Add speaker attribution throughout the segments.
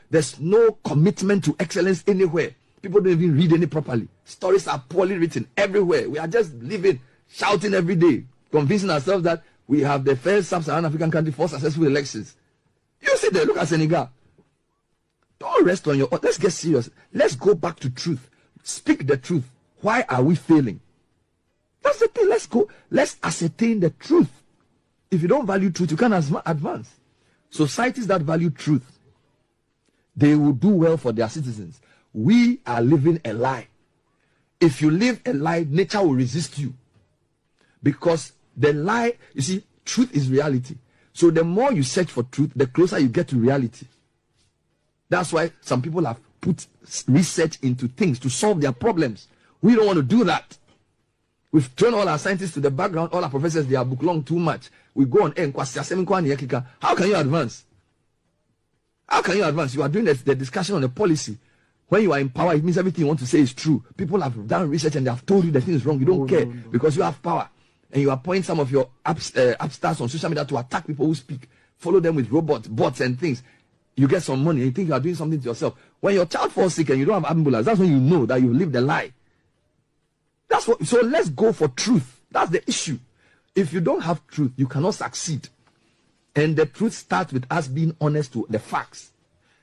Speaker 1: There's no commitment to excellence anywhere. People don't even read any properly. Stories are poorly written everywhere. We are just living, shouting every day, convincing ourselves that we have the first sub-Saharan African country for successful elections. You see there, look at Senegal. Don't rest on your own. Let's get serious. Let's go back to truth. Speak the truth. Why are we failing? That's the thing. Let's go. Let's ascertain the truth. If you don't value truth, you can't advance. Societies that value truth, they will do well for their citizens. We are living a lie. If you live a lie, nature will resist you. Because the lie, you see, truth is reality. So the more you search for truth, the closer you get to reality. That's why some people have put research into things to solve their problems. We don't want to do that. We've thrown all our scientists to the background, all our professors, they are book long too much. We go on air. How can you advance? How can you advance? You are doing the discussion on the policy. When you are in power, it means everything you want to say is true. People have done research and they have told you the thing is wrong. You don't care because you have power. And you appoint some of your upstarts on social media to attack people who speak. Follow them with robots, bots and things. You get some money and you think you are doing something to yourself. When your child falls sick and you don't have ambulance, that's when you know that you lived a lie. That's what. So let's go for truth. That's the issue. If you don't have truth, you cannot succeed. And the truth starts with us being honest to the facts.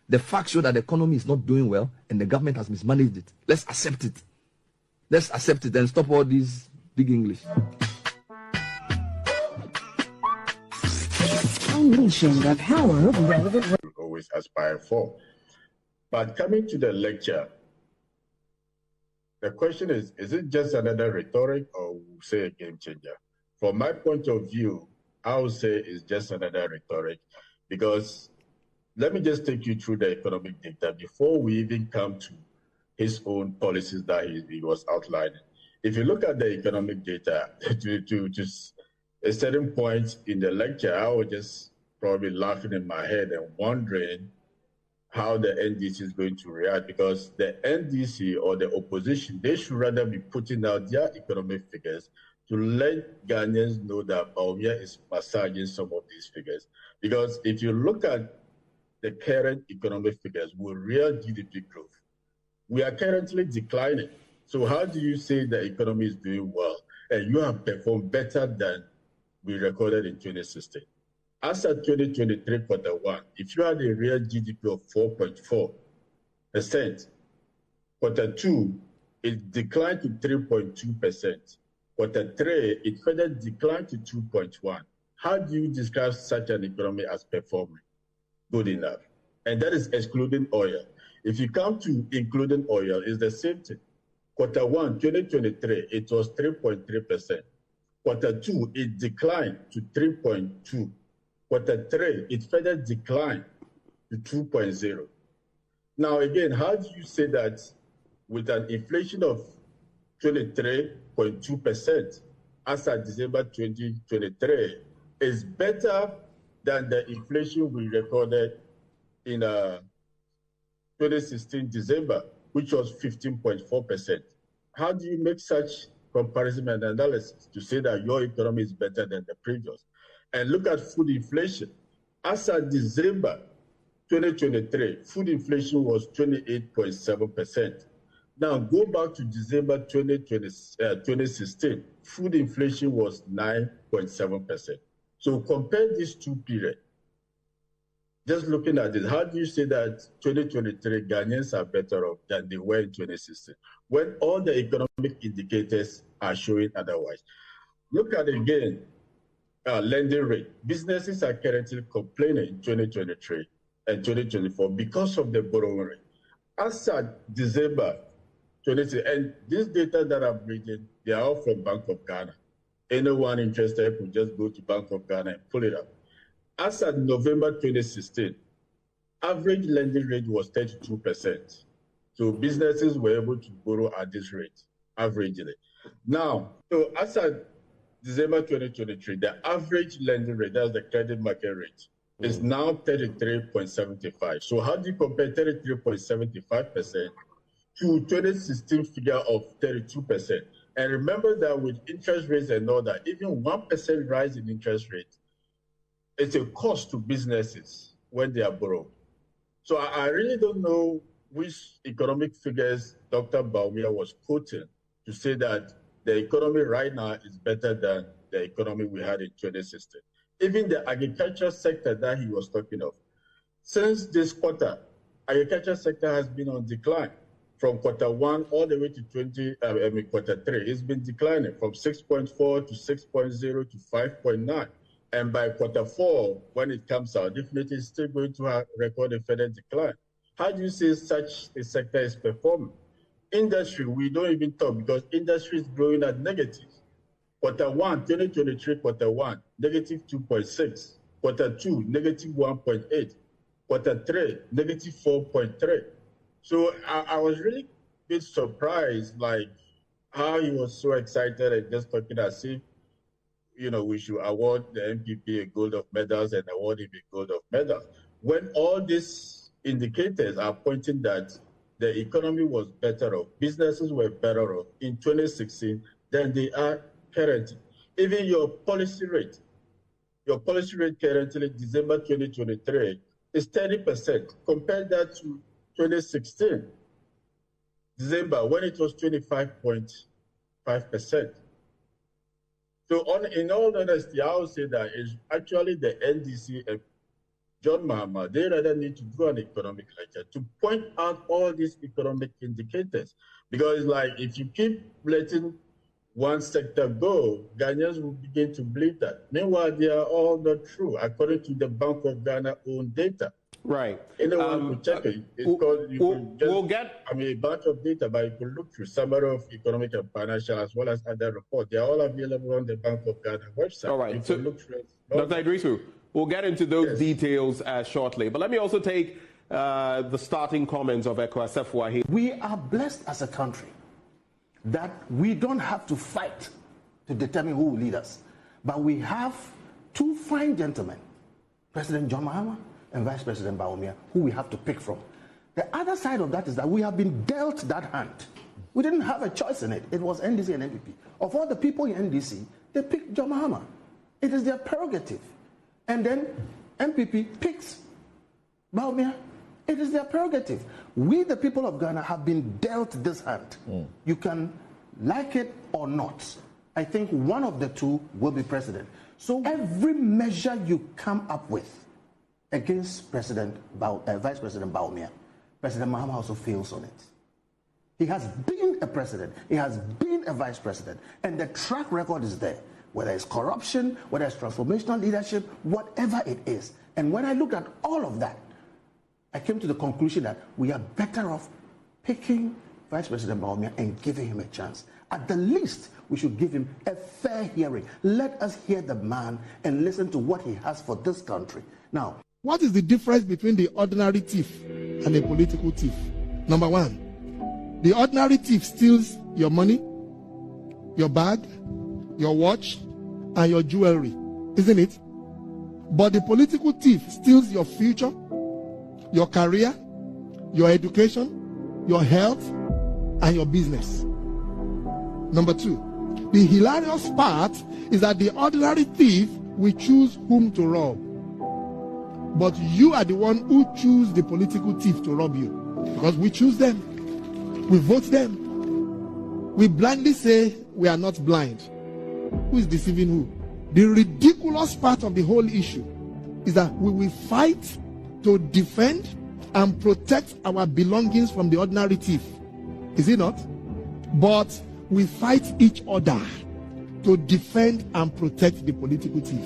Speaker 1: The facts show that the economy is not doing well and the government has mismanaged it. Let's accept it. Let's accept it and stop all these big English.
Speaker 2: Unleashing the power of relevant.
Speaker 3: We always aspire for. But coming to the lecture, the question is it just another rhetoric or say a game changer? From my point of view, I would say it's just another rhetoric because let me just take you through the economic data before we even come to his own policies that he was outlining. If you look at the economic data to a certain point in the lecture, I was just probably laughing in my head and wondering how the NDC is going to react because the NDC or the opposition, they should rather be putting out their economic figures to let Ghanaians know that Bawumia is massaging some of these figures. Because if you look at the current economic figures with real GDP growth, we are currently declining. So how do you say the economy is doing well and you have performed better than we recorded in 2016? As of 2023 quarter one, if you had a real GDP of 4.4%, quarter two, it declined to 3.2%. Quarter three, it further declined to 2.1%. How do you describe such an economy as performing good enough? And that is excluding oil. If you come to including oil, it's the same thing. Quarter one, 2023, it was 3.3%. Quarter two, it declined to 3.2%. Quarter three, it further declined to 2.0%. Now, again, how do you say that with an inflation of 23.2% as of December 2023 is better than the inflation we recorded in 2016 December, which was 15.4%? How do you make such comparison and analysis to say that your economy is better than the previous? And look at food inflation. As of December 2023, food inflation was 28.7%. Now go back to December 2016, food inflation was 9.7%. So compare these two periods. Just looking at this, how do you say that 2023 Ghanaians are better off than they were in 2016 when all the economic indicators are showing otherwise? Look at again, lending rate. Businesses are currently complaining in 2023 and 2024 because of the borrowing rate. As of December 2023, and this data that I'm reading, they are all from Bank of Ghana. Anyone interested could just go to Bank of Ghana and pull it up. As of November 2016, average lending rate was 32%. So businesses were able to borrow at this rate, averagely. Now, so as of December 2023, the average lending rate, that's the credit market rate, is now 33.75. So how do you compare 33.75% to 2016 figure of 32%? And remember that with interest rates and all that, even 1% rise in interest rate, it's a cost to businesses when they are borrowed. So I really don't know which economic figures Dr. Bawumia was quoting to say that the economy right now is better than the economy we had in 2016. Even the agriculture sector that he was talking of, since this quarter, agriculture sector has been on decline from quarter one all the way to quarter three. It's been declining from 6.4 to 6.0 to 5.9. And by quarter four, when it comes out, definitely it's still going to record a further decline. How do you say such a sector is performing? Industry, we don't even talk because industry is growing at negative. Quarter one, 2023, quarter one, negative 2.6. Quarter two, negative 1.8. Quarter three, negative 4.3. So I was really a bit surprised, like how he was so excited and just talking as if, we should award the MPP a gold of medals and award him a gold of medals. When all these indicators are pointing that the economy was better off, businesses were better off in 2016 than they are currently. Even your policy rate currently, December 2023, is 30%. Compare that to 2016, December, when it was 25.5%. So in all honesty, I would say that it's actually the NDC and John Mahama, they rather need to do an economic lecture to point out all these economic indicators. Because it's like, if you keep letting one sector go, Ghanaians will begin to believe that. Meanwhile, they are all not true, according to the Bank of Ghana own data.
Speaker 4: Right.
Speaker 3: Anyone could check it. It's called, a bunch of data, but you could look through summary of economic and financial as well as other reports. They are all available on the Bank of Ghana website.
Speaker 4: All right. So, Dr. Idrisu, we'll get into those details shortly. But let me also take the starting comments of Eko Assefuahi.
Speaker 5: We are blessed as a country that we don't have to fight to determine who will lead us. But we have two fine gentlemen, President John Mahama and Vice President Bawumia, who we have to pick from. The other side of that is that we have been dealt that hand. We didn't have a choice in it. It was NDC and MPP. Of all the people in NDC, they picked John Mahama. It is their prerogative. And then MPP picks Bawumia. It is their prerogative. We, the people of Ghana, have been dealt this hand. You can like it or not. I think one of the two will be president. So every measure you come up with against Vice President Bawumia, President Mahama also fails on it. He has been a president. He has been a vice president. And the track record is there. Whether it's corruption, whether it's transformational leadership, whatever it is. And when I looked at all of that, I came to the conclusion that we are better off picking Vice President Bawumia and giving him a chance. At the least, we should give him a fair hearing. Let us hear the man and listen to what he has for this country. Now,
Speaker 6: what is the difference between the ordinary thief and a political thief? Number one, the ordinary thief steals your money, your bag, your watch, and your jewelry, isn't it? But the political thief steals your future, your career, your education, your health, and your business. Number two, the hilarious part is that the ordinary thief will choose whom to rob. But you are the one who choose the political thief to rob you. Because we choose them. We vote them. We blindly say we are not blind. Who is deceiving who? The ridiculous part of the whole issue is that we will fight to defend and protect our belongings from the ordinary thief. Is it not? But we fight each other to defend and protect the political thief.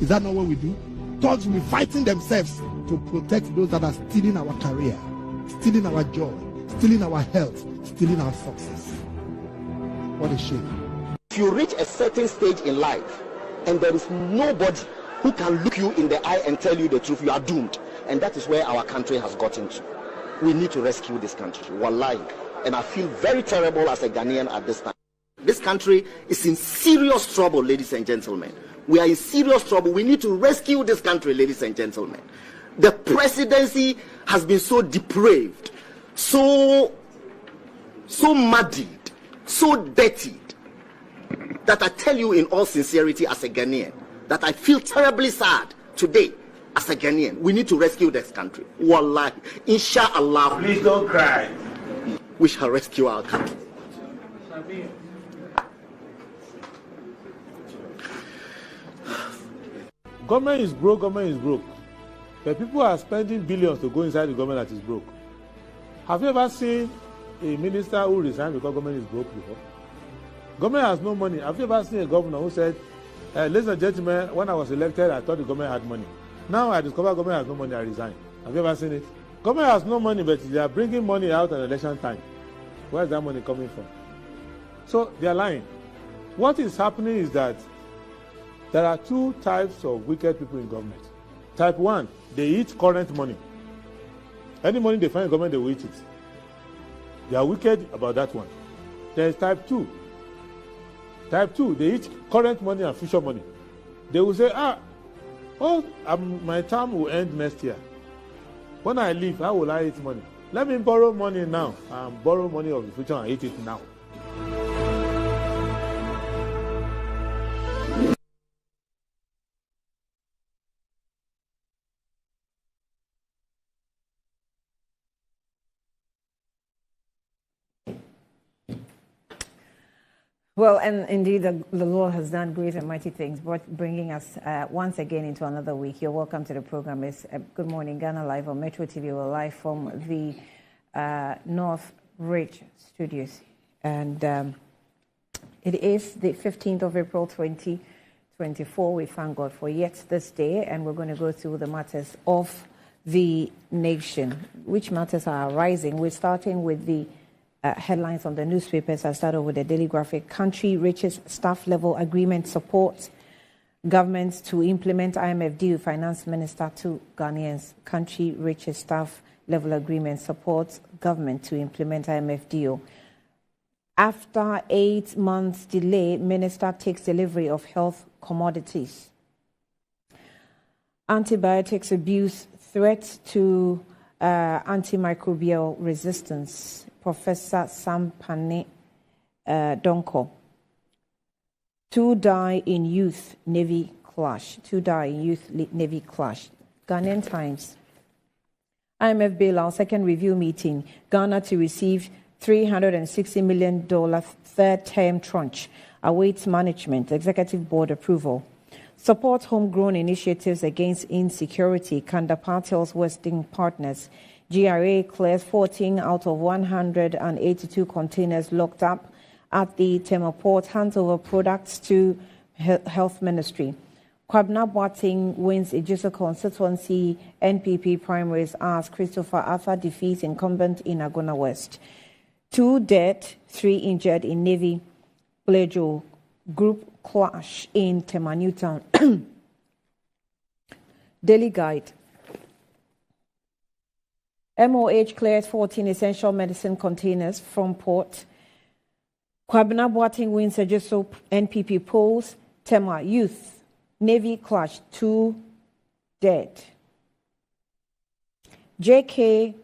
Speaker 6: Is that not what we do? Thugs will be fighting themselves to protect those that are stealing our career, stealing our joy, stealing our health, stealing our success. What a shame.
Speaker 7: If you reach a certain stage in life and there is nobody who can look you in the eye and tell you the truth, you are doomed. And that is where our country has gotten to. We need to rescue this country. Wallahi. And I feel very terrible as a Ghanaian at this time. This country is in serious trouble, ladies and gentlemen. We are in serious trouble. We need to rescue this country, ladies and gentlemen. The presidency has been so depraved, so muddied, so dirtied, that I tell you in all sincerity as a Ghanaian, that I feel terribly sad today as a Ghanaian, we need to rescue this country. Wallahi, inshallah.
Speaker 8: Please don't cry.
Speaker 7: We shall rescue our country.
Speaker 9: Government is broke, government is broke. But people are spending billions to go inside the government that is broke. Have you ever seen a minister who resigned because government is broke before? Government has no money. Have you ever seen a governor who said, ladies and gentlemen, when I was elected, I thought the government had money. Now I discover government has no money, I resign. Have you ever seen it? Government has no money, but they are bringing money out at election time. Where is that money coming from? So they are lying. What is happening is that there are two types of wicked people in government. Type 1, they eat current money. Any money they find in government, they will eat it. They are wicked about that one. There is type 2. Type 2, they eat current money and future money. They will say, my term will end next year. When I leave, how will I eat money? Let me borrow money now and borrow money of the future and eat it now.
Speaker 10: Well, and indeed, the Lord has done great and mighty things, bringing us once again into another week. You're welcome to the program. It's Good Morning Ghana live on Metro TV. We're live from the North Ridge Studios. And it is the 15th of April, 2024. We thank God for yet this day, and we're going to go through the matters of the nation. Which matters are arising? We're starting with the headlines on the newspapers. I started with the Daily Graphic. Country reaches staff level agreement supports government to implement IMF deal. Finance Minister to Ghanaians. Country reaches staff level agreement supports government to implement IMF deal. After 8 months delay, Minister takes delivery of health commodities. Antibiotics abuse threat to antimicrobial resistance. Professor Sampane Donko. 2 die in youth Navy clash. Navy clash. Ghanaian Times. IMF bailout second review meeting. Ghana to receive $360 million third term tranche. Awaits management. Executive board approval. Support homegrown initiatives against insecurity. Kandapar tells Western partners. GRA clears 14 out of 182 containers locked up at the Tema port, hands over products to Health Ministry. Kwabena Boateng wins Ejiso constituency NPP primaries as Christopher Arthur defeats incumbent in Agona West. 2 dead, 3 injured in Navy Blejo group clash in Tema Newtown. Daily Guide. MOH clears 14 essential medicine containers from port. Kwabena Boateng wins Ejiso NPP polls. Tema youth Navy clash, 2 dead. JK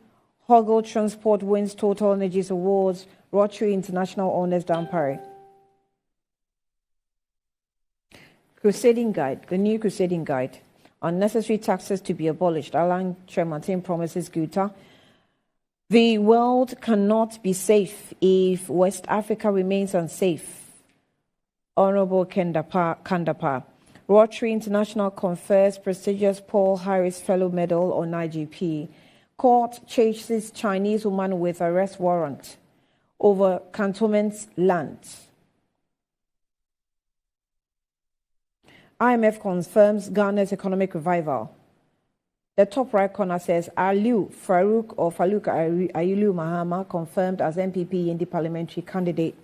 Speaker 10: Hoggle Transport wins Total Energies Awards. Rotary International Honors Dampare. Crusading Guide, the new Crusading Guide. Unnecessary taxes to be abolished. Alan Tremartin promises Guta. The world cannot be safe if West Africa remains unsafe. Honorable Kandapar. Rotary International confers prestigious Paul Harris Fellow Medal on IGP. Court chases Chinese woman with arrest warrant over cantonment land. IMF confirms Ghana's economic revival. The top right corner says Aliu Farouk or Faluk Ayulu Mahama confirmed as MPP in the parliamentary candidate.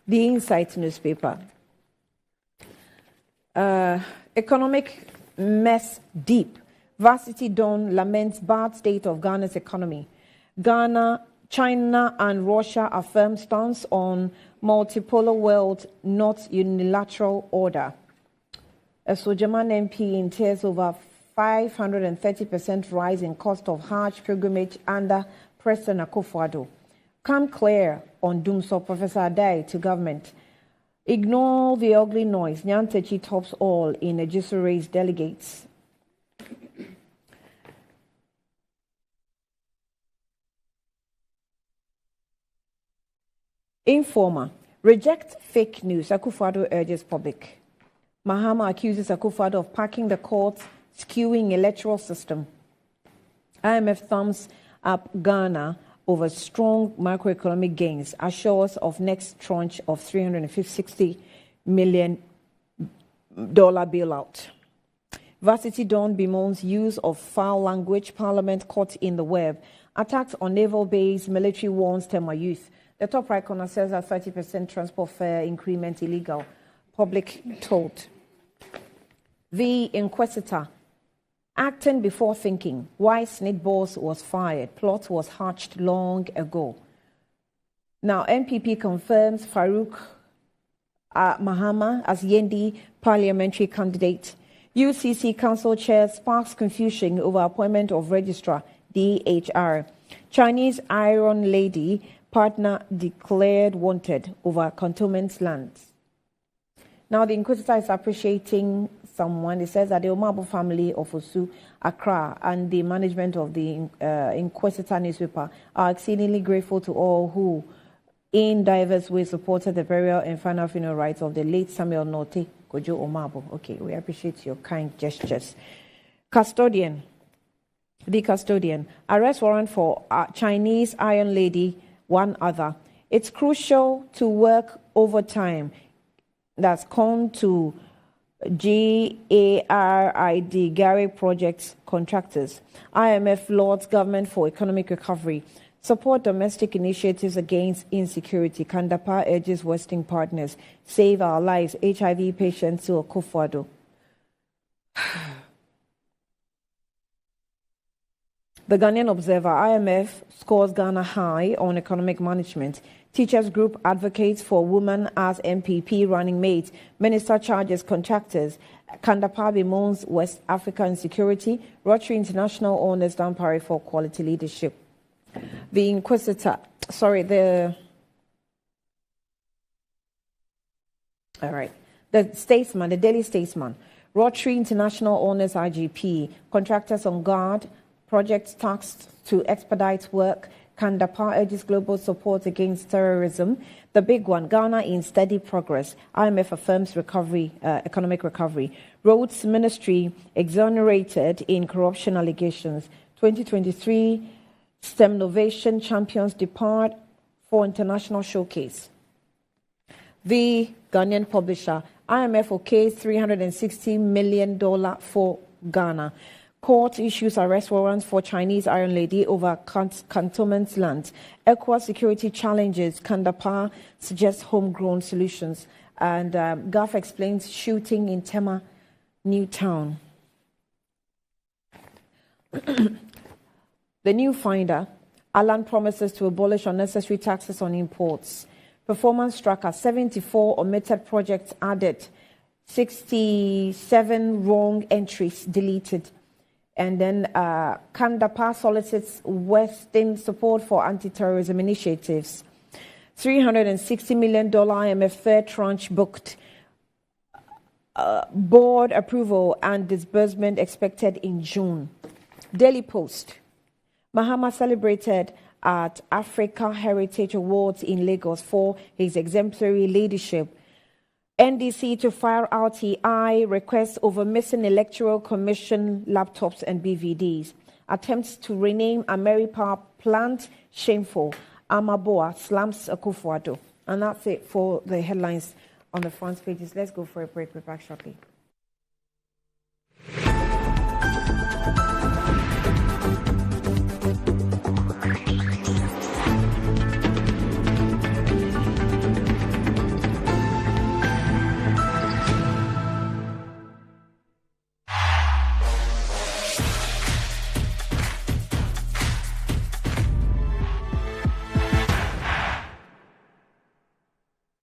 Speaker 10: The Insight newspaper. Economic mess deep. Varsity Dawn laments bad state of Ghana's economy. Ghana, China and Russia affirm stance on multipolar world, not unilateral order. A Sojaman MP in tears over 530% rise in cost of Hajj pilgrimage under President Akufo-Addo. Come clear on Doomsor Professor Adai to government. Ignore the ugly noise. Nyantechi tops all in Ejiso race delegates. Informer. Reject fake news. Akufo-Addo urges public. Mahama accuses Akufo-Addo of packing the courts, skewing electoral system. IMF thumbs up Ghana over strong macroeconomic gains, assures of next tranche of $360 million bailout. Varsity Dawn bemoans use of foul language, Parliament caught in the web. Attacks on naval base, military warns Tema youth. The top right corner says that 30% transport fare increment illegal. Public told. The Inquisitor. Acting before thinking. Why Snitballs was fired. Plot was hatched long ago. Now, MPP confirms Farouk Mahama as Yendi parliamentary candidate. UCC Council Chair sparks confusion over appointment of Registrar DHR. Chinese Iron Lady partner declared wanted over cantonment lands. Now, the Inquisitor is appreciating someone. It says that the Omabo family of Osu, Accra, and the management of the Inquisitor newspaper are exceedingly grateful to all who, in diverse ways, supported the burial and final funeral rites of the late Samuel Norte Kojo Omabo. Okay, we appreciate your kind gestures. Custodian. The custodian. Arrest warrant for Chinese Iron Lady, one other. It's crucial to work overtime. That's come to GARID, Gary Projects Contractors. IMF lauds government for economic recovery. Support domestic initiatives against insecurity. Kandapa urges Western partners. Save our lives. HIV patients to Akufo-Addo. The Ghanaian Observer. IMF scores Ghana high on economic management. Teachers group advocates for women as MPP running mates. Minister charges contractors. Kandapa bemoans West Africa insecurity. Rotary International honors Dampare for quality leadership. The Inquisitor, the Statesman, the Daily Statesman. Rotary International honors IGP. Contractors on guard. Projects tasked to expedite work. Kandapa urges global support against terrorism. The big one, Ghana in steady progress. IMF affirms recovery, economic recovery. Roads Ministry exonerated in corruption allegations. 2023 STEM Novation champions depart for international showcase. The Ghanaian Publisher. IMF okays $360 million for Ghana. Court issues arrest warrants for Chinese Iron Lady over cantonment lands. ECOWAS security challenges. Kandapa suggests homegrown solutions. And GAF explains shooting in Tema, Newtown. The New Finder. Alan promises to abolish unnecessary taxes on imports. Performance tracker. 74 omitted projects added. 67 wrong entries deleted. And then Kandapa solicits Western support for anti-terrorism initiatives. $360 million IMF third tranche booked. Board approval and disbursement expected in June. Daily Post. Mahama celebrated at Africa Heritage Awards in Lagos for his exemplary leadership. NDC to fire RTI requests over missing Electoral Commission laptops and BVDs. Attempts to rename Ameripower plant shameful. Amaboa slams Akufo-Addo. And that's it for the headlines on the front pages. Let's go for a break. We're back shortly.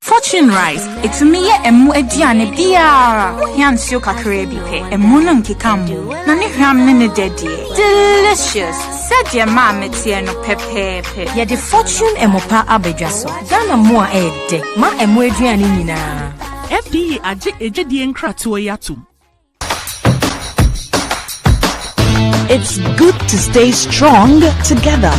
Speaker 8: Fortune Rice, it's me emu ediane biara. Yansio kakre bi pe, emu no nkikamu. Na ne hwam ne dedie. Delicious. Said your mama tie no pepepe.
Speaker 2: Ya the Fortune emopa abedwaso. Dana mo a ede, ma emu eduane nyina.
Speaker 11: FDA aje ejedi nkratoa yatum.
Speaker 2: It's good to stay strong together.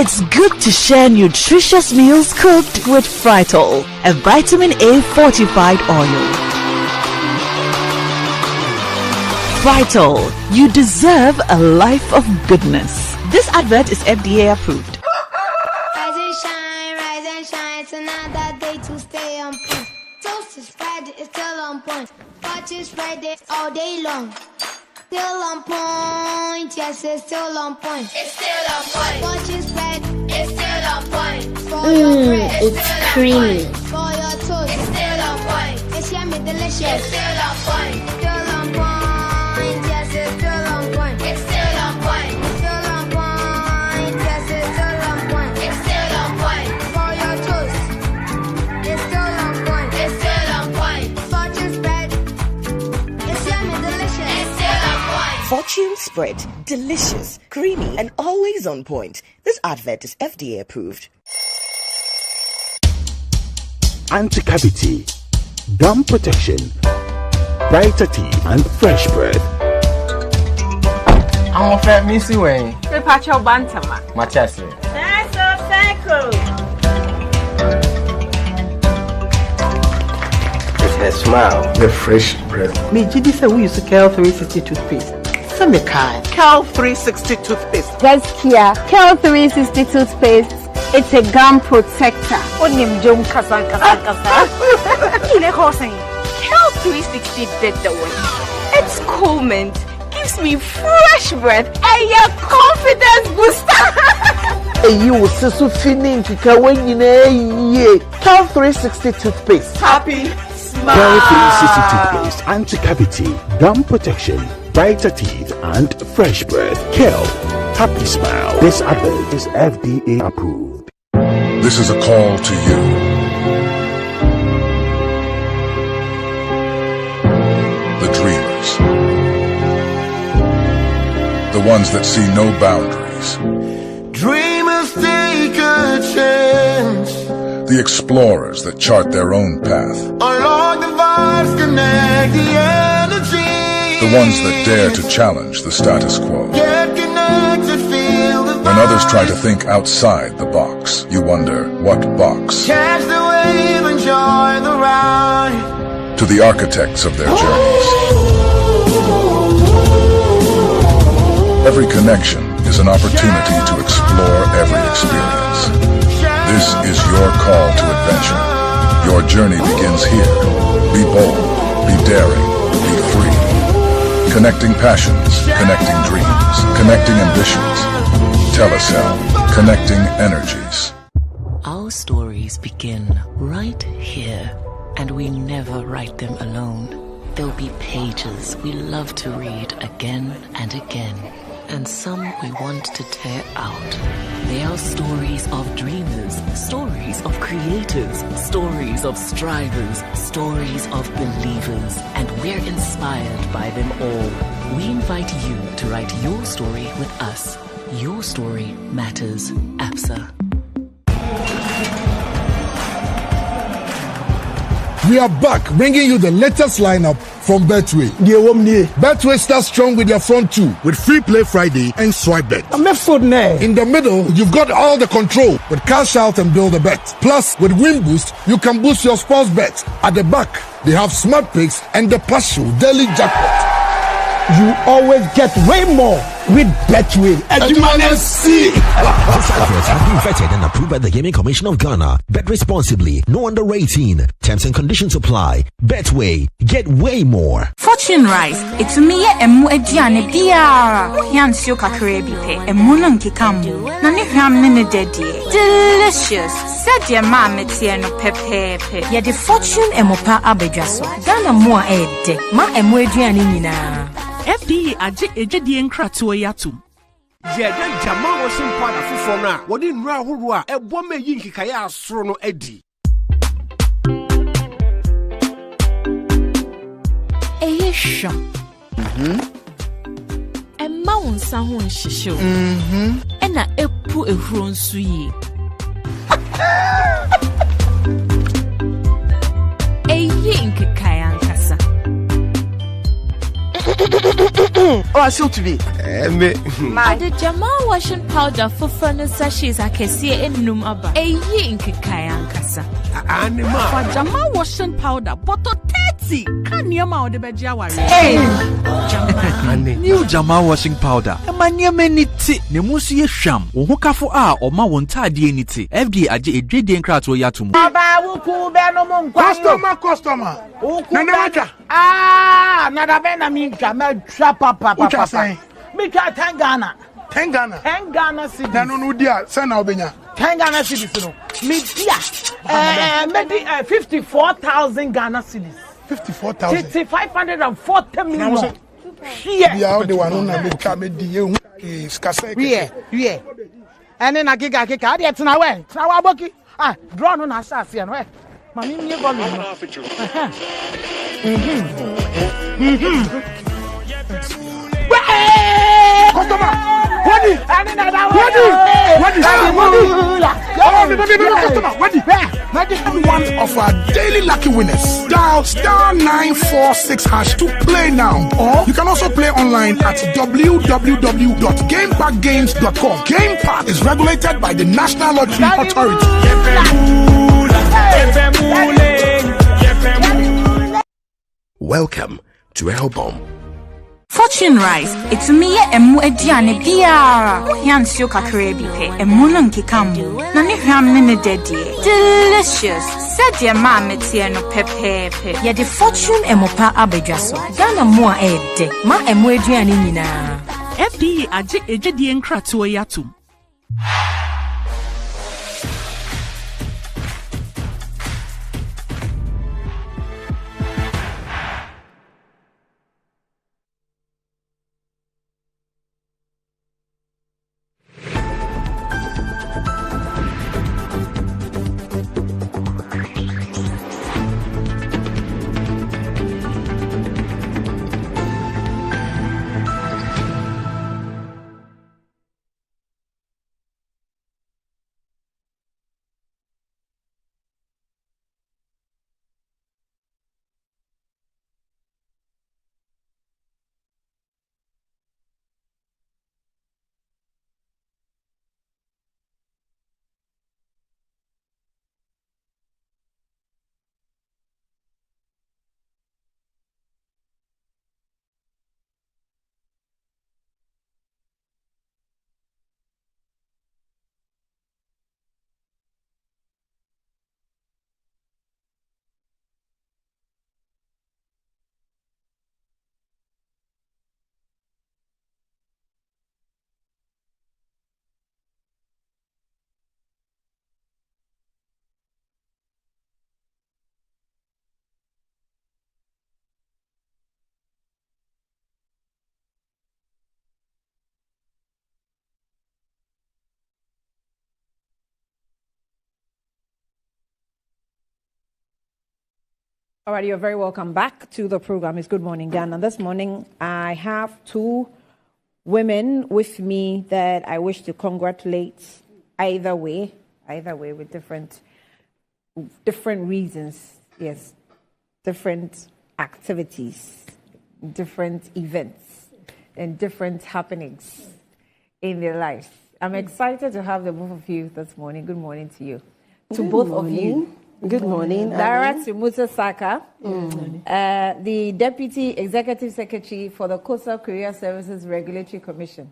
Speaker 11: It's good to share nutritious meals cooked with Fritol, a vitamin A fortified oil. Fritol, you deserve a life of goodness. This advert is FDA approved.
Speaker 12: Rise and shine, it's another day to stay on point. Toast is Friday, it's still on point. Watch is Friday all day long. Still on point, yes, it's still on point. It's still on point. Watch is Friday, it's still on point. For your bread,
Speaker 13: it's creamy.
Speaker 12: For your toast, it's still on point. It's yummy, delicious. It's still on point. Still on point, yes, it's still on point. It's still on point. Still on point, yes, it's still on point. It's still on point. For your toast, it's still on point. It's still on point. Fortune spread, it's yummy, delicious. It's still on point.
Speaker 14: Fortune spread, delicious, creamy, and always on point. This advert is FDA approved.
Speaker 15: Anti-cavity, gum protection, brighter teeth, and fresh breath.
Speaker 16: I'm afraid Missy Way.
Speaker 17: The patch of Bantama.
Speaker 16: Matias.
Speaker 18: It's her smile, the fresh breath.
Speaker 19: Me, Gidi said we use to Cal 360 toothpaste. Some kind. Cal 360 toothpaste.
Speaker 20: Just here, Cal 360 toothpaste. It's a gum protector.
Speaker 2: Onim jom kasa. Kile hosen. Cal 360 did the way. It's cool mint. Gives me fresh breath and your confidence booster.
Speaker 19: Hey, you will so feeling to Kawan ye. Cal 360 toothpaste.
Speaker 15: Happy smile. Cal 360 toothpaste, anti-cavity, gum protection, brighter teeth, and fresh breath. Cal, happy smile. This advert is FDA approved.
Speaker 21: This is a call to you. The dreamers. The ones that see no boundaries.
Speaker 22: Dreamers take a chance.
Speaker 21: The explorers that chart their own path.
Speaker 22: Along the vibes connect the energy.
Speaker 21: The ones that dare to challenge the status quo.
Speaker 22: Get connected, feel the
Speaker 21: When others try to think outside the box, you wonder, what box?
Speaker 22: Catch the wave, enjoy the ride.
Speaker 21: To the architects of their journeys. Every connection is an opportunity to explore every experience. This is your call to adventure. Your journey begins here. Be bold, be daring, be free. Connecting passions, connecting dreams, connecting ambitions. Telecel, connecting energies.
Speaker 23: Our stories begin right here, and we never write them alone. There'll be pages we love to read again and again, and some we want to tear out. They are stories of dreamers, stories of creators, stories of strivers, stories of believers, and we're inspired by them all. We invite you to write your story with us. Your story matters, APSA.
Speaker 6: We are back, bringing you the latest lineup from Betway. Betway starts strong with their front two, with Free Play Friday and Swipe Bet. In the middle, you've got all the control with Cash Out and Build a Bet. Plus, with Win Boost, you can boost your sports bet. At the back, they have Smart Picks and the Partial Daily Jackpot.
Speaker 24: You always get way more with Betway.
Speaker 6: And you might see.
Speaker 25: This advert has been vetted and approved by the Gaming Commission of Ghana. Bet responsibly. No under 18. Terms and conditions apply. Betway. Get way more.
Speaker 8: Fortune rice. It's me emu ediane biara. Yansio kakre bi pe. Emu no nkekamu. Na ne hwam ne dedie. Delicious. Said your mama tie no pepepe.
Speaker 2: Ya the Fortune emopa abedwaso. Ghana mo ede. Ma emu ediane nyina.
Speaker 11: FDA aje ejedi nkratoa yatum.
Speaker 26: Jeden jama wo simpa na fofo no a wodi nura horo a ebo ma yi nkikaya asoro no adi.
Speaker 8: Eyesha. Emma wonsa ho nhihyew. Ena epu ehuro nsu yi. Eyi nkikaya nkasa.
Speaker 19: Oh, I still to be.
Speaker 8: The Jamal washing powder for furnace sachets I can see in Numaba. A ye in Kikayankasa.
Speaker 26: For Jamal washing powder, but 30. Can you mount the Bajawari?
Speaker 1: New Jamal washing powder. Emanya meniti. Nemusi sham. Uhukafo a or ma wonta dieniti. FD aje a dreading crat or yatum.
Speaker 6: Customer.
Speaker 3: Nanaja. Ah, nada bena minka me papa.
Speaker 6: Ucha say.
Speaker 3: Mika 10 Ghana.
Speaker 6: 10 Ghana.
Speaker 3: 10 Ghana cedis.
Speaker 6: Nano no dia, send na obenya.
Speaker 3: 10 Ghana cedis no. Me dia. Maybe 54,000 Ghana cedis.
Speaker 6: 54,000.
Speaker 3: 540 million.
Speaker 6: Yeah. Yeah, the one na me ka me di e skase.
Speaker 3: Yeah. Ene na giga ade tena we. Tena wa boki. Ah, draw no na asase no. Mami me volume.
Speaker 6: Customer, one of our daily lucky winners. Dial *946# to play now. Or you can also play online at www.gamepackgames.com. Game Park is regulated by the National Lottery Authority.
Speaker 15: Welcome to Album.
Speaker 8: Fortune Rice, it's me emu ediane biara. Yansio kakre bi pe, emu no nkekamu. Na ne hwam ne dedie. Delicious. Said your mama tie no pepepe.
Speaker 4: Ya the Fortune emopa abedwaso. Ghana mo a ede. Ma emu ediane nyina.
Speaker 26: FDA aje ejedi enkrato yatum.
Speaker 10: All right, you're very welcome back to the program. It's Good Morning Ghana. This morning, I have two women with me that I wish to congratulate either way with different reasons. Yes, different activities, different events, and different happenings in their lives. I'm excited to have the both of you this morning. Good morning to you. To both of you.
Speaker 13: Good morning.
Speaker 10: Dara Musa Saka, the Deputy Executive Secretary for the Coastal Career Services Regulatory Commission.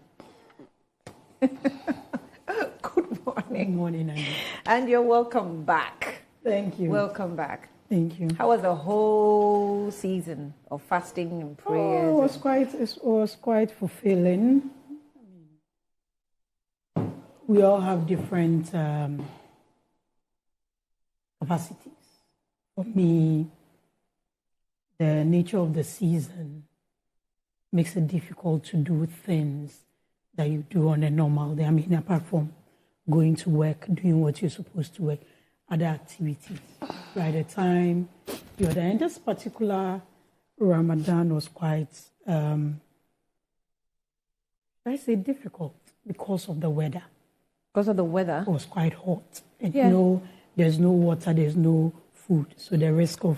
Speaker 10: Good morning.
Speaker 13: Good morning, Annie.
Speaker 10: And you're welcome back.
Speaker 13: Thank you.
Speaker 10: Welcome back.
Speaker 13: Thank you.
Speaker 10: How was the whole season of fasting and prayers?
Speaker 13: It was quite fulfilling. We all have different capacities. For me, the nature of the season makes it difficult to do things that you do on a normal day. I mean, apart from going to work, doing what you're supposed to work, other activities. By the time you're there, and this particular Ramadan was quite, I say difficult because of the weather.
Speaker 10: Because of the weather?
Speaker 13: It was quite hot. And
Speaker 10: Yeah.
Speaker 13: There's no water, there's no food. So the risk of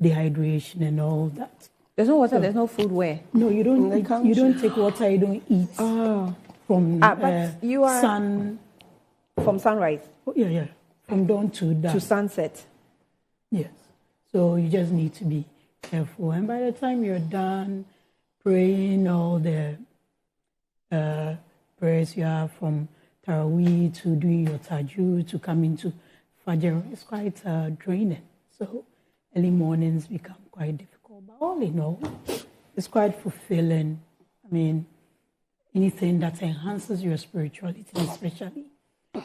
Speaker 13: dehydration and all that.
Speaker 10: There's no water, there's no food where?
Speaker 13: No, you don't. You don't take water. You don't eat from
Speaker 10: but you are
Speaker 13: sun.
Speaker 10: From sunrise.
Speaker 13: Oh, yeah. From dawn to dark.
Speaker 10: To sunset.
Speaker 13: Yes. So you just need to be careful. And by the time you're done praying all the prayers you have from Taraweeh to doing your Tahajjud to coming to Fajr, it's quite draining. So early mornings become quite difficult. But all in all, it's quite fulfilling. I mean, anything that enhances your spirituality, especially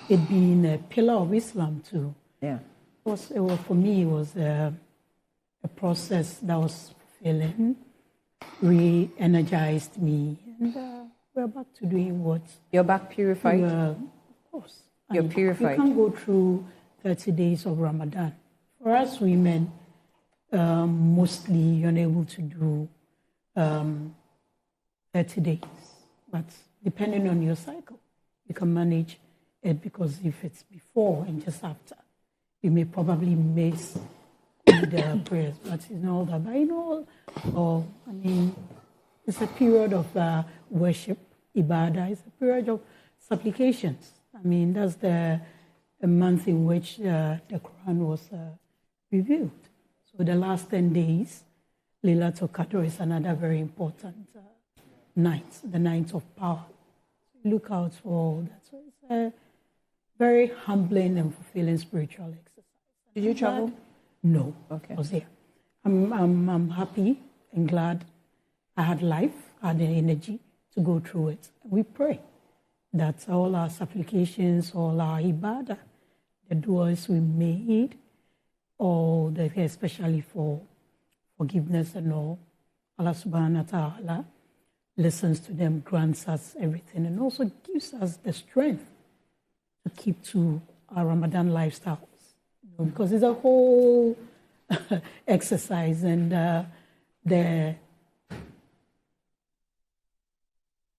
Speaker 13: it being a pillar of Islam too.
Speaker 10: Yeah.
Speaker 13: For me, it was a process that was fulfilling, re-energized me, and we're back to doing what?
Speaker 10: You're back purified?
Speaker 13: Of course.
Speaker 10: You're purified.
Speaker 13: You can't go through 30 days of Ramadan. For us women, mostly you're unable to do 30 days. But depending on your cycle, you can manage it, because if it's before and just after, you may probably miss the prayers. But it's not all that. But I mean, it's a period of worship, ibadah. It's a period of supplications. I mean, that's a month in which the Quran was revealed. So the last 10 days, Laylatul Qadr is another very important night, the night of power. Look out for all that. So it's a very humbling and fulfilling spiritual exercise.
Speaker 10: Did you travel?
Speaker 13: No.
Speaker 10: Okay.
Speaker 13: I was here. I'm happy and glad I had life, I had the energy to go through it. We pray that all our supplications, all our ibadah, the du'as we made, especially for forgiveness and all, Allah subhanahu wa ta'ala listens to them, grants us everything, and also gives us the strength to keep to our Ramadan lifestyles. Because it's a whole exercise, and the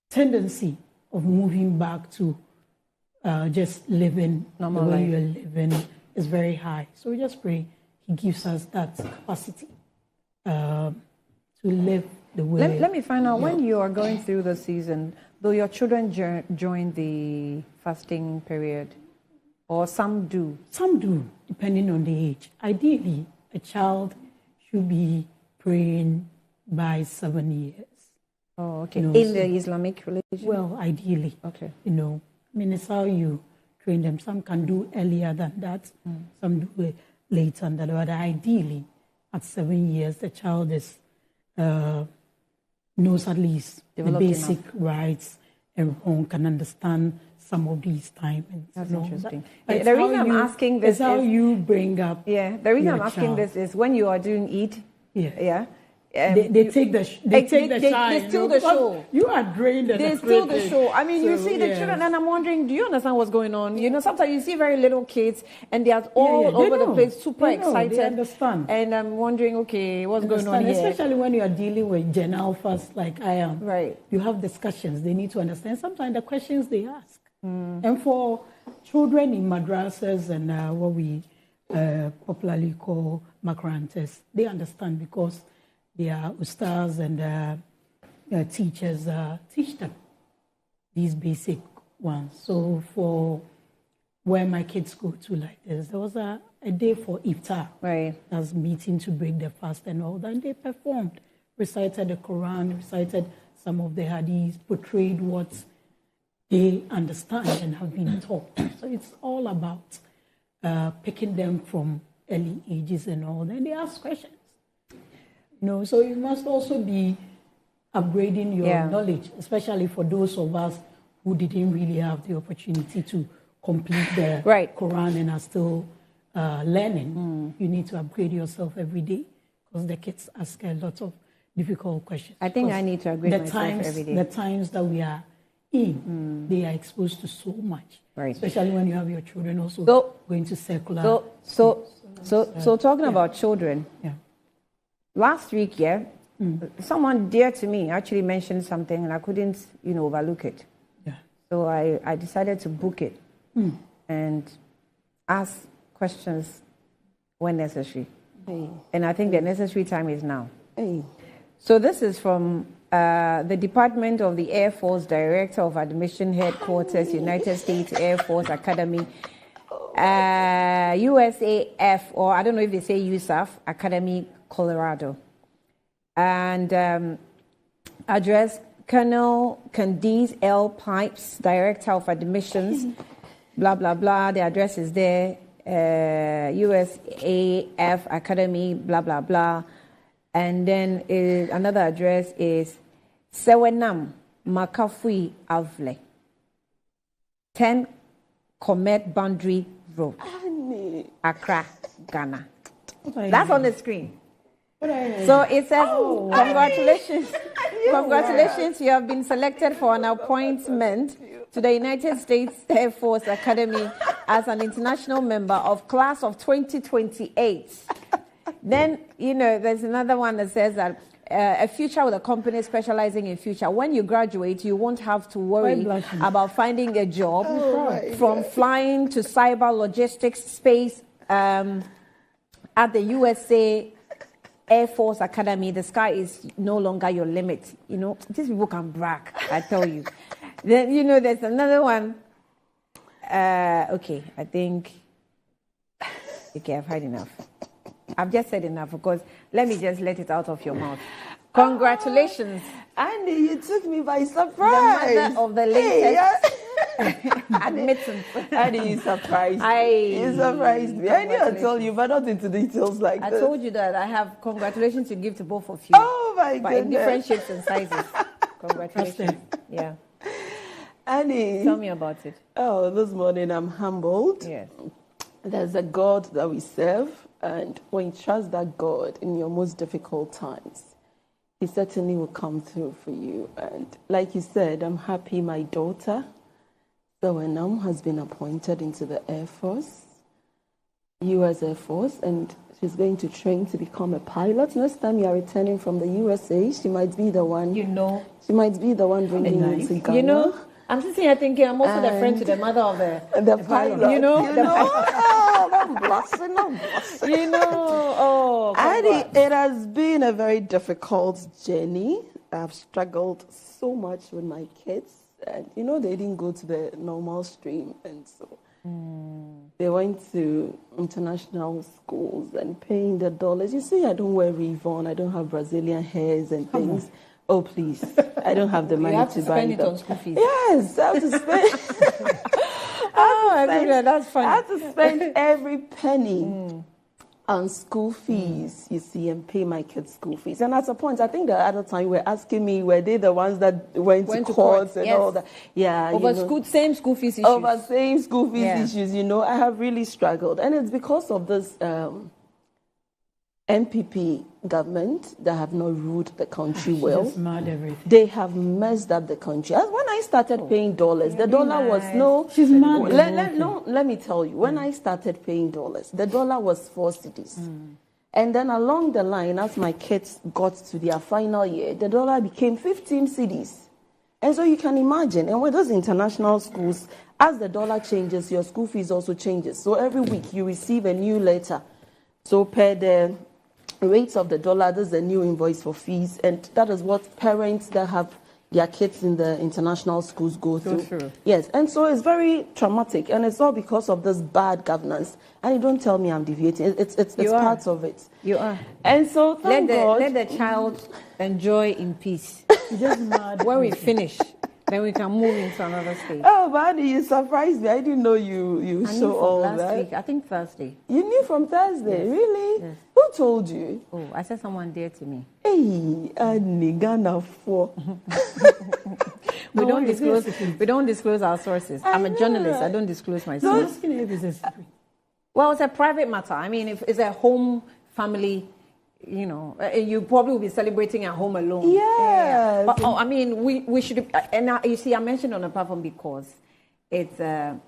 Speaker 13: tendency of moving back to just living
Speaker 10: normal
Speaker 13: the way
Speaker 10: life.
Speaker 13: you're living is very high. So we just pray He gives us that capacity to live the way.
Speaker 10: Let me find out, when you are going through the season, do your children join the fasting period? Or some do?
Speaker 13: Some do, depending on the age. Ideally, a child should be praying by 7 years.
Speaker 10: Oh, okay. In the Islamic religion?
Speaker 13: Well, ideally.
Speaker 10: Okay.
Speaker 13: I mean, it's how you train them. Some can do earlier than that. Some do it later than that. But ideally, at 7 years, the child is knows at least
Speaker 10: Developed
Speaker 13: the basic
Speaker 10: enough.
Speaker 13: rights and wrong, can understand some of these timings.
Speaker 10: That's interesting.
Speaker 13: That.
Speaker 10: The reason I'm asking this
Speaker 13: is how you bring up.
Speaker 10: Yeah, the reason
Speaker 13: your
Speaker 10: I'm asking
Speaker 13: child.
Speaker 10: this is when you are doing Eid.
Speaker 13: Yeah.
Speaker 10: They
Speaker 13: take the shine.
Speaker 10: They steal the show.
Speaker 13: You are drained.
Speaker 10: They steal the show. I mean, you
Speaker 13: So,
Speaker 10: see the
Speaker 13: yes.
Speaker 10: children, and I'm wondering, do you understand what's going on? Sometimes you see very little kids, and they are all
Speaker 13: they
Speaker 10: over the
Speaker 13: know.
Speaker 10: place, super
Speaker 13: They know.
Speaker 10: excited.
Speaker 13: They understand.
Speaker 10: And I'm wondering, okay, what's going on here?
Speaker 13: Especially when you are dealing with Gen Alphas like I am.
Speaker 10: Right.
Speaker 13: You have discussions. They need to understand. Sometimes the questions they ask. And for children in madrasas and what we popularly call makrantes, they understand because their ustaz and their teachers teach them these basic ones. So for where my kids go to like this, there was a day for iftar.
Speaker 10: Right.
Speaker 13: That's meeting to break the fast and all that. And they performed, recited the Quran, recited some of the hadiths, portrayed what they understand and have been taught. So it's all about picking them from early ages and all that. And they ask questions. So you must also be upgrading your knowledge, especially for those of us who didn't really have the opportunity to complete the Quran and are still learning. You need to upgrade yourself every day because the kids ask a lot of difficult questions.
Speaker 10: I think I need to upgrade myself every day.
Speaker 13: The times that we are in, they are exposed to so much, especially when you have your children also going to secular.
Speaker 10: So talking about children, last week, someone dear to me actually mentioned something and I couldn't, overlook it. So I decided to book it and ask questions when necessary. And I think the necessary time is now. So this is from the Department of the Air Force, Director of Admission Headquarters, United States Air Force Academy, USAF, or I don't know if they say USAF, Academy, Colorado. And address Colonel Candice L. Pipes, Director of Admissions, blah, blah, blah. The address is there, USAF Academy, blah, blah, blah. And then another address is Sewenam Makafui Avle, 10 Comet Boundary Road, Accra, Ghana. That's on the screen. So it says, congratulations. Congratulations, you have been selected for an appointment to the United States Air Force Academy as an international member of class of 2028. Then, there's another one that says that a future with a company specializing in future. When you graduate, you won't have to worry about finding a job from flying to cyber logistics space at the USA Air Force Academy. The sky is no longer your limit. These people can brag, I tell you. Then, there's another one. Okay, I think... Okay, I've had enough. I've just said enough, because let me just let it out of your mouth. Congratulations.
Speaker 19: Andy, you took me by surprise.
Speaker 10: The mother of the latest admittance.
Speaker 19: Andy, you surprised me. You surprised me. I knew I told you, but not into details like
Speaker 10: I
Speaker 19: this.
Speaker 10: told you that I have congratulations to give to both of you.
Speaker 19: Oh, my goodness.
Speaker 10: But in different shapes and sizes. Congratulations. Yeah.
Speaker 19: Annie.
Speaker 10: Tell me about it.
Speaker 19: Oh, this morning I'm humbled.
Speaker 10: Yes.
Speaker 19: There's a God that we serve, and when you trust that God in your most difficult times, He certainly will come through for you. And like you said, I'm happy my daughter, Sewenam, has been appointed into the Air Force, U.S. Air Force, and she's going to train to become a pilot. Next time you are returning from the USA, she might be the one. She might be the one bringing you to Ghana.
Speaker 10: I'm sitting here thinking I'm also the friend to the mother of the
Speaker 19: pilot. I'm blushing. It has been a very difficult journey. I've struggled so much with my kids. And, they didn't go to the normal stream. And so they went to international schools and paying the dollars. You see, I don't wear Revon. I don't have Brazilian hairs and things. Oh, please. I don't have the money to buy them.
Speaker 10: You have to spend it on school fees.
Speaker 19: Yes, I have to spend...
Speaker 10: that's funny.
Speaker 19: I have to spend every penny on school fees, you see, and pay my kids' school fees. And at a point, I think the other time you were asking me, were they the ones that went to court and all that? Yeah.
Speaker 10: Over same school fees issues.
Speaker 19: Over same school fees issues, I have really struggled. And it's because of this NPP government that have not ruled the country well. They have messed up the country. When I started paying dollars, the dollar was
Speaker 13: She's mad.
Speaker 19: Let me tell you. When I started paying dollars, the dollar was 4 cedis. And then along the line, as my kids got to their final year, the dollar became 15 cedis. And so you can imagine, and with those international schools, as the dollar changes, your school fees also changes. So every week you receive a new letter. So per the rates of the dollar, there's a new invoice for fees, and that is what parents that have their kids in the international schools go through. Yes, and so it's very traumatic, and it's all because of this bad governance. And you don't tell me I'm deviating. It's part of it.
Speaker 10: You are.
Speaker 19: And so thank God.
Speaker 10: Let the child enjoy in peace.
Speaker 13: Just mad.
Speaker 10: When we finish, then we can move into another stage.
Speaker 19: Oh, Manny, you surprised me. I didn't know you saw all
Speaker 10: last
Speaker 19: that.
Speaker 10: Week. I think Thursday.
Speaker 19: You knew from Thursday?
Speaker 10: Yes.
Speaker 19: Really?
Speaker 10: Yes.
Speaker 19: Who told you?
Speaker 10: Oh, I said someone dear to me.
Speaker 19: Hey, Annie, Ghana for.
Speaker 10: We don't disclose our sources. I'm a journalist. I don't disclose my sources. Well, it's a private matter. I mean, if it's a home family, you probably will be celebrating at home alone.
Speaker 19: Yeah.
Speaker 10: But I mean, we should. And you see, I mentioned on the platform because it's a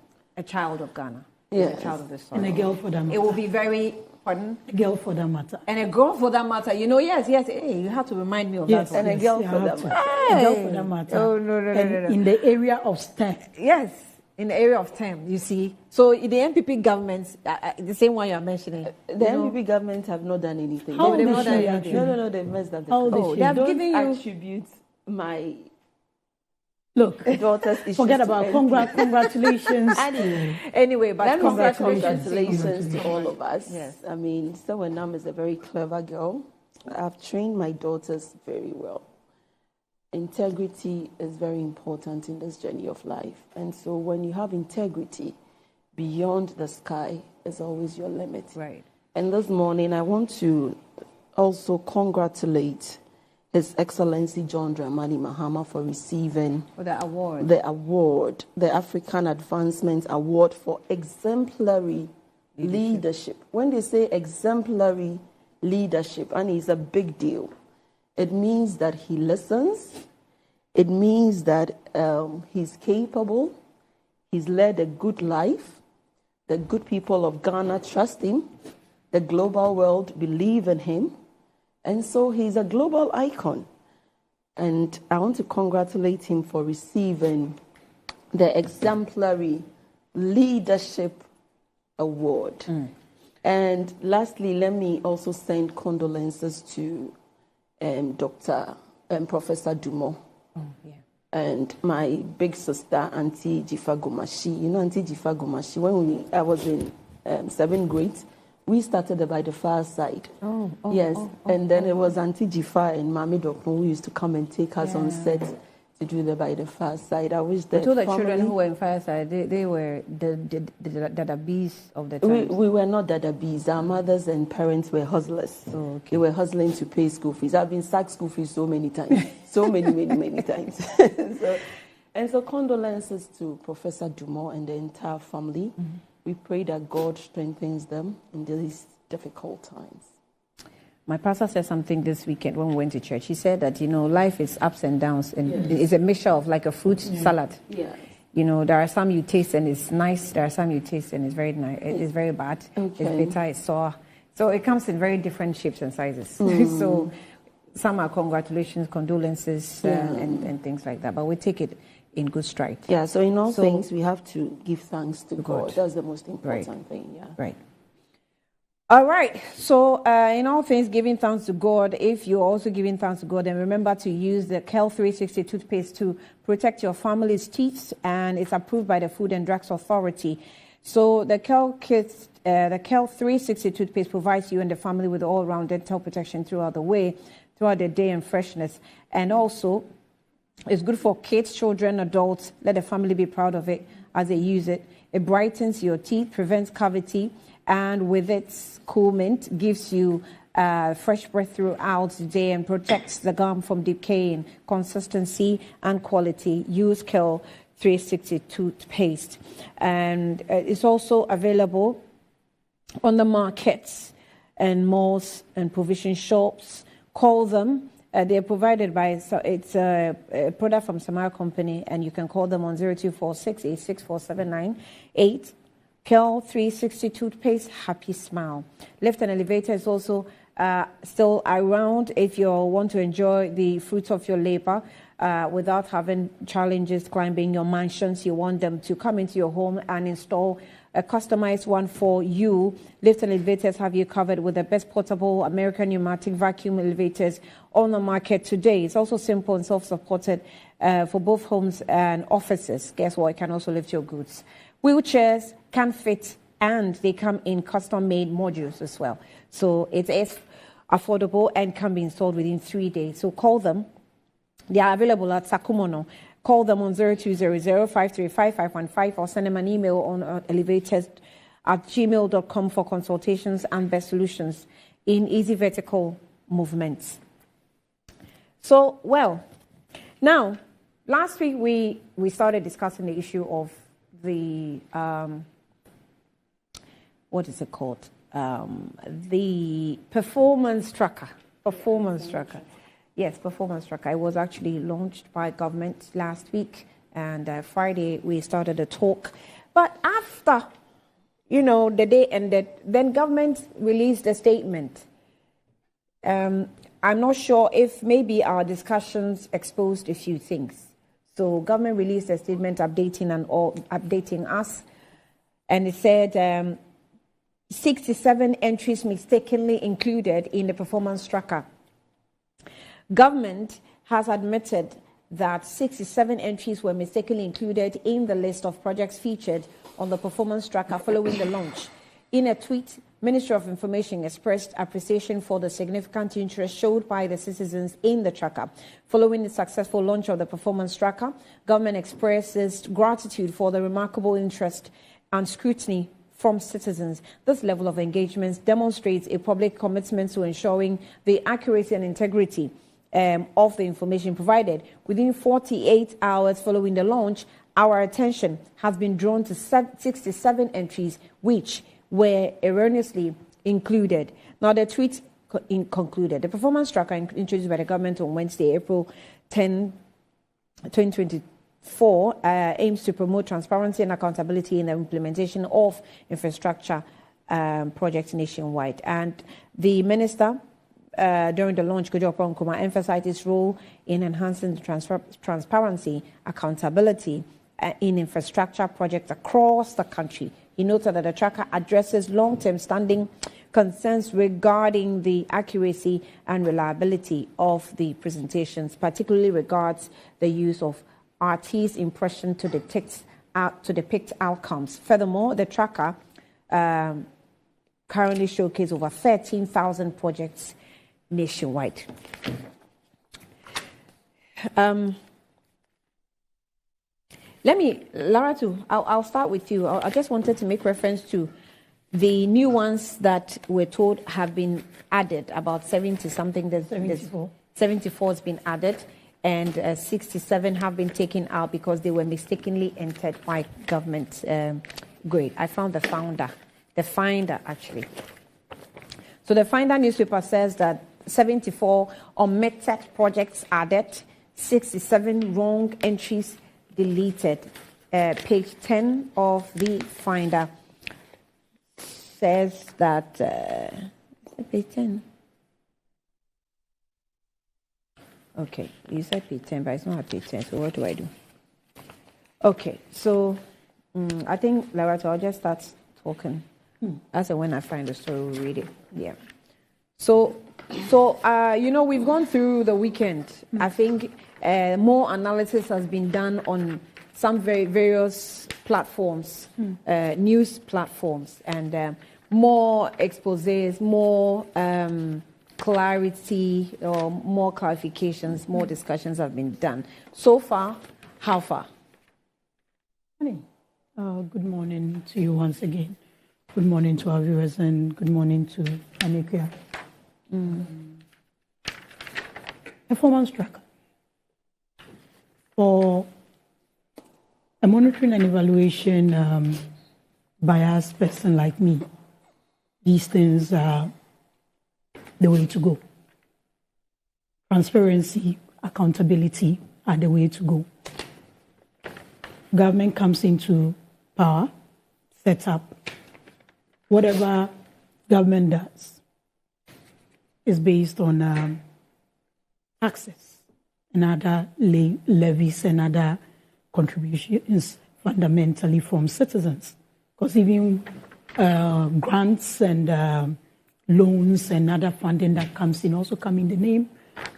Speaker 10: child of Ghana. It's a child of the soil.
Speaker 13: And a girl for that matter.
Speaker 10: It will be very. Pardon?
Speaker 13: A girl for that matter.
Speaker 10: And a girl for that matter. Yes. Hey, you have to remind me of that.
Speaker 19: And a girl for that matter.
Speaker 13: A girl for that matter.
Speaker 10: Oh, no.
Speaker 13: In the area of STEM.
Speaker 10: Yes. in the area of term, you see. So the NPP government, the same one you're mentioning.
Speaker 19: The NPP government have not done anything.
Speaker 10: How they've not done anything?
Speaker 19: No, they've messed up the
Speaker 10: They have
Speaker 19: don't
Speaker 10: given you...
Speaker 19: attribute my
Speaker 13: daughter's issues. Forget about congratulations.
Speaker 19: Anyway, but congratulations to all of us. Yes. I mean, Sewenam is a very clever girl. I've trained my daughters very well. Integrity is very important in this journey of life. And so when you have integrity, beyond the sky is always your limit.
Speaker 10: Right.
Speaker 19: And this morning, I want to also congratulate His Excellency John Dramani Mahama for receiving
Speaker 10: the
Speaker 19: award, the African Advancement Award for exemplary leadership. When they say exemplary leadership, and it's a big deal, it means that he listens. It means that he's capable. He's led a good life. The good people of Ghana trust him. The global world believe in him. And so he's a global icon. And I want to congratulate him for receiving the Exemplary Leadership Award. And lastly, let me also send condolences to Professor Dumont. And my big sister, Auntie Jifa Gomashi. You know Auntie Jifa Gomashi, when I was in 7th grade, we started By the Far Side. And then it was Auntie Jifa and Mami Dokno who used to come and take us on set to do the By the Far Side. I wish that
Speaker 10: to the children who were in Fireside, they were the Dadabis of the time.
Speaker 19: We were not Dadabis. Our mothers and parents were hustlers. They were hustling to pay school fees. I've been sacked school fees so many times. So many times. So condolences to Professor Dumont and the entire family. We pray that God strengthens them in these difficult times.
Speaker 10: My pastor said something this weekend when we went to church. He said that, life is ups and downs, and it's a mixture of like a fruit salad. There are some you taste and it's nice. There are some you taste and it's very nice. It's very bad. It's bitter. It's sour. So it comes in very different shapes and sizes. So some are congratulations, condolences, and things like that. But we take it in good stride.
Speaker 19: So in all things, we have to give thanks to God. That's the most important thing.
Speaker 10: Right. All right. So in all things, giving thanks to God. If you're also giving thanks to God, then remember to use the Kel 360 toothpaste to protect your family's teeth, and it's approved by the Food and Drugs Authority. So the Kel 360 toothpaste provides you and the family with all-round dental protection throughout the day and freshness. And also, it's good for kids, children, adults. Let the family be proud of it as they use it. It brightens your teeth, prevents cavity, and with its cool mint, gives you fresh breath throughout the day and protects the gum from decaying. Consistency and quality. Use Kel 360 toothpaste. And it's also available on the markets and malls and provision shops. Call them. They're provided by, it's a product from Samara Company, and you can call them on 0246 864 Kel 360 toothpaste, happy smile. Lift and elevator is also still around if you want to enjoy the fruits of your labor without having challenges climbing your mansions. You want them to come into your home and install a customized one for you. Lift and elevators have you covered with the best portable American pneumatic vacuum elevators on the market today. It's also simple and self-supported for both homes and offices. Guess what? It can also lift your goods. Wheelchairs can fit, and they come in custom-made modules as well. So it is affordable and can be installed within 3 days. So call them. They are available at Sakumono. Call them on 0200-535-515 or send them an email on elevators@gmail.com for consultations and best solutions in easy vertical movements. So, now, last week we started discussing the issue of the, what is it called? The performance tracker. Yes, performance tracker. It was actually launched by government last week, and Friday we started a talk. But after, the day ended, then government released a statement. I'm not sure if maybe our discussions exposed a few things. So government released a statement updating us, and it said 67 entries mistakenly included in the performance tracker. Government has admitted that 67 entries were mistakenly included in the list of projects featured on the performance tracker following the launch. In a tweet, Ministry of Information expressed appreciation for the significant interest showed by the citizens in the tracker. Following the successful launch of the performance tracker, government expresses gratitude for the remarkable interest and scrutiny from citizens. This level of engagement demonstrates a public commitment to ensuring the accuracy and integrity of the information provided. Within 48 hours following the launch, our attention has been drawn to 67 entries which were erroneously included. Now, the tweet concluded. The performance tracker introduced by the government on Wednesday, April 10, 2024, aims to promote transparency and accountability in the implementation of infrastructure projects nationwide. And the minister, during the launch, Kojo Oprah-Nkrumah, emphasized his role in enhancing the transparency, accountability in infrastructure projects across the country. He noted that the tracker addresses long-term standing concerns regarding the accuracy and reliability of the presentations, particularly regards the use of artist impression to depict outcomes. Furthermore, the tracker currently showcases over 13,000 projects nationwide. I'll start with you. I just wanted to make reference to the new ones that we're told have been added, about 70 something. 74 has been added, and 67 have been taken out because they were mistakenly entered by government grade. I found the finder actually. So the Finder newspaper says that 74 omitted projects added, 67 wrong entries deleted. Page 10 of the Finder says that page 10. Okay, you said page 10, but it's not page 10. So what do I do? Okay, so I think, Larato, I'll just start talking. As when I find the story, we'll read it. Yeah. So we've gone through the weekend. I think more analysis has been done on some various platforms, news platforms, and more exposés, more clarity, or more clarifications, more discussions have been done. So far, how far?
Speaker 13: Good morning to you once again. Good morning to our viewers, and good morning to Anika. Performance tracker. For a monitoring and evaluation biased person like me, these things are the way to go. Transparency, accountability are the way to go. Government comes into power, sets up. Whatever government does is based on taxes and other levies and other contributions fundamentally from citizens. Because even grants and loans and other funding that comes in also come in the name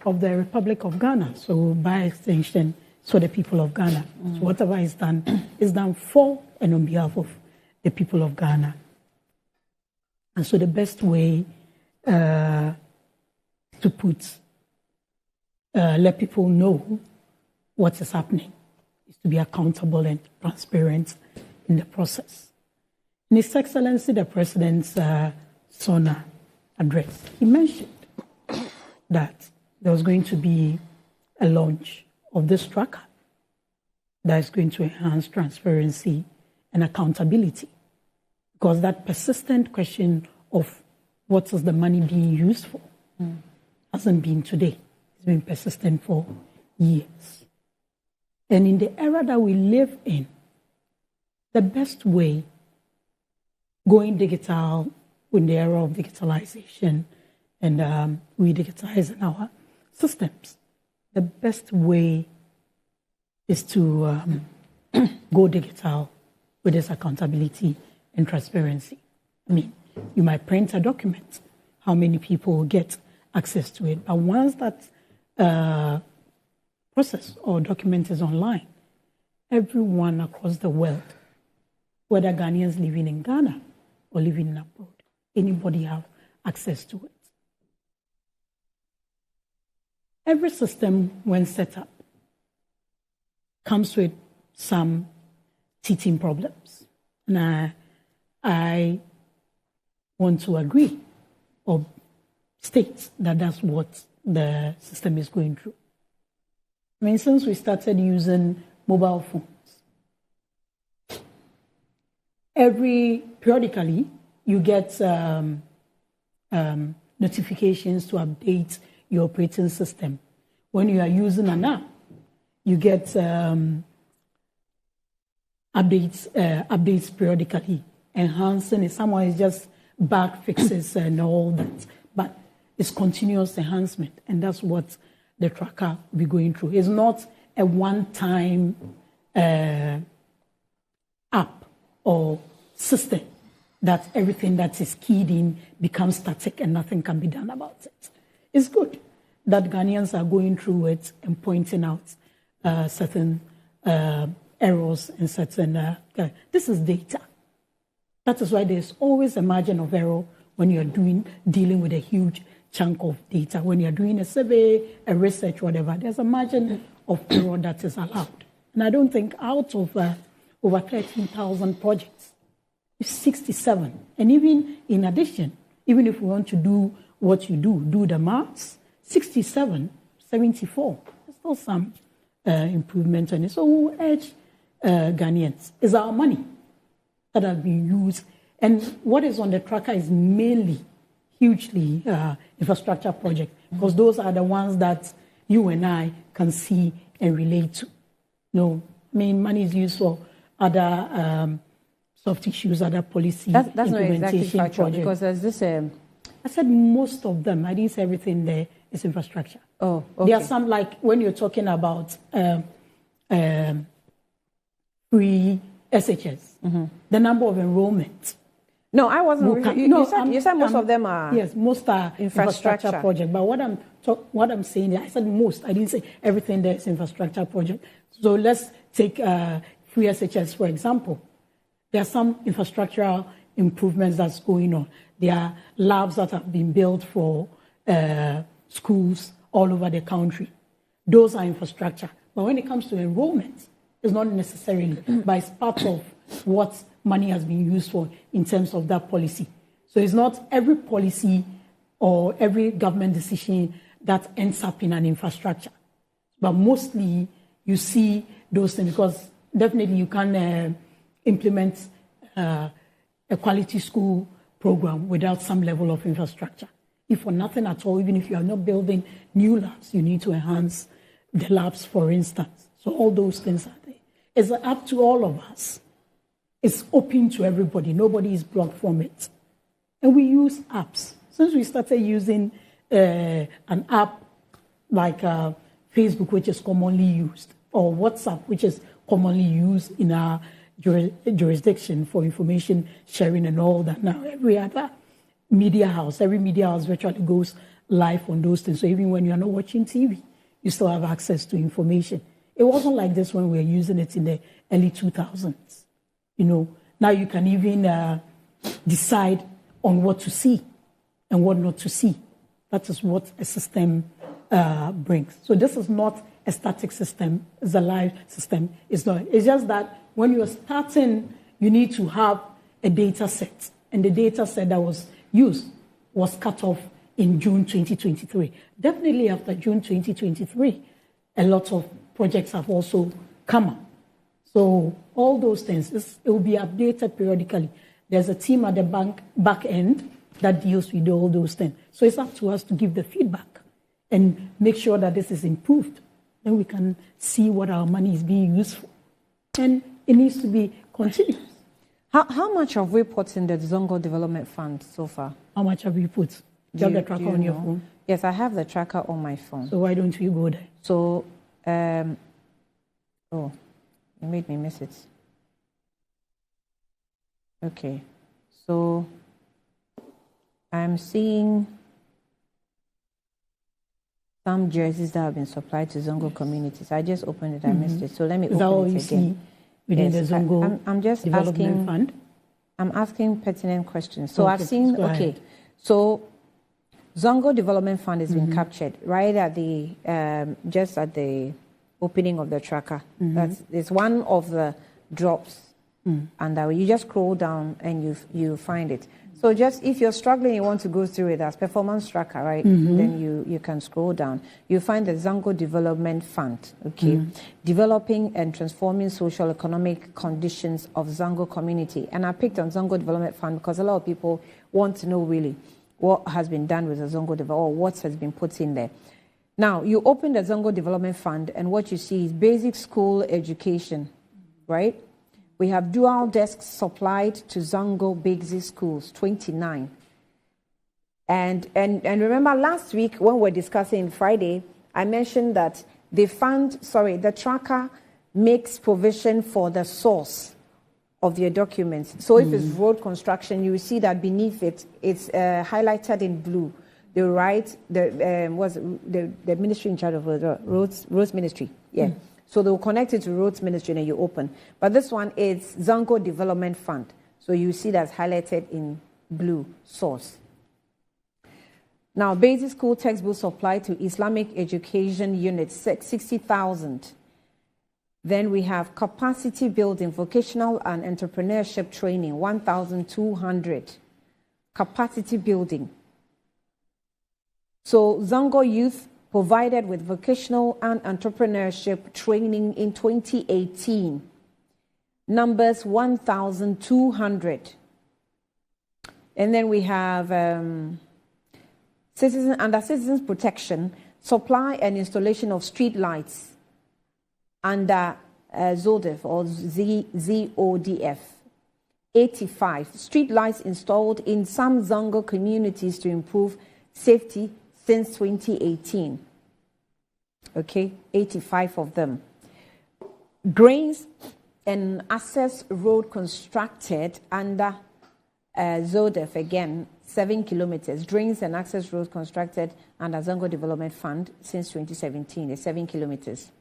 Speaker 13: of the Republic of Ghana. So by extension, it's for the people of Ghana. So whatever is done for and on behalf of the people of Ghana. And so the best way to let people know what is happening is to be accountable and transparent in the process. In His Excellency, the President's SONA address, he mentioned that there was going to be a launch of this tracker that is going to enhance transparency and accountability. Because that persistent question of what is the money being used for hasn't been today. It's been persistent for years. And in the era that we live in, the best way, going digital in the era of digitalization and re-digitizing our systems, the best way is to go digital with this accountability and transparency. I mean, you might print a document, how many people will get access to it, but once that process or document is online, everyone across the world, whether Ghanaians living in Ghana or living abroad, anybody have access to it. Every system, when set up, comes with some teething problems. And I want to agree or state that that's what the system is going through. I mean, since we started using mobile phones, periodically you get notifications to update your operating system. When you are using an app, you get updates periodically, enhancing it. Someone is just bug fixes and all that, but it's continuous enhancement, and that's what the tracker will be going through. It's not a one-time app or system that everything that is keyed in becomes static and nothing can be done about it. It's good that Ghanaians are going through it and pointing out certain errors and certain... this is data. That is why there's always a margin of error when you're dealing with a huge chunk of data. When you're doing a survey, a research, whatever, there's a margin of error that is allowed. And I don't think out of over 13,000 projects, it's 67. And even in addition, even if we want to do what you do the maths, 67, 74, there's still some improvement on it. So we urge Ghanaians. It's our money that has been used. And what is on the tracker is mainly, hugely infrastructure projects, because those are the ones that you and I can see and relate to. No, I mean, money is used for other soft issues, other policy
Speaker 10: that's not exactly
Speaker 13: implementation
Speaker 10: factual,
Speaker 13: projects.
Speaker 10: because there's this...
Speaker 13: I said most of them. I didn't say everything there is infrastructure.
Speaker 10: Oh, okay.
Speaker 13: There are some, like when you're talking about free SHS, the number of enrollments.
Speaker 10: No, I wasn't. You said most of them are.
Speaker 13: Yes, most are infrastructure projects. But what I'm saying, I said most. I didn't say everything there is infrastructure project. So let's take free SHS for example. There are some infrastructural improvements that's going on. There are labs that have been built for schools all over the country. Those are infrastructure. But when it comes to enrollment, it's not necessarily, but it's part of what money has been used for in terms of that policy. So it's not every policy or every government decision that ends up in an infrastructure. But mostly you see those things, because definitely you can implement a quality school program without some level of infrastructure. If for nothing at all, even if you are not building new labs, you need to enhance the labs, for instance. So all those things are there. It's up to all of us. It's open to everybody. Nobody is blocked from it. And we use apps. Since we started using an app like Facebook, which is commonly used, or WhatsApp, which is commonly used in our jurisdiction for information sharing and all that. Now, every media house virtually goes live on those things. So even when you're not watching TV, you still have access to information. It wasn't like this when we were using it in the early 2000s. You know, now you can even decide on what to see and what not to see. That is what a system brings. So this is not a static system, it's a live system. It's not. It's just that when you're starting, you need to have a data set. And the data set that was used was cut off in June 2023. Definitely after June 2023, a lot of projects have also come up. So all those things, it will be updated periodically. There's a team at the back end that deals with all those things. So it's up to us to give the feedback and make sure that this is improved. Then we can see what our money is being used for. And it needs to be continuous.
Speaker 10: How much have we put in the Zongo Development Fund so far?
Speaker 13: How much have you put? Do you have the tracker on your phone?
Speaker 10: Yes, I have the tracker on my phone.
Speaker 13: So why don't you go there?
Speaker 10: So Oh, you made me miss it. Okay, so I'm seeing some jerseys that have been supplied to Zongo communities. I just opened it, I missed it. So let me open it again.
Speaker 13: Within the Zongo
Speaker 10: I'm just
Speaker 13: Development
Speaker 10: asking,
Speaker 13: Fund?
Speaker 10: I'm asking pertinent questions. So I've seen,
Speaker 13: go
Speaker 10: okay,
Speaker 13: ahead.
Speaker 10: so Zongo Development Fund has been captured right at the, just at the opening of the tracker. It's one of the drops. And you just scroll down and you find it. So just if you're struggling, you want to go through it as performance tracker, right? Then you can scroll down. You find the Zongo Development Fund, okay? Developing and transforming social economic conditions of Zongo community. And I picked on Zongo Development Fund because a lot of people want to know really what has been done with the Zongo Development or what has been put in there. Now, you open the Zongo Development Fund and what you see is basic school education, right? We have dual desks supplied to Zongo basic schools, 29. And remember last week when we were discussing Friday, I mentioned that the tracker makes provision for the source of your documents. So if it's road construction, you will see that beneath it, it's highlighted in blue. They write the ministry in charge of roads ministry. Yeah. So they'll connect it to roads ministry and you open. But this one is Zongo Development Fund. So you see that's highlighted in blue, source. Now, basic school textbooks supplied to Islamic education units, 60,000. Then we have capacity building, vocational and entrepreneurship training, 1,200. Capacity building. So Zongo youth provided with vocational and entrepreneurship training in 2018. Numbers 1,200. And then we have citizens protection, supply and installation of street lights under ZODF or ZODF. 85 street lights installed in some Zongo communities to improve safety since 2018. Okay, 85 of them. Drains and access road constructed under ZODF, again, 7 kilometers. Drains and access road constructed under Zongo Development Fund since 2017, 7 kilometers.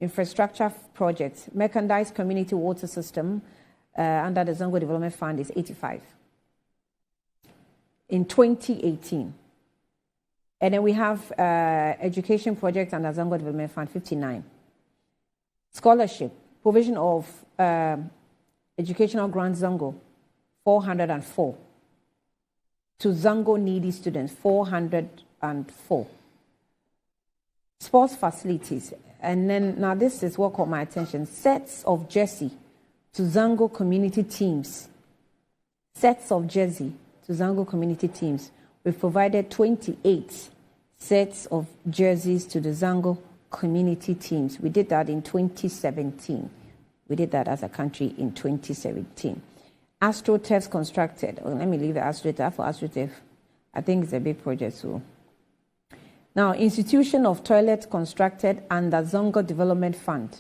Speaker 10: Infrastructure projects, mechanized community water system under the Zongo Development Fund is 85. In 2018. And then we have education projects under Zongo Development Fund, 59. Scholarship, provision of educational grant Zongo, 404. To Zongo needy students, 404. Sports facilities. And then, now this is what caught my attention. Sets of jersey to Zongo community teams. Sets of jersey to Zongo community teams. We've provided 28 sets of jerseys to the Zongo community teams. We did that in 2017. We did that as a country in 2017. AstroTurfs constructed. Oh, let me leave the AstroTurf for AstroTurf. I think it's a big project. So now, institution of toilets constructed under Zongo Development Fund.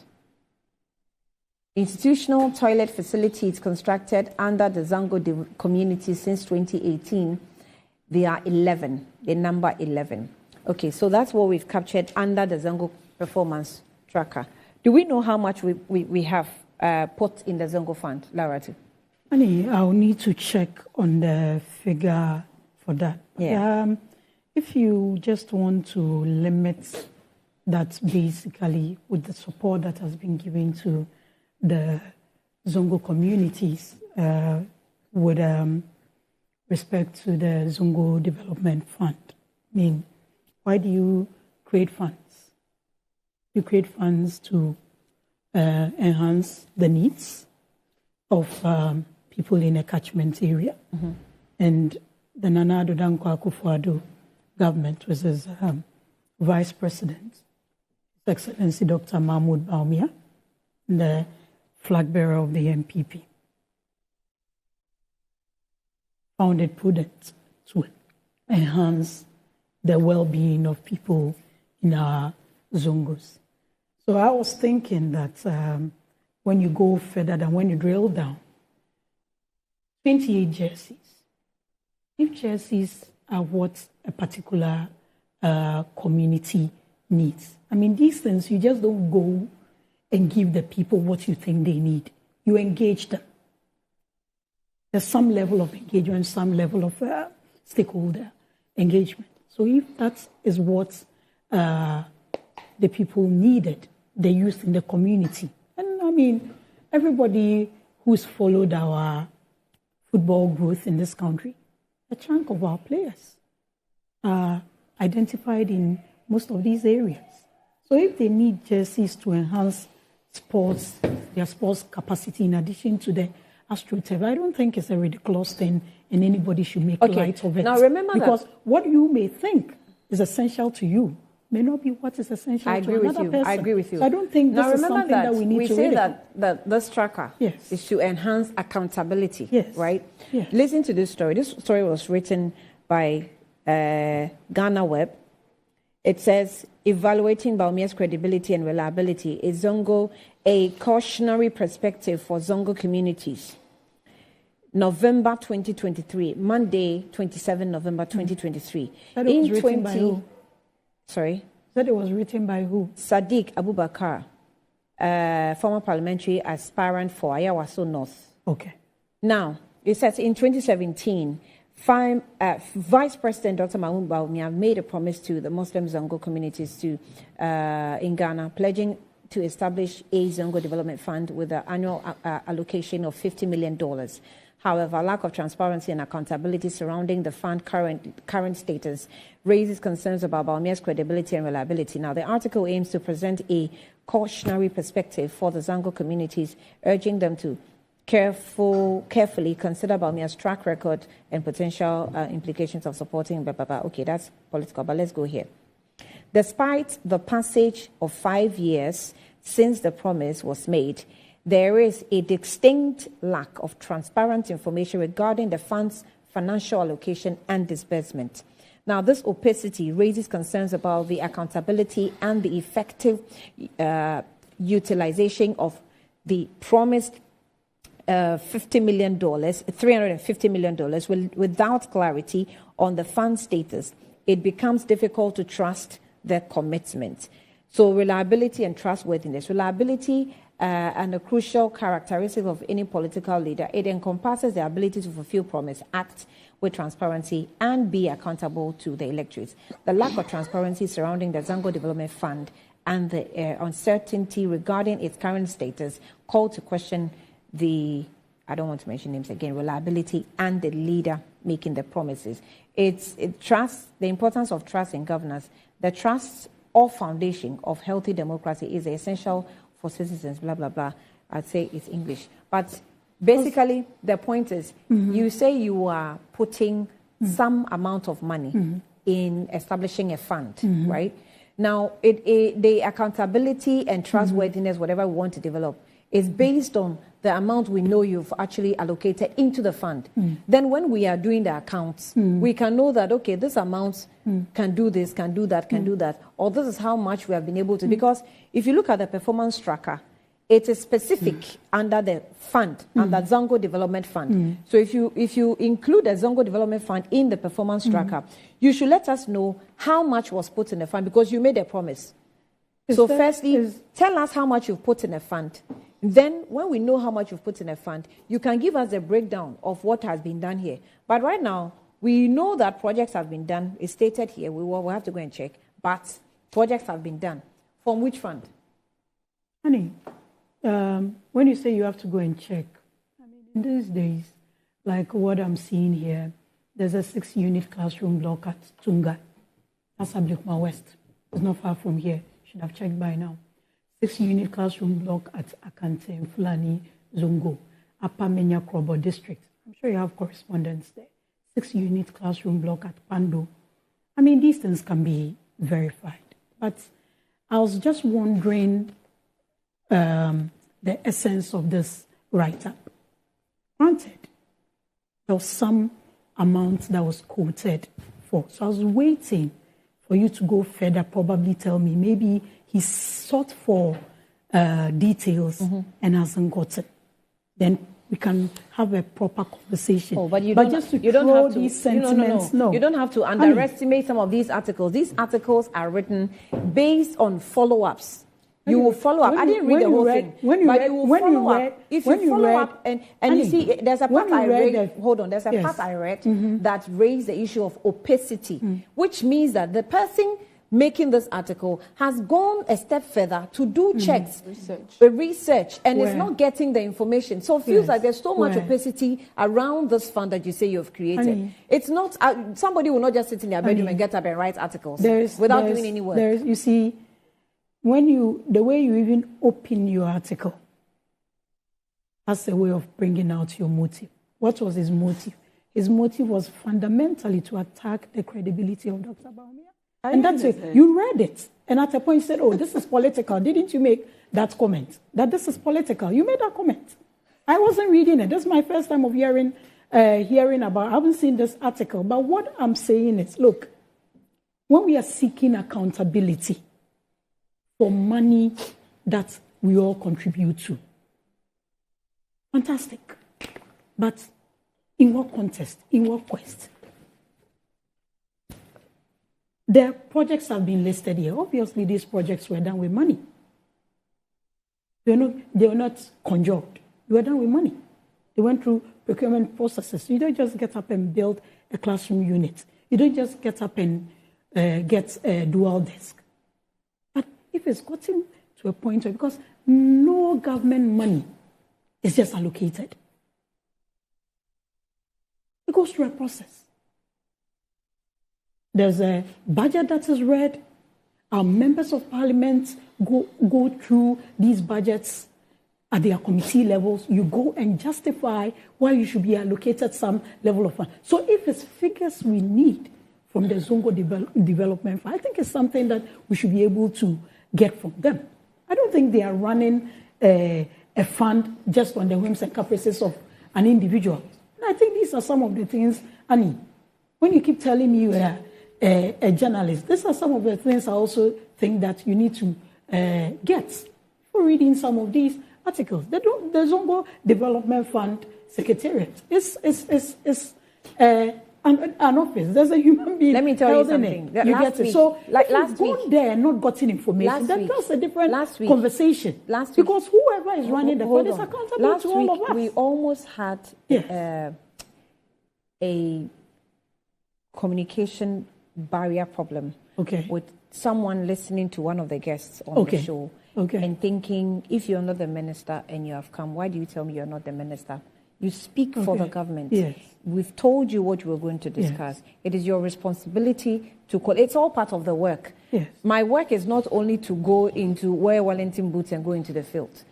Speaker 10: Institutional toilet facilities constructed under the Zongo community since 2018. They are 11. They number 11. Okay, so that's what we've captured under the Zongo performance tracker. Do we know how much we have put in the Zongo fund, Laratu?
Speaker 13: Annie, I'll need to check on the figure for that.
Speaker 10: Yeah.
Speaker 13: If you just want to limit that basically with the support that has been given to the Zongo communities with respect to the Zongo Development Fund. I mean, why do you create funds? You create funds to enhance the needs of people in a catchment area. And the Nana Addo Dankwa Akufo-Addo government, which is Vice President, His Excellency Dr. Mahmoud Bawumia, the flag bearer of the MPP, found it prudent to enhance the well-being of people in our Zongos. So I was thinking that when you go further than when you drill down, 28 jerseys. If jerseys are what a particular community needs, I mean, these things, you just don't go and give the people what you think they need. You engage them. There's some level of engagement, some level of stakeholder engagement. So if that is what the people needed, the youth in the community, and I mean, everybody who's followed our football growth in this country, a chunk of our players are identified in most of these areas. So if they need jerseys to enhance sports, their sports capacity in addition to the AstroTurf, I don't think it's a ridiculous thing and anybody should make light of it.
Speaker 10: Now remember
Speaker 13: because what you may think is essential to you may not be what is essential to another person.
Speaker 10: I agree with you.
Speaker 13: So I don't think this is something that we need to
Speaker 10: say that this tracker is to enhance accountability, right?
Speaker 13: Yes.
Speaker 10: Listen to this story. This story was written by Ghana Web. It says, evaluating Bawumia's credibility and reliability, is Zongo a cautionary perspective for Zongo communities? November 2023, Monday, 27 November 2023.
Speaker 13: That it was written by who?
Speaker 10: Sorry?
Speaker 13: That it was written by who?
Speaker 10: Sadiq Abubakar, former parliamentary aspirant for Ayawaso North.
Speaker 13: Okay.
Speaker 10: Now, it says in 2017, Vice President Dr. Mahmoud Bawumia made a promise to the Muslim Zongo communities in Ghana, pledging to establish a Zongo Development Fund with an annual allocation of $50 million. However, lack of transparency and accountability surrounding the fund current status raises concerns about Bawumia's credibility and reliability. Now, the article aims to present a cautionary perspective for the Zongo communities, urging them to carefully consider Bawumia's track record and potential implications of supporting blah, blah, blah. Okay, that's political, but let's go here. Despite the passage of 5 years since the promise was made, there is a distinct lack of transparent information regarding the fund's financial allocation and disbursement. Now, this opacity raises concerns about the accountability and the effective utilization of the promised $350 million without clarity on the fund status. It becomes difficult to trust the commitment. So reliability and trustworthiness. Reliability and a crucial characteristic of any political leader. It encompasses the ability to fulfill promise, act with transparency, and be accountable to the electorates. The lack of transparency surrounding the Zongo Development Fund and the uncertainty regarding its current status call to question the, I don't want to mention names again, reliability and the leader making the promises. Trust, the importance of trust in governance. The trust or foundation of healthy democracy is essential for citizens, blah, blah, blah. I'd say it's English. But basically, the point is, you say you are putting some amount of money in establishing a fund, right? Now, the accountability and trustworthiness, whatever we want to develop, is based on the amount we know you've actually allocated into the fund. Then when we are doing the accounts, we can know that, okay, this amount can do this, can do that, can do that, or this is how much we have been able to. Because if you look at the performance tracker, it is specific under the fund, under Zongo Development Fund. So if you include the Zongo Development Fund in the performance tracker, you should let us know how much was put in the fund, because you made a promise. So firstly, tell us how much you've put in a fund. Then, when we know how much you've put in a fund, you can give us a breakdown of what has been done here. But right now, we know that projects have been done. It's stated here. We'll have to go and check. But projects have been done. From which fund?
Speaker 13: Honey, when you say you have to go and check, I mean, in these days, like what I'm seeing here, there's a 6-unit classroom block at Tunga. That's Ablekuma West. It's not far from here. Should have checked by now. 6-unit classroom block at Akante, Fulani, Zongo, Upper Menya Krobo district. I'm sure you have correspondence there. 6-unit classroom block at Pando. I mean, these things can be verified. But I was just wondering the essence of this write-up. Granted, there was some amount that was quoted for. So I was waiting for you to go further, probably tell me maybe he sought for details and hasn't gotten. Then we can have a proper conversation.
Speaker 5: Oh, but you
Speaker 13: but
Speaker 5: don't,
Speaker 13: just to
Speaker 5: you don't have to,
Speaker 13: these sentiments, no.
Speaker 5: You don't have to underestimate some of these articles. These articles are written based on follow-ups. You will follow up. I didn't read the whole thing. But you will follow up. If you follow up and you see, there's a part I read. Hold on. There's a part I read that raised the issue of opacity, which means that the person making this article has gone a step further to do checks, research, and is not getting the information. So it feels like there's so much opacity around this fund that you say you've created. It's not, somebody will not just sit in their bedroom and get up and write articles without doing any work.
Speaker 13: You see, the way you even open your article, that's a way of bringing out your motive. What was his motive? His motive was fundamentally to attack the credibility of Dr. Bawumia. And that's it. You read it. And at a point you said, oh, this is political. Didn't you make that comment? That this is political. You made that comment. I wasn't reading it. This is my first time of hearing about. I haven't seen this article. But what I'm saying is, look, when we are seeking accountability for money that we all contribute to, fantastic. But in what context? In what quest? The projects have been listed here. Obviously, these projects were done with money. They were not conjured. They were done with money. They went through procurement processes. You don't just get up and build a classroom unit. You don't just get up and get a dual desk. But if it's gotten to a point where, because no government money is just allocated, it goes through a process. There's a budget that is read. Our members of parliament go through these budgets at their committee levels. You go and justify why you should be allocated some level of fund. So if it's figures we need from the Zongo Development Fund, I think it's something that we should be able to get from them. I don't think they are running a fund just on the whims and caprices of an individual. And I think these are some of the things, Annie, when you keep telling me you are a journalist, these are some of the things I also think that you need to get for reading some of these articles. The Zongo Development Fund Secretariat is an office. There's a human being.
Speaker 5: Let me tell you something.
Speaker 13: You get it. So, like last week, gone there and not gotten information, that's a different conversation. Last week, because whoever is running the fund is accountable to all of us.
Speaker 5: We almost had a communication barrier problem with someone listening to one of the guests on the show and thinking, if you're not the minister and you have come, why do you tell me you're not the minister? You speak for the government. Yes. We've told you what we're going to discuss. Yes. It is your responsibility to call. It's all part of the work. Yes. My work is not only to go into wear Wellington boots and go into the field.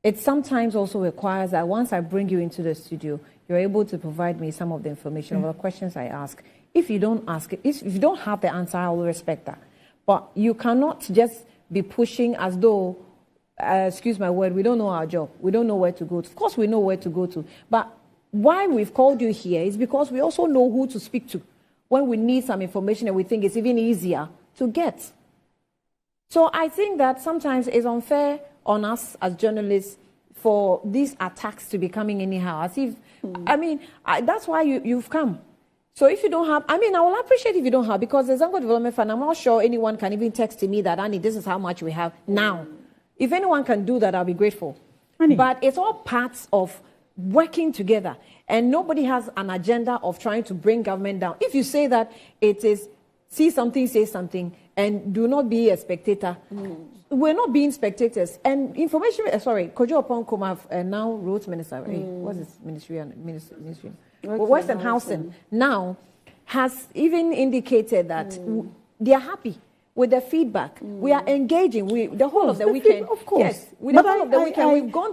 Speaker 5: It sometimes also requires that once I bring you into the studio, you're able to provide me some of the information or the questions I ask. If you don't ask it, if you don't have the answer, I will respect that. But you cannot just be pushing as though, excuse my word, we don't know our job. We don't know where to go to. Of course, we know where to go to. But why we've called you here is because we also know who to speak to when we need some information and we think it's even easier to get. So I think that sometimes it's unfair on us as journalists for these attacks to be coming anyhow. As if, that's why you've come. So if you don't have, I will appreciate if you don't have, because the Zongo Development Fund, I'm not sure anyone can even text me that, Annie, this is how much we have now. If anyone can do that, I'll be grateful. But it's all parts of working together. And nobody has an agenda of trying to bring government down. If you say that it is, see something, say something, and do not be a spectator, we're not being spectators. And information, Kojo Opon Kumaf, now Roads Minister, what's his ministry? Western Housing now has even indicated that they are happy with the feedback. We are engaging. The whole of the weekend, of course. Yes, with the whole of the weekend, we've gone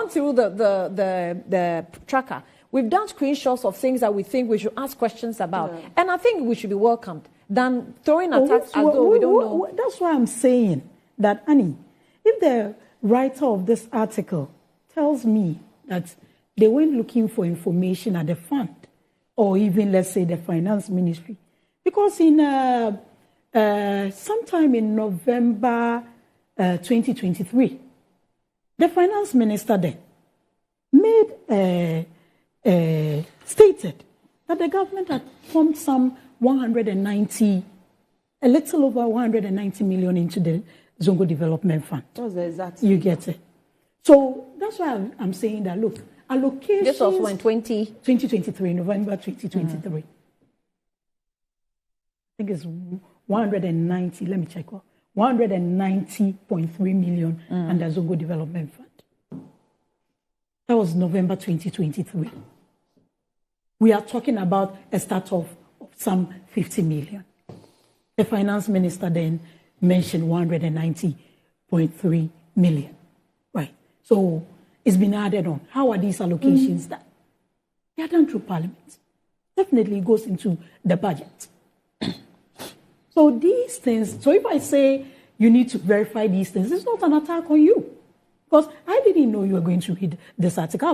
Speaker 5: through the tracker. We've done screenshots of things that we think we should ask questions about, and I think we should be welcomed than throwing attacks as though we don't know.
Speaker 13: That's why I'm saying that, Annie, if the writer of this article tells me that they weren't looking for information at the fund, or even, let's say, the finance ministry. Because in sometime in November 2023, the finance minister then stated that the government had pumped some a little over 190 million into the Zongo Development Fund.
Speaker 19: That's exactly.
Speaker 13: You get it. So that's why I'm saying that, look, allocations...
Speaker 5: This was when
Speaker 13: 2023, November 2023. I think it's 190, let me check. 190.3 million under Zongo Development Fund. That was November 2023. We are talking about a start of some 50 million. The finance minister then mentioned 190.3 million. Right. So it's been added on. How are these allocations done? They are done through Parliament. Definitely goes into the budget. So these things, so if I say you need to verify these things, it's not an attack on you. Because I didn't know you were going to read this article.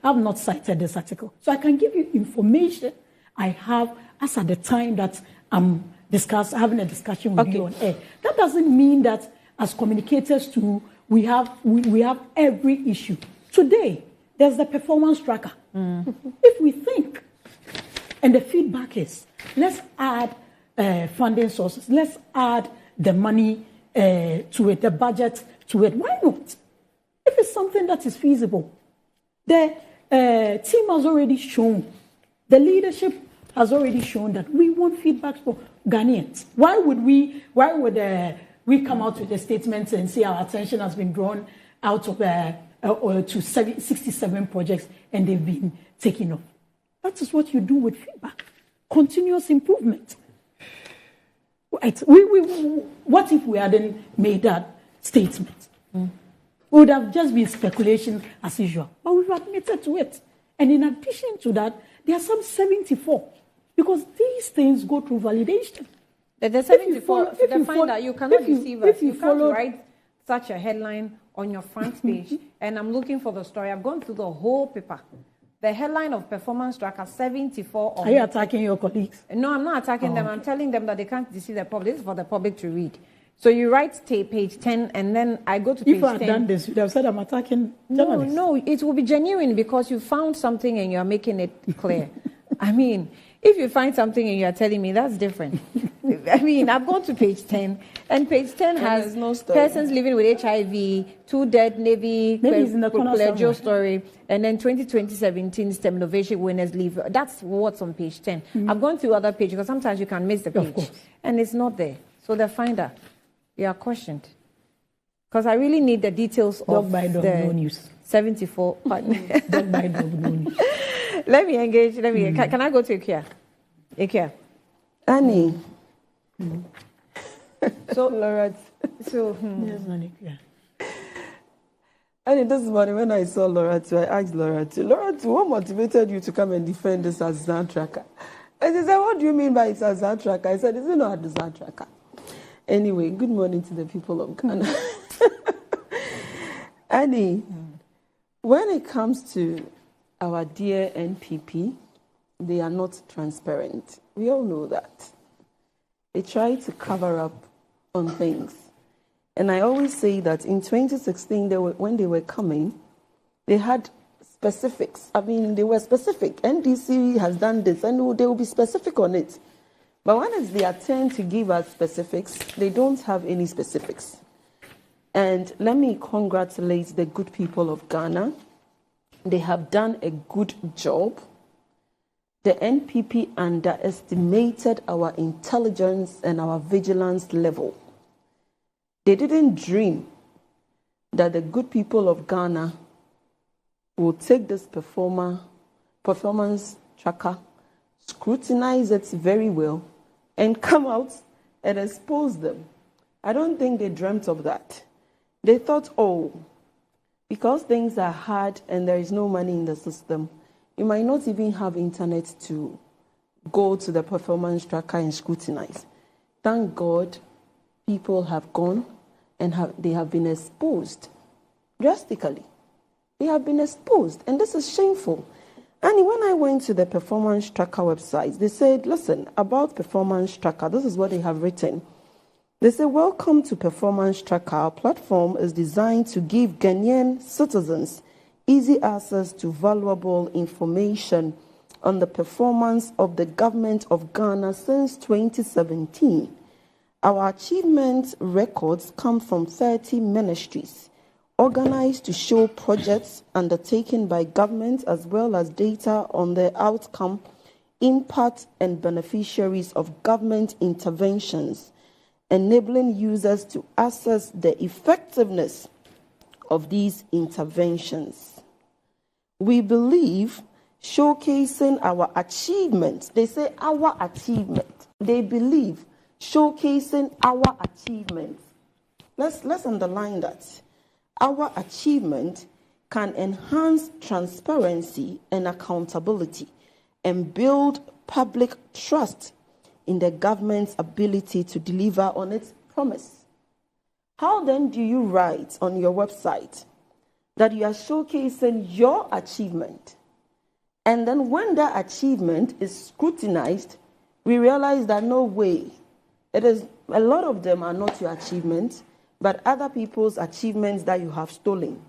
Speaker 13: I've not cited this article. So I can give you information I have as at the time that I'm having a discussion with you on air. That doesn't mean that as communicators too, we have every issue. Today, there's the performance tracker. If we think, and the feedback is, let's add funding sources, let's add the money to it, the budget to it. Why not? If it's something that is feasible, the team has already shown, the leadership has already shown that we want feedback for Ghanaians. Why would we come out with a statement and say our attention has been drawn out of to 67 projects and they've been taken off? That is what you do with feedback. Continuous improvement. Right. What if we hadn't made that statement? It would have just been speculation as usual. But we've admitted to it. And in addition to that, there are some 74. Because these things go through validation.
Speaker 5: The 74, the find that you cannot deceive us. You can't write such a headline on your front page. And I'm looking for the story. I've gone through the whole paper. The headline of Performance Tracker 74.
Speaker 13: Are you attacking your colleagues?
Speaker 5: No, I'm not attacking them. I'm telling them that they can't deceive the public. This is for the public to read. So you write page 10, and then I go to page 10.
Speaker 13: If I had done this, you'd have said I'm attacking journalists.
Speaker 5: No, it will be genuine because you found something and you're making it clear. I mean, if you find something and you're telling me, that's different. I mean, I've gone to page 10, and page 10 has persons living with HIV, 2 dead Navy, Pledgeo story, and then 2017 STEM Innovation Winners Leave. That's what's on page 10. I've gone through other pages because sometimes you can miss the page, and it's not there. So the finder, you are questioned. Because I really need the details of the news. 74.
Speaker 13: Dog by dog, no news.
Speaker 5: Let me engage. Can I go to Ikea? Ikea.
Speaker 19: Annie.
Speaker 5: So, Laura. So,
Speaker 13: yes, Ikea.
Speaker 19: Annie, this morning when I saw Laura, I asked Laura, what motivated you to come and defend this Azan tracker? And she said, what do you mean by it's Azan tracker? I said, is it not Azan tracker? Anyway, good morning to the people of Ghana. Annie, when it comes to our dear NPP, they are not transparent. We all know that. They try to cover up on things. And I always say that in 2016, when they were coming, they had specifics. I mean, they were specific. NDC has done this, and they will be specific on it. But when it's their turn to give us specifics, they don't have any specifics. And let me congratulate the good people of Ghana. They have done a good job. The NPP underestimated our intelligence and our vigilance level. They didn't dream that the good people of Ghana will take this performance tracker, scrutinize it very well, and come out and expose them. I don't think they dreamt of that. They thought, because things are hard and there is no money in the system, you might not even have internet to go to the performance tracker and scrutinize. Thank God people have gone and they have been exposed drastically. They have been exposed, and this is shameful. And when I went to the Performance Tracker website, they said, listen, about Performance Tracker, this is what they have written. They say, welcome to Performance Tracker. Our platform is designed to give Ghanaian citizens easy access to valuable information on the performance of the government of Ghana since 2017. Our achievement records come from 30 ministries, organized to show projects undertaken by government as well as data on the outcome, impact, and beneficiaries of government interventions, enabling users to assess the effectiveness of these interventions. We believe showcasing our achievements, they say our achievement, they believe showcasing our achievements. Let's underline that. Our achievement can enhance transparency and accountability and build public trust in the government's ability to deliver on its promise. How then do you write on your website that you are showcasing your achievement, and then when that achievement is scrutinized, we realize that no way, it is, a lot of them are not your achievements, but other people's achievements that you have stolen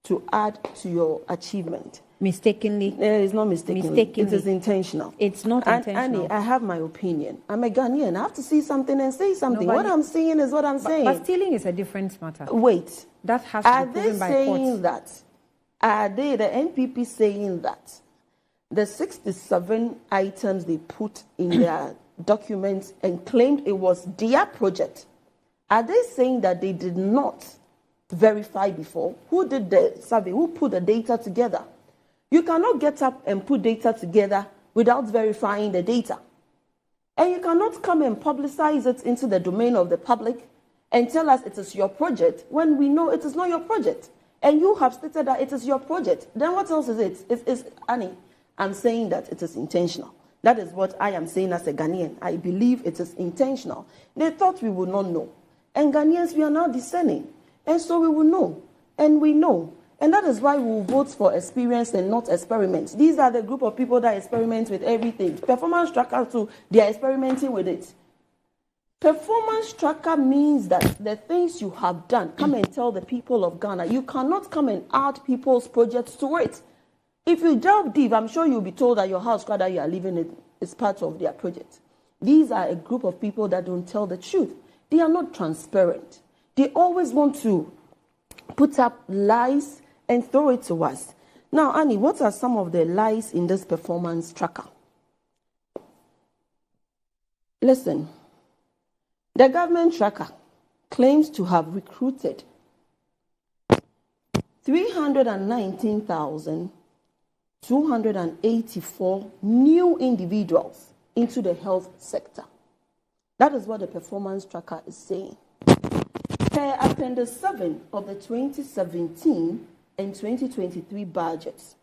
Speaker 19: to add to your achievement.
Speaker 5: Mistakenly?
Speaker 19: It's not mistakenly. It is intentional.
Speaker 5: It's not intentional.
Speaker 19: Annie, I have my opinion. I'm a Ghanaian. I have to see something and say something. What I'm saying is what I'm saying.
Speaker 5: But stealing is a different matter.
Speaker 19: Wait.
Speaker 5: That has to be proven by court.
Speaker 19: Are they saying that? Are they, the NPP, saying that the 67 items they put in their documents and claimed it was their project, are they saying that they did not verify before? Who did the survey? Who put the data together? You cannot get up and put data together without verifying the data. And you cannot come and publicize it into the domain of the public and tell us it is your project when we know it is not your project. And you have stated that it is your project. Then what else is it? It's Annie, I'm saying that it is intentional. That is what I am saying as a Ghanaian. I believe it is intentional. They thought we would not know. And Ghanaians, we are now discerning. And so we will know. And we know. And that is why we will vote for experience and not experiments. These are the group of people that experiment with everything. Performance tracker too, they are experimenting with it. Performance tracker means that the things you have done, come and tell the people of Ghana. You cannot come and add people's projects to it. If you delve deep, I'm sure you'll be told that your house that you are living in is part of their project. These are a group of people that don't tell the truth. They are not transparent. They always want to put up lies and throw it to us. Now, Annie, what are some of the lies in this performance tracker? Listen, the government tracker claims to have recruited 319,284 new individuals into the health sector. That is what the performance tracker is saying. Per Appendix 7 of the 2017 and 2023 budgets,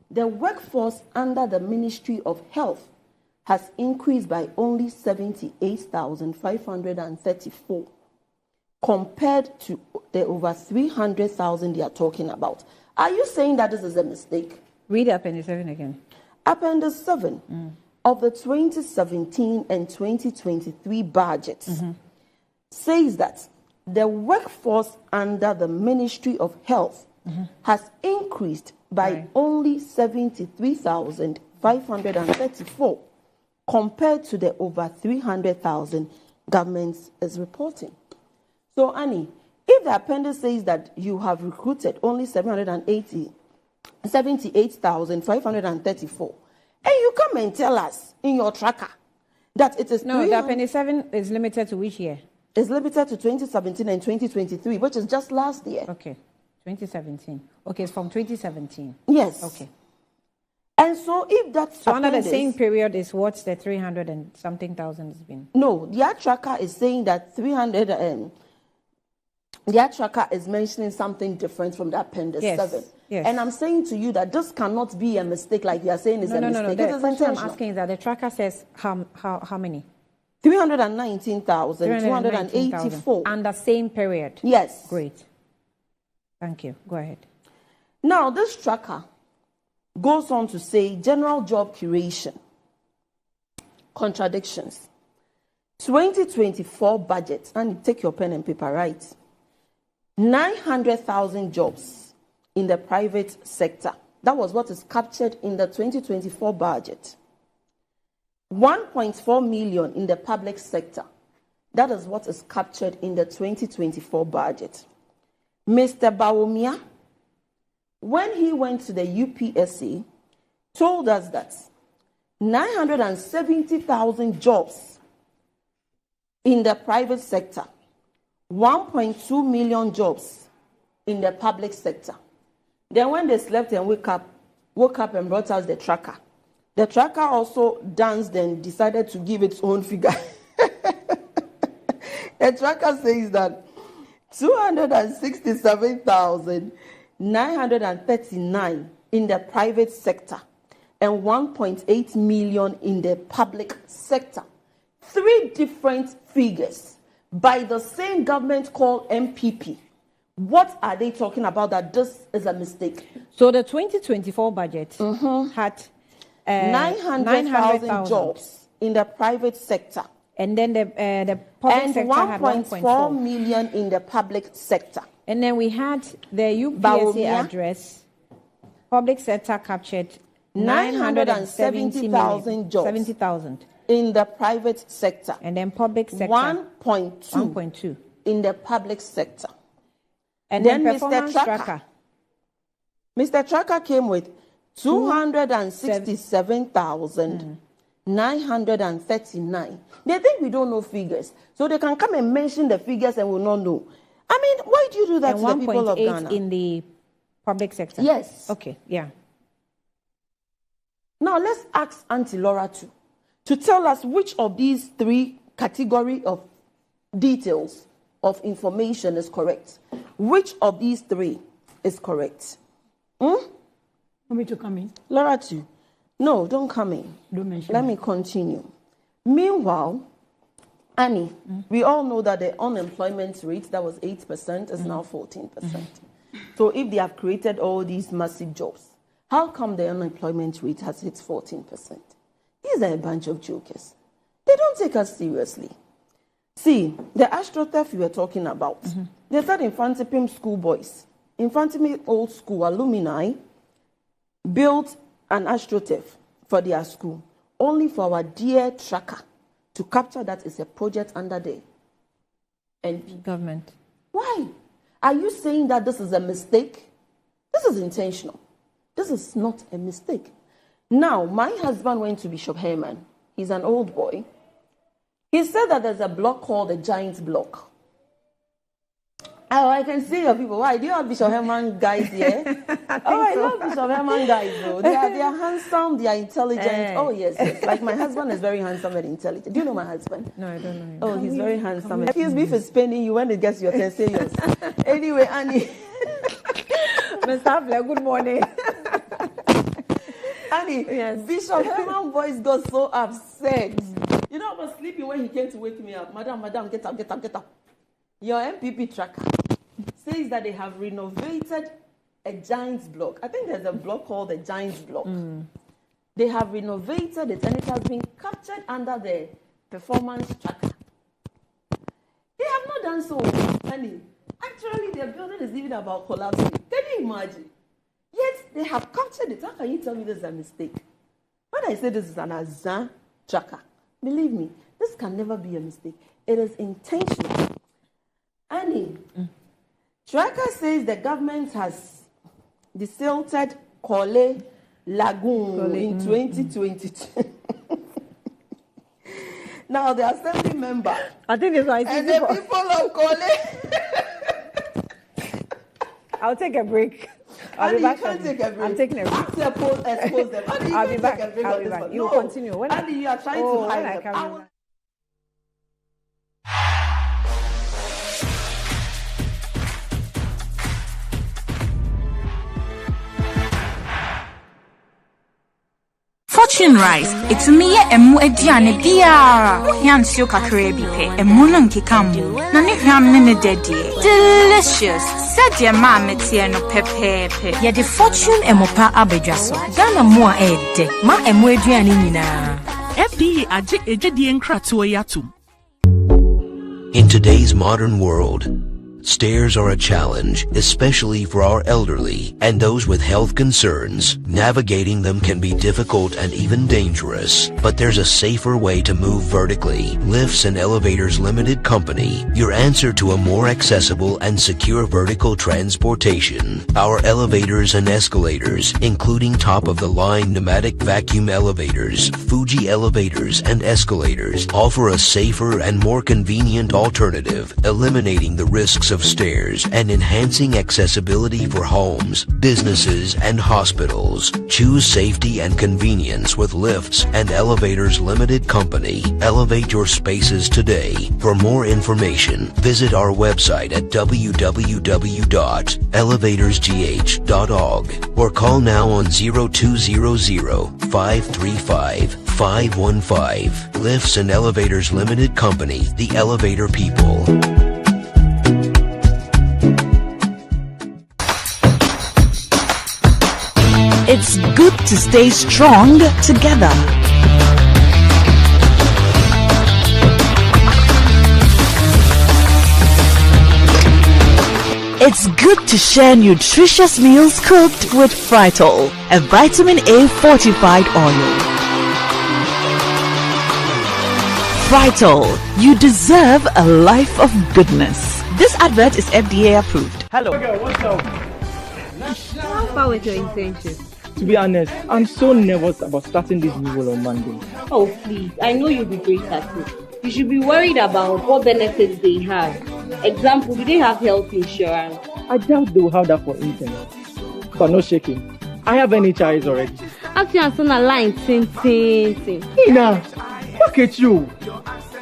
Speaker 19: the workforce under the Ministry of Health has increased by only 78,534 compared to the over 300,000 they are talking about. Are you saying that this is a mistake?
Speaker 5: Read Appendix 7 again.
Speaker 19: Appendix 7 of the 2017 and 2023 budgets says that the workforce under the Ministry of Health has increased by only 73,534 compared to the over 300,000 government is reporting. So, Annie, if the appendix says that you have recruited only 78,534, and you come and tell us in your tracker that it is...
Speaker 5: No, the appendix 7 is limited to which year?
Speaker 19: It's limited to 2017 and 2023, which is just last year.
Speaker 5: Okay, 2017. Okay, it's from 2017.
Speaker 19: Yes.
Speaker 5: Okay.
Speaker 19: And so if that's...
Speaker 5: So under the same period is what the 300 and something thousand has been?
Speaker 19: No, their tracker is saying that 300 and... Their tracker is mentioning something different from the appendix 7.
Speaker 5: Yes.
Speaker 19: And I'm saying to you that this cannot be a mistake like you are saying is a mistake.
Speaker 5: No. The question I'm asking is that the tracker says how many?
Speaker 19: 319,284.
Speaker 5: And the same period?
Speaker 19: Yes.
Speaker 5: Great. Thank you. Go ahead.
Speaker 19: Now, this tracker goes on to say general job creation. Contradictions. 2024 budget, and take your pen and paper, right? 900,000 jobs in the private sector. That was what is captured in the 2024 budget. 1.4 million in the public sector. That is what is captured in the 2024 budget. Mr. Bawumia, when he went to the UPSA, told us that 970,000 jobs in the private sector, 1.2 million jobs in the public sector. Then when they slept and woke up and brought us the tracker. The tracker also danced and decided to give its own figure. The tracker says that 267,939 in the private sector and 1.8 million in the public sector. 3 different figures by the same government called MPP. What are they talking about that this is a mistake?
Speaker 5: So the 2024 budget had
Speaker 19: 900,000 jobs in the private sector.
Speaker 5: And then the public
Speaker 19: and
Speaker 5: sector had
Speaker 19: 1.4 million in the public sector.
Speaker 5: And then we had the UPSA address. Public sector captured
Speaker 19: 970,000 jobs.
Speaker 5: 70,000.
Speaker 19: In the private sector.
Speaker 5: And then public sector
Speaker 19: 1.2 in the public sector.
Speaker 5: And then Mr.
Speaker 19: Tracker came with 267,939. They think we don't know figures. So they can come and mention the figures and we'll not know. I mean, why do you do that
Speaker 5: and
Speaker 19: to the people of Ghana?
Speaker 5: 1.8 in the public sector?
Speaker 19: Yes.
Speaker 5: Okay, yeah.
Speaker 19: Now let's ask Auntie Laura to tell us which of these 3 categories of details of information is correct. Which of these 3 is correct?
Speaker 13: Want me to come in?
Speaker 19: Laura too. No, don't come in.
Speaker 13: Don't mention
Speaker 19: Let me continue. Meanwhile, Annie, we all know that the unemployment rate that was 8% is now 14%. So if they have created all these massive jobs, how come the unemployment rate has hit 14%? These are a bunch of jokers. They don't take us seriously. See, the astroturf you were talking about, they said Infantipim schoolboys, Infantipim old school alumni built an astroturf for their school, only for our dear tracker to capture that is a project under the NP
Speaker 5: government.
Speaker 19: Why? Are you saying that this is a mistake? This is intentional. This is not a mistake. Now, my husband went to Bishop Herman. He's an old boy. He said that there's a block called the Giant Block. Oh, I can see your people. Why? Do you have Bishop Herman guys here? I love Bishop Herman guys, though. They are handsome, they are intelligent. Oh, yes. Like my husband is very handsome and intelligent. Do you know my husband?
Speaker 5: No, I don't know him.
Speaker 19: Oh, he's very handsome. Excuse me for spending you when it gets your turn, say yes. Anyway, Annie.
Speaker 5: Mr. Flair, good morning.
Speaker 19: Annie, yes. Bishop Herman voice got so upset. You know, I was sleeping when he came to wake me up. Madam, get up, get up, get up. Your MPP tracker says that they have renovated a Giant's block. I think there's a block called the Giant's block. They have renovated it and it has been captured under the performance tracker. They have not done so, Annie. Actually, their building is even about collapsing. Can you imagine? Yet they have captured it. How can you tell me this is a mistake? When I say this is an Azan tracker, believe me, this can never be a mistake. It is intentional. Annie, tracker says the government has desilted Kole Lagoon in 2022. Now the assembly member,
Speaker 5: I think it's right.
Speaker 19: And the people of Kole.
Speaker 5: I'll take a break. I'll be back.
Speaker 19: You can't take a break.
Speaker 5: I'm taking a break.
Speaker 19: Expose them.
Speaker 5: I'll be back. I'll be back. You continue.
Speaker 19: Andy, you are trying to hide them.
Speaker 8: Fortune Rice, it's me emu ediane biara. Yansio kakre bi pe, emu no nkeka mu. Na ne hwam ne ne dedie. Delicious. Said your mama tear no pepe.
Speaker 4: Yeah, the fortune emopa abedraso. Ghana mua ede. Ma emweduani nina.
Speaker 1: FDA aje ejedi enkratuo yatum.
Speaker 7: In today's modern world, stairs are a challenge, especially for our elderly and those with health concerns. Navigating them can be difficult and even dangerous, but there's a safer way to move vertically. Lifts and Elevators Limited Company, your answer to a more accessible and secure vertical transportation. Our elevators and escalators, including top-of-the-line pneumatic vacuum elevators, Fuji elevators and escalators, offer a safer and more convenient alternative, eliminating the risks of stairs and enhancing accessibility for homes, businesses, and hospitals. Choose safety and convenience with Lifts and Elevators Limited Company. Elevate your spaces today. For more information, visit our website at www.elevatorsgh.org or call now on 0200-535-515. Lifts and Elevators Limited Company, the elevator people.
Speaker 11: It's good to stay strong together. It's good to share nutritious meals cooked with Fritol, a vitamin A fortified oil. Fritol, you deserve a life of goodness. This advert is FDA approved.
Speaker 9: Hello. Okay, what's up?
Speaker 20: How far with your intention?
Speaker 9: To be honest, I'm so nervous about starting this new role on Monday.
Speaker 20: Oh, please. I know you'll be great at it. You should be worried about what benefits they have. Example, do they have health insurance?
Speaker 9: I doubt they will have that for internet. But no shaking. I have NHIS already.
Speaker 20: After you answer a line, ting.
Speaker 9: Ina, look at you.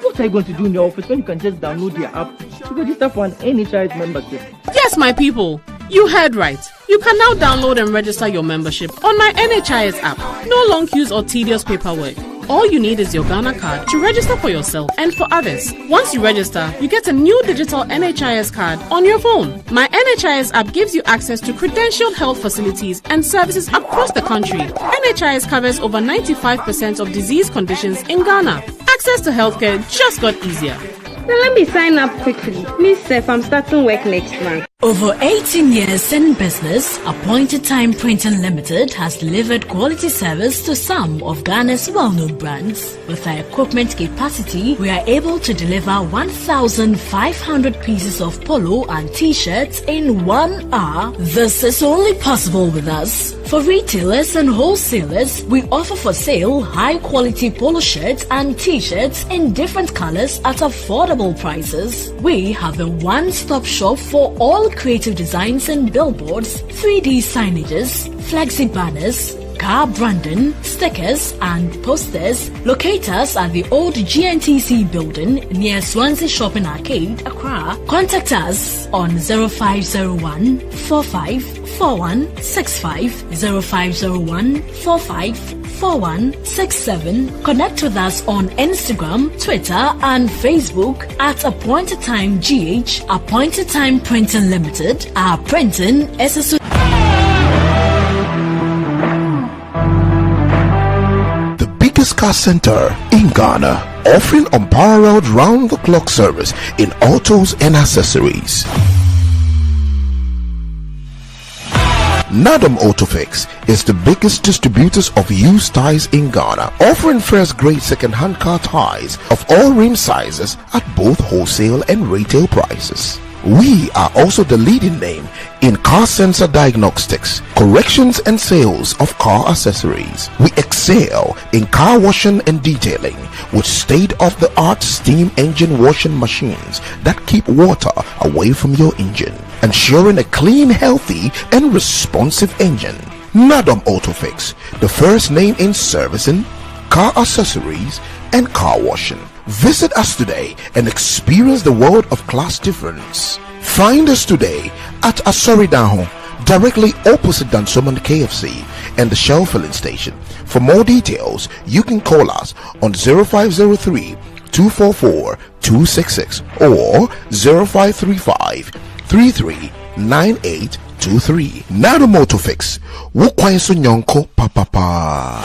Speaker 9: What are you going to do in your office when you can just download their app to register for an NHIS membership?
Speaker 12: Yes, my people. You heard right. You can now download and register your membership on my NHIS app. No long queues or tedious paperwork. All you need is your Ghana card to register for yourself and for others. Once you register, you get a new digital NHIS card on your phone. My NHIS app gives you access to credentialed health facilities and services across the country. NHIS covers over 95% of disease conditions in Ghana. Access to healthcare just got easier.
Speaker 20: Now let me sign up quickly. Please, Seth, I'm starting work next month.
Speaker 4: Over 18 years in business, Appointed Time Printing Limited has delivered quality service to some of Ghana's well-known brands. With our equipment capacity, we are able to deliver 1,500 pieces of polo and t-shirts in 1 hour. This is only possible with us. For retailers and wholesalers, we offer for sale high-quality polo shirts and t-shirts in different colors at affordable prices. We have a one-stop shop for all creative designs and billboards, 3D signages, flexi banners, car branding, stickers and posters. Locate us at the old GNTC building near Swansea Shopping Arcade, Accra. Contact us on 0501 454165, 0501 454167. Connect with us on Instagram, Twitter and Facebook at Appointed Time GH. Appointed Time Printing Limited. Our printing is a
Speaker 15: Car Center in Ghana, offering unparalleled round-the-clock service in autos and accessories. Nadam Autofix is the biggest distributors of used tires in Ghana, offering first-grade second-hand car tires of all rim sizes at both wholesale and retail prices. We are also the leading name in car sensor diagnostics, corrections and sales of car accessories. We excel in car washing and detailing with state-of-the-art steam engine washing machines that keep water away from your engine, ensuring a clean, healthy and responsive engine. Nadam Autofix, the first name in servicing, car accessories and car washing. Visit us today and experience the world of class difference. Find us today at Asoridaho, directly opposite Dansoman KFC and the Shell filling station. For more details, you can call us on 0503 244 266 or 0535 33 9823. Nano Motor Fix. Wukwansu Nyonko Papa.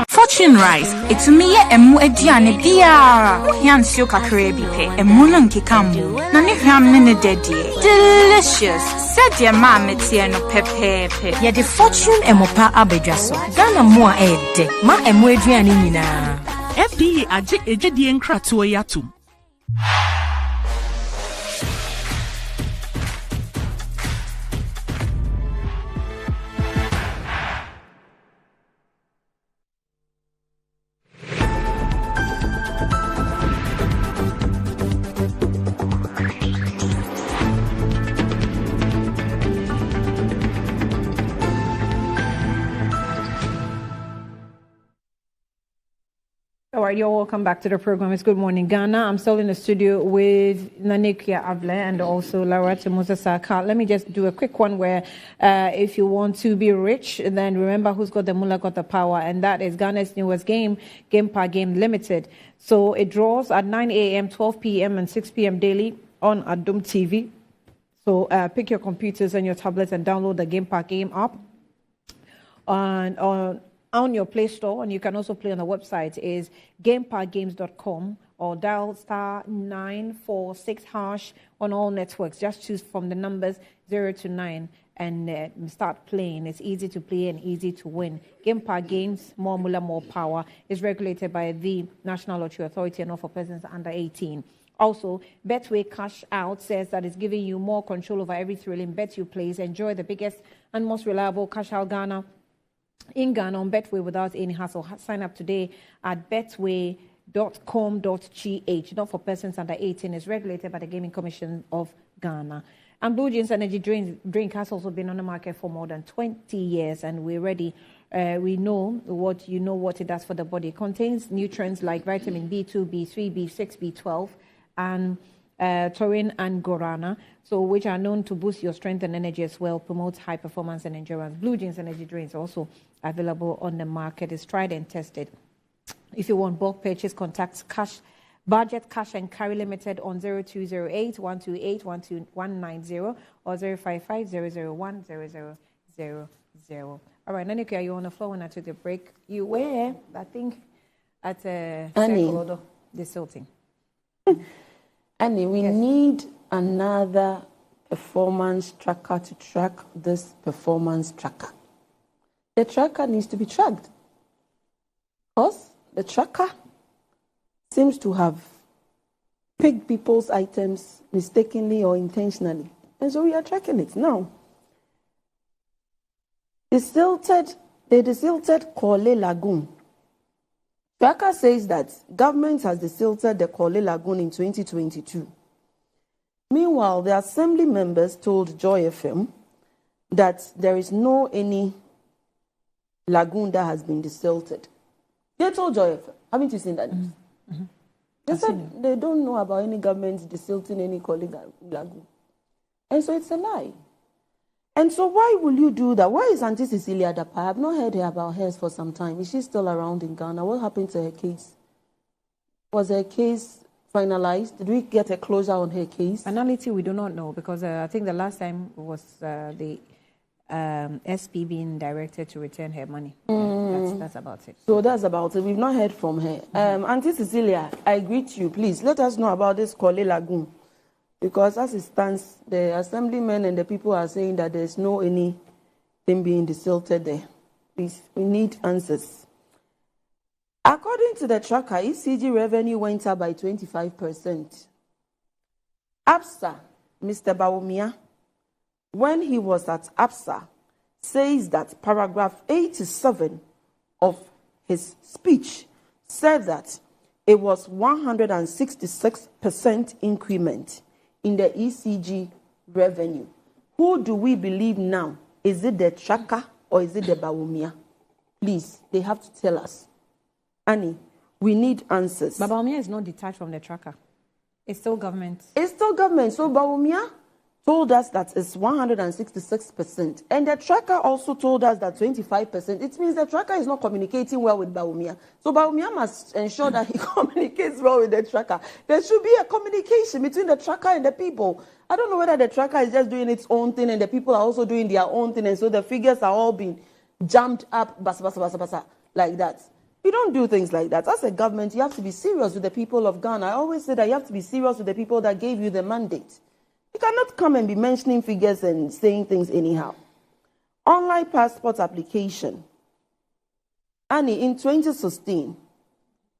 Speaker 8: Fortune Rice, it's me emu ediane biara. Yansio kakre bipe, emu no nkikamu. Na ne hwam ne dedie. Delicious. Said your mama no pepe.
Speaker 4: Ya the Fortune emopa abedwaso. Ghana mo a ede. Ma emu ediane nyina.
Speaker 12: FDA aje ejedi enkratoe yatum.
Speaker 10: All right, you're welcome back to the program. It's Good Morning Ghana. I'm still in the studio with Nanekia Able and also Laura Moses-Saka. Let me just do a quick one where if you want to be rich, then remember who's got the mullah got the power, and that is Ghana's newest game, Game Per Game Limited. So it draws at 9 a.m., 12 p.m. and 6 p.m. daily on Adum TV. So pick your computers and your tablets and download the Game Per Game app on your Play Store, and you can also play on the website is gamepargames.com or dial *946# on all networks. Just choose from the numbers 0 to 9 and start playing. It's easy to play and easy to win. Game Per Games, more mullah, more power, is regulated by the National Lottery Authority and not for persons under 18. Also, Betway Cash Out says that it's giving you more control over every thrilling bet you place. Enjoy the biggest and most reliable Cash Out in Ghana on Betway without any hassle. Sign up today at betway.com.gh. Not for persons under 18. Is regulated by the Gaming Commission of Ghana. And Blue Jeans Energy drink has also been on the market for more than 20 years, and we're ready. We know what it does for the body. It contains nutrients like vitamin B2, B3, B6, B12, and taurine and guarana, so which are known to boost your strength and energy as well, promotes high performance and endurance. Blue Jeans Energy drinks also available on the market. It's tried and tested. If you want bulk purchase, contact Budget Cash and Carry Limited on 0208 128 190 or 055 001 0000. All right, Nanika, you on the floor when I took the break. You were, I think, at the Silting.
Speaker 19: Annie, we need another performance tracker to track this performance tracker. The tracker needs to be tracked because the tracker seems to have picked people's items mistakenly or intentionally. And so we are tracking it now. The desilted Korle Lagoon. Tracker says that government has desilted the Korle Lagoon in 2022. Meanwhile, the assembly members told Joy FM that there is no any lagoon that has been desilted. They told Joy FM. Haven't you seen that? Mm-hmm. They said they don't know about any government desilting any Korle Lagoon. And so it's a lie. And so why will you do that? Where is Auntie Cecilia Dapa? I have not heard about her for some time. Is she still around in Ghana? What happened to her case? Was her case finalized? Did we get a closure on her case?
Speaker 10: Finality, we do not know, because I think the last time was the SP being directed to return her money. That's about it.
Speaker 19: So that's about it. We've not heard from her. Auntie Cecilia, I greet you. Please let us know about this Korle Lagoon. Because as it stands, the assemblymen and the people are saying that there's no anything being desilted there. Please, we need answers. According to the tracker, ECG revenue went up by 25%. APSA, Mr. Bawumia, when he was at APSA, says that paragraph 87 of his speech said that it was 166% increment in the ECG revenue. Who do we believe now? Is it the tracker or is it the Bawumia? Please, they have to tell us. Annie, we need answers.
Speaker 10: But Bawumia is not detached from the tracker. It's still government.
Speaker 19: It's still government. So Bawumia told us that it's 166%. And the tracker also told us that 25%. It means the tracker is not communicating well with Bawumia. So Bawumia must ensure that he communicates well with the tracker. There should be a communication between the tracker and the people. I don't know whether the tracker is just doing its own thing and the people are also doing their own thing. And so the figures are all being jammed up, like that. You don't do things like that. As a government, you have to be serious with the people of Ghana. I always say that you have to be serious with the people that gave you the mandate. You cannot come and be mentioning figures and saying things anyhow. Online passport application. Annie, in 2016,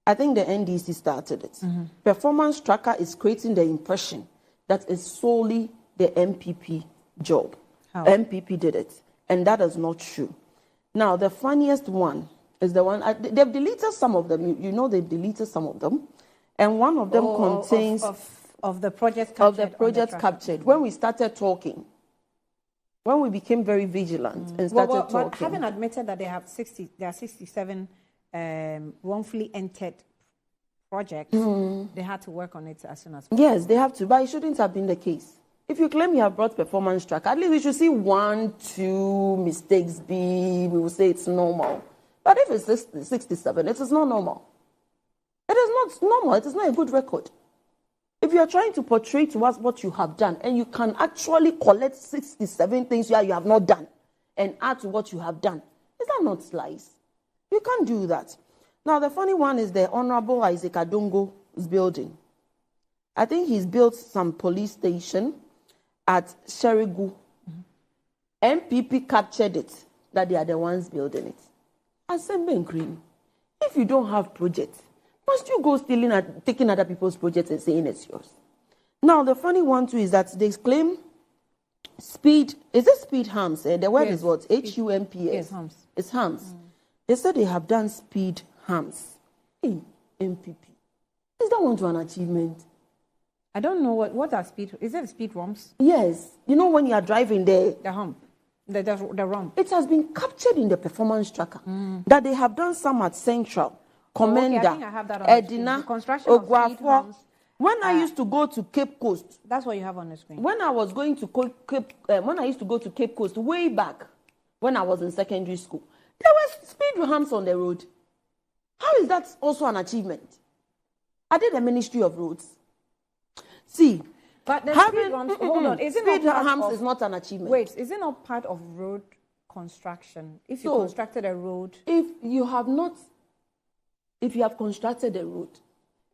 Speaker 19: I think the NDC started it. Performance tracker is creating the impression that it's solely the MPP job.
Speaker 10: How?
Speaker 19: MPP did it. And that is not true. Now, the funniest one is the one, they've deleted some of them. You know they've deleted some of them. And one of them contains...
Speaker 10: Of the project
Speaker 19: Of
Speaker 10: captured.
Speaker 19: the project captured. When we started talking, when we became very vigilant and started talking.
Speaker 10: But having admitted that there are 67 wrongfully entered projects, they had to work on it as soon as possible.
Speaker 19: Yes, they have to, but it shouldn't have been the case. If you claim you have brought performance track, at least we should see 1, 2 mistakes we will say it's normal. But if it's 67, it is not normal. It is not normal. It is not a good record. If you are trying to portray to us what you have done, and you can actually collect 67 things you have not done and add to what you have done, is that not lies? You can't do that. Now, the funny one is the Honorable Isaac Adongo's building. I think he's built some police station at Sherigu. MPP captured it, that they are the ones building it. Assembly and Green. If you don't have projects, must you go stealing and taking other people's projects and saying it's yours? Now, the funny one too is that they claim speed. Is it speed harms? The word is what? HUMPS.
Speaker 10: Yes, harms.
Speaker 19: It's harms. They said they have done speed harms. Hey, MPP. Is that one to an achievement?
Speaker 10: I don't know what are speed. Is it speed rumps?
Speaker 19: Yes. You know when you are driving the
Speaker 10: hump, the rump.
Speaker 19: It has been captured in the performance tracker that they have done some at Central. Commander,
Speaker 10: I think I have that on
Speaker 19: Edina,
Speaker 10: Ogwafo.
Speaker 19: When I used to go to Cape Coast,
Speaker 10: that's what you have on the screen.
Speaker 19: When I was going to when I used to go to Cape Coast way back, when I was in secondary school, there were speed humps on the road. How is that also an achievement? I did the Ministry of Roads. See,
Speaker 10: but the speed humps. Hold on, is it
Speaker 19: speed
Speaker 10: not
Speaker 19: humps is not an achievement.
Speaker 10: Wait, is it not part of road construction? If you constructed a road,
Speaker 19: if you have constructed a road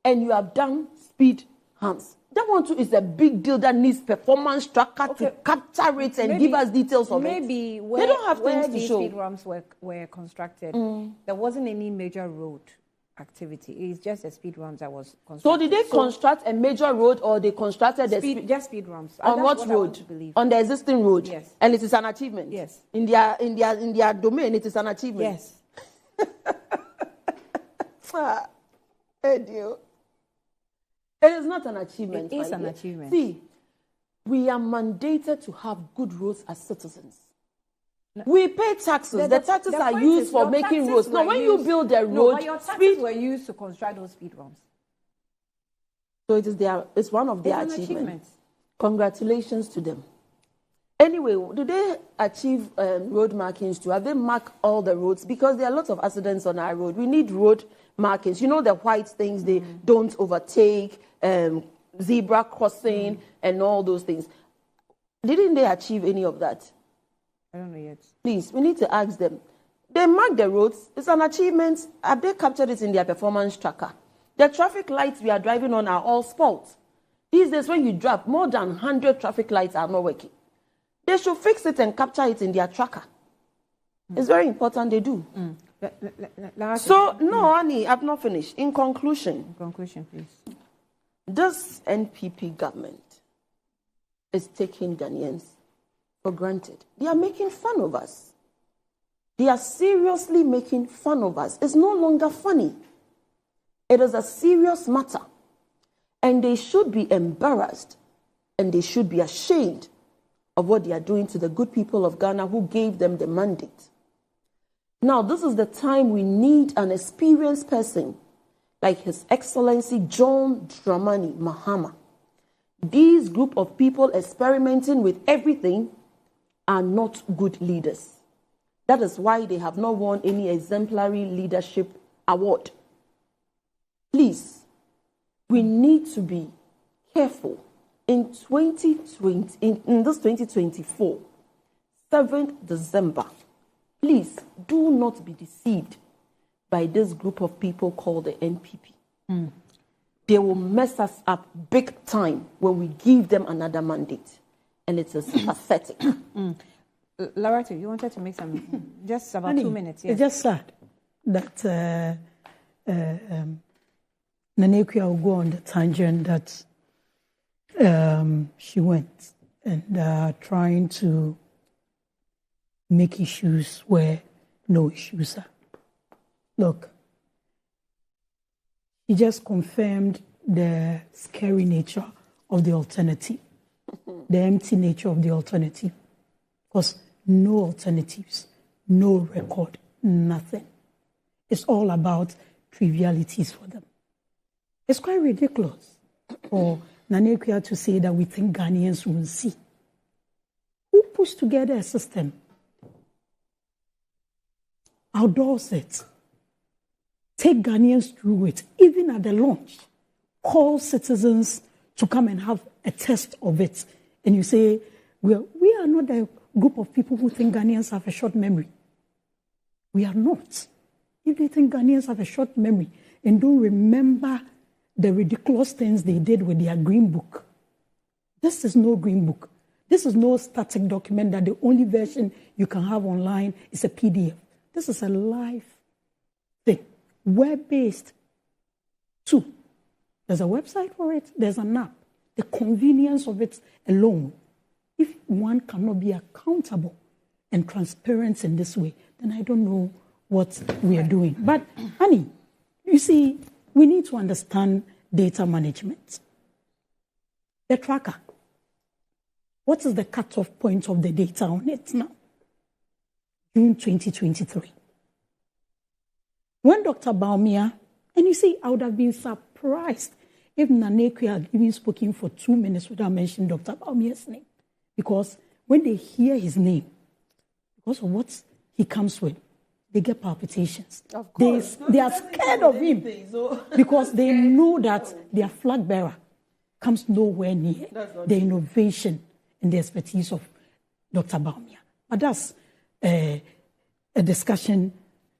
Speaker 19: and you have done speed humps, that one too is a big deal that needs performance tracker to capture it and give us details of it.
Speaker 10: Maybe
Speaker 19: they don't have things to show.
Speaker 10: Speed humps were constructed, there wasn't any major road activity. It's just a speed humps that was constructed.
Speaker 19: So did they construct a major road or they constructed
Speaker 10: just speed humps?
Speaker 19: On what road? On the existing road?
Speaker 10: Yes.
Speaker 19: And it is an achievement?
Speaker 10: Yes.
Speaker 19: In their domain, it is an achievement?
Speaker 10: Yes.
Speaker 19: It is not an achievement.
Speaker 10: It is an achievement.
Speaker 19: See, we are mandated to have good roads as citizens. No. We pay taxes. The taxes are used for making roads. Now, when you build a road,
Speaker 10: but your taxes were used to construct those speed rumps.
Speaker 19: So it's one of their achievements. Congratulations to them. Anyway, do they achieve road markings too? Have they marked all the roads? Because there are lots of accidents on our road. We need road markings. You know the white things, they don't overtake, zebra crossing, and all those things. Didn't they achieve any of that?
Speaker 10: I don't know yet.
Speaker 19: Please, we need to ask them. They mark the roads. It's an achievement. Have they captured it in their performance tracker? The traffic lights we are driving on are all spoiled. These days, when you drive, more than 100 traffic lights are not working. They should fix it and capture it in their tracker. It's very important they do. So, no, Annie, I've not finished. In conclusion,
Speaker 10: please.
Speaker 19: This NPP government is taking Ghanaians for granted. They are making fun of us. They are seriously making fun of us. It's no longer funny. It is a serious matter. And they should be embarrassed and they should be ashamed of what they are doing to the good people of Ghana who gave them the mandate. Now, this is the time we need an experienced person like His Excellency John Dramani Mahama, These group of people experimenting with everything are not good leaders. That is why they have not won any exemplary leadership award. Please, we need to be careful. In 2020, in this 2024, 7th December, please do not be deceived by this group of people called the NPP. They will mess us up big time when we give them another mandate. And it is pathetic.
Speaker 10: Loretta, you wanted to make some, just about 2 minutes. Yes.
Speaker 13: It's just sad that Nanekia will go on the tangent that she went and trying to make issues where no issues are. Look, he just confirmed the scary nature of the alternative, the empty nature of the alternative. Because no alternatives, no record, nothing. It's all about trivialities for them. It's quite ridiculous for Nanekia to say that we think Ghanaians will see. Who puts together a system? Outdoors it. Take Ghanaians through it, even at the launch. Call citizens to come and have a test of it. And you say, we are not a group of people who think Ghanaians have a short memory. We are not. If they think Ghanaians have a short memory and don't remember the ridiculous things they did with their green book, this is no green book. This is no static document that the only version you can have online is a PDF. This is a live thing, web-based. 2, there's a website for it, there's an app. The convenience of it alone. If one cannot be accountable and transparent in this way, then I don't know what we are doing. But, honey, you see, we need to understand data management. The tracker. What is the cutoff point of the data on it now? June 2023. When Dr. Baumia, and you see, I would have been surprised if Nanekia had even spoken for 2 minutes without mentioning Dr. Baumia's name. Because when they hear his name, because of what he comes with, they get palpitations. Of course. They are scared of him because they know that their flag bearer comes nowhere near the innovation and the expertise of Dr. Baumia. But that's a discussion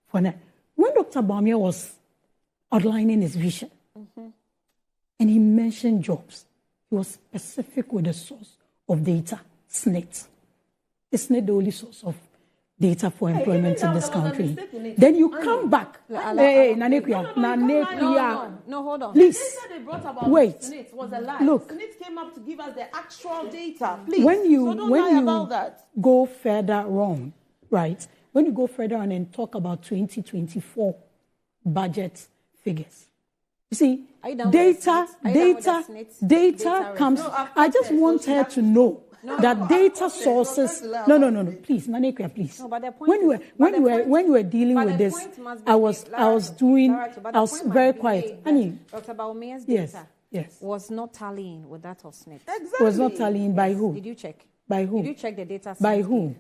Speaker 13: for now. When Dr. Baumia was outlining his vision, and he mentioned jobs, he was specific with the source of data, SNIT. Is SNIT the only source of data for employment in this country? Then you come back. Hey, Nanekia.
Speaker 10: No, hold on.
Speaker 13: Please,
Speaker 19: The data they brought about
Speaker 13: wait.
Speaker 19: SNIT was a lie.
Speaker 13: Look.
Speaker 19: SNIT came up to give us the actual data. Please,
Speaker 13: When you
Speaker 19: about that.
Speaker 13: go further on, right? When you go further on and talk about 2024 budget figures, you see, data comes. I just want her to know that data sources. No. Please, Nanekia, please.
Speaker 10: No, but the point
Speaker 13: when you were dealing with this, I was very quiet.
Speaker 10: Dr. Baumia's
Speaker 13: Yes.
Speaker 10: data
Speaker 13: Yes.
Speaker 10: was not tallying with that of SNIT.
Speaker 13: Exactly. Was not tallying by who?
Speaker 10: Did you check?
Speaker 13: By who?
Speaker 10: Did you check the data?
Speaker 13: By who?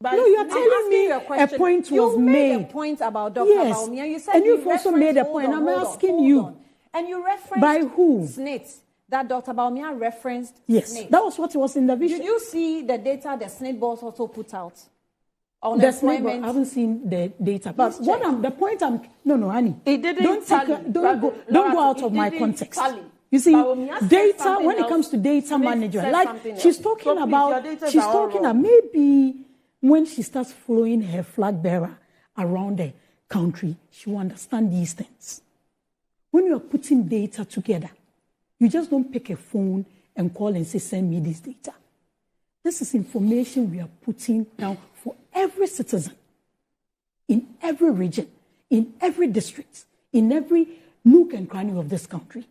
Speaker 13: No, you are telling me a point was made.
Speaker 10: You made a point about Dr. Baumia. You said
Speaker 13: and you've also made a point. I'm asking you.
Speaker 10: And you referenced
Speaker 13: by who?
Speaker 10: SNIT. That Dr. Baumia referenced.
Speaker 13: Yes,
Speaker 10: SNIT.
Speaker 13: that was what was in the vision.
Speaker 10: Did you see the data the SNIT boss also put out? On
Speaker 13: the
Speaker 10: employment?
Speaker 13: I haven't seen the data. But honey.
Speaker 19: It didn't
Speaker 13: don't go out of my context. You see, data, when it comes to data management, like she's talking about maybe when she starts following her flag bearer around the country, she will understand these things. When you are putting data together, you just don't pick a phone and call and say, send me this data. This is information we are putting down for every citizen, in every region, in every district, in every nook and cranny of this country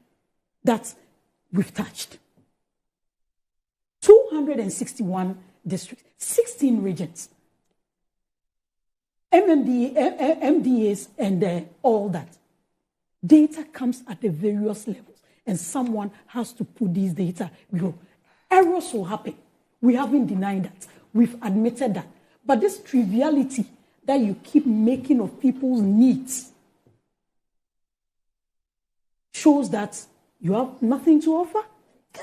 Speaker 13: that we've touched. 261 districts, 16 regions, MDAs, and all that. Data comes at the various levels. and someone has to put these data. Errors will happen. We haven't denied that. We've admitted that. But this triviality that you keep making of people's needs shows that you have nothing to offer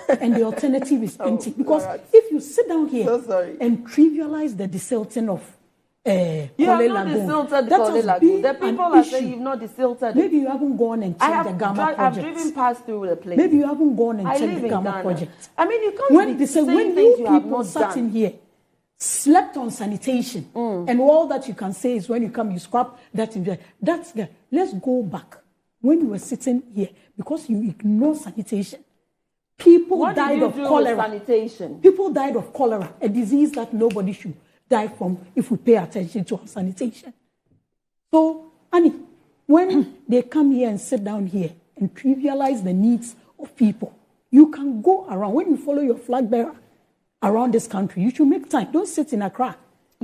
Speaker 13: and the alternative is empty. Because if you sit down here and trivialize the desilting of
Speaker 19: you have not desilted Kole Lagoon. The people are saying you've not desilted it.
Speaker 13: Maybe you haven't gone and checked the Gamma project.
Speaker 19: I've driven past through the place.
Speaker 13: Maybe you haven't gone and checked the Gamma project.
Speaker 19: I mean, you can't be saying
Speaker 13: when
Speaker 19: things
Speaker 13: you
Speaker 19: have
Speaker 13: people
Speaker 19: not
Speaker 13: sat
Speaker 19: done.
Speaker 13: in here, slept on sanitation, and all that you can say is when you come, you scrap that in there. That's the. Let's go back. When you were sitting here, because you ignore sanitation, people died of cholera.
Speaker 19: Sanitation?
Speaker 13: People died of cholera, a disease that nobody should die from if we pay attention to our sanitation. So, Annie, when they come here and sit down here and trivialize the needs of people, you can go around. When you follow your flag bearer around this country, you should make time. Don't sit in Accra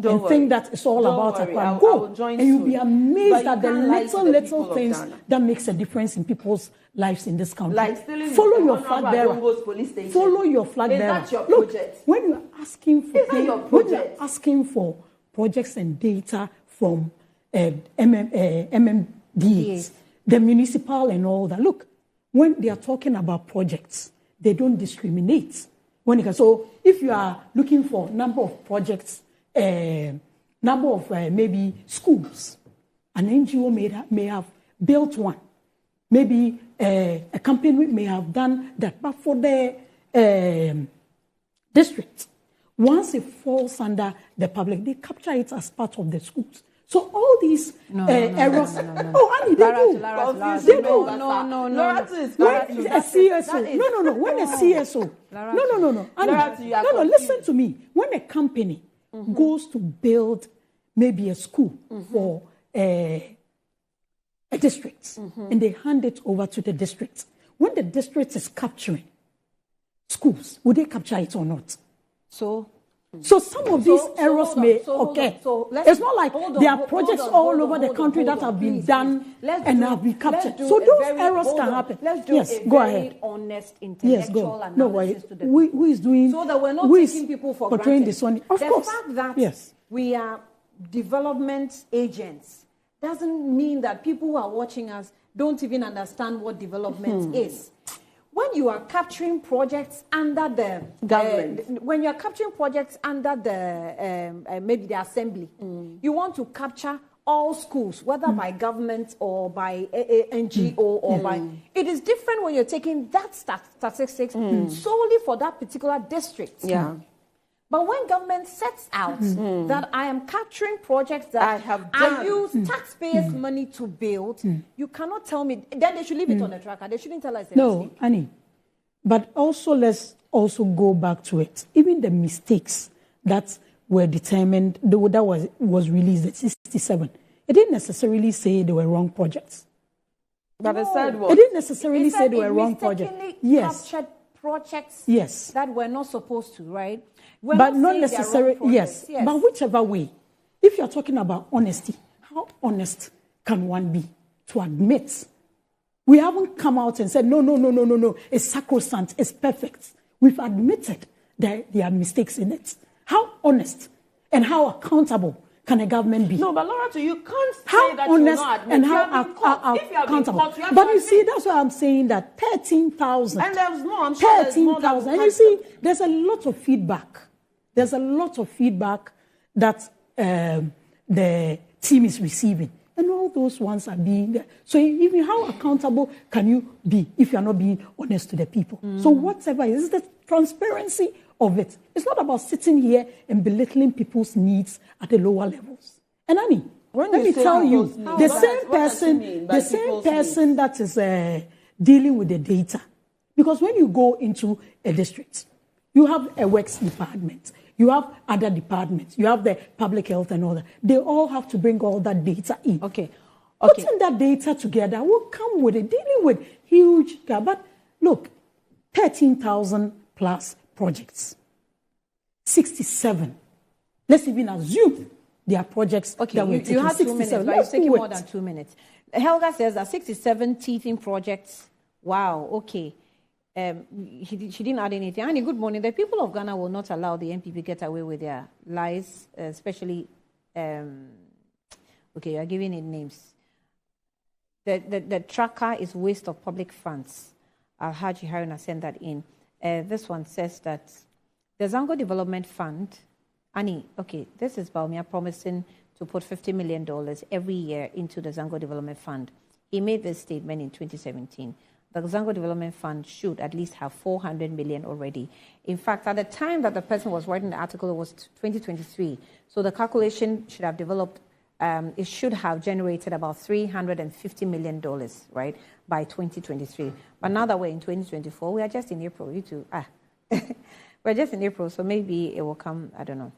Speaker 13: and think that it's all about Accra. Go, and you'll be amazed at the little things that makes a difference in people's lives in this country.
Speaker 19: Like
Speaker 13: follow your flag bearer. Follow your flag bearer.
Speaker 19: Is that your
Speaker 13: Look,
Speaker 19: project?
Speaker 13: when you're asking for projects and data from MMDs, the municipal and all that, look, when they are talking about projects, they don't discriminate. So if you are looking for number of projects, number of maybe schools, an NGO may have built one. Maybe a company may have done that. But for the district, once it falls under the public, they capture it as part of the schools. So all these errors. Oh, Annie, they do. They do.
Speaker 19: No.
Speaker 13: When a CSO. No. When a CSO. No. Annie, no. Listen to me. When a company goes to build maybe a school for a district, and they hand it over to the district, when the district is capturing schools, would they capture it or not? So some of these errors may occur. It's not like there are projects all over the country that have been done and have been captured. So those errors can happen.
Speaker 5: Let's do
Speaker 13: yes,
Speaker 5: a
Speaker 13: go
Speaker 5: very
Speaker 13: ahead.
Speaker 5: honest intellectual analysis
Speaker 13: No way.
Speaker 5: to the
Speaker 13: Who is doing?
Speaker 5: So that we're not taking people for
Speaker 13: portraying
Speaker 5: granted.
Speaker 13: this one? Of course.
Speaker 5: The fact that we are development agents doesn't mean that people who are watching us don't even understand what development is. When you are capturing projects under the government, when you are capturing projects under the maybe the assembly, you want to capture all schools, whether by government or by NGO or by. It is different when you're taking that statistics solely for that particular district.
Speaker 19: Yeah.
Speaker 5: But when government sets out that I am capturing projects that I use taxpayers' money to build, you cannot tell me. Then they should leave it on the tracker. They shouldn't tell us.
Speaker 13: No, Annie. But also, let's also go back to it. Even the mistakes that were determined, that was released at 67, it didn't necessarily say they were wrong projects.
Speaker 19: But it said what?
Speaker 13: It didn't necessarily say they were wrong projects.
Speaker 5: Yes. Captured projects that were not supposed to, right?
Speaker 13: But not necessarily, yes. But whichever way, if you're talking about honesty, how honest can one be to admit? We haven't come out and said, no, it's sacrosanct, it's perfect. We've admitted that there are mistakes in it. How honest and how accountable can a government be?
Speaker 19: No, but Laura, you can't say
Speaker 13: how
Speaker 19: that
Speaker 13: honest
Speaker 19: you not
Speaker 13: and how accountable. But you see, that's why I'm saying that 13,000.
Speaker 19: And there's more. I'm sure
Speaker 13: 13,000. And you see, there's a lot of feedback. There's a lot of feedback that the team is receiving. And all those ones are being there. So even how accountable can you be if you're not being honest to the people? So whatever is the transparency of it. It's not about sitting here and belittling people's needs at the lower levels. And Annie, let me tell you, the same person that is dealing with the data. Because when you go into a district, you have a works department. You have other departments. You have the public health and all that. They all have to bring all that data in. Putting that data together will come with it, dealing with huge gap. But look, 13,000 plus projects. 67. Let's even assume there are projects that will take
Speaker 5: you have 2 minutes, but it's taking more than 2 minutes. Helga says that 67 teething projects. Wow, okay.
Speaker 10: She didn't add anything. Annie, good morning. The people of Ghana will not allow the NPP get away with their lies, especially. Okay, you are giving it names. The tracker is waste of public funds. Alhaji Haruna sent that in. This one says that the Zango Development Fund, Annie, okay, this is Baumia promising to put $50 million every year into the Zango Development Fund. He made this statement in 2017. The Zango Development Fund should at least have 400 million already. In fact, at the time that the person was writing the article, it was 2023. So the calculation should have developed, it should have generated about $350 million, right, by 2023. But now that we're in 2024, we are just in April. We're just in April, so maybe it will come, I don't know.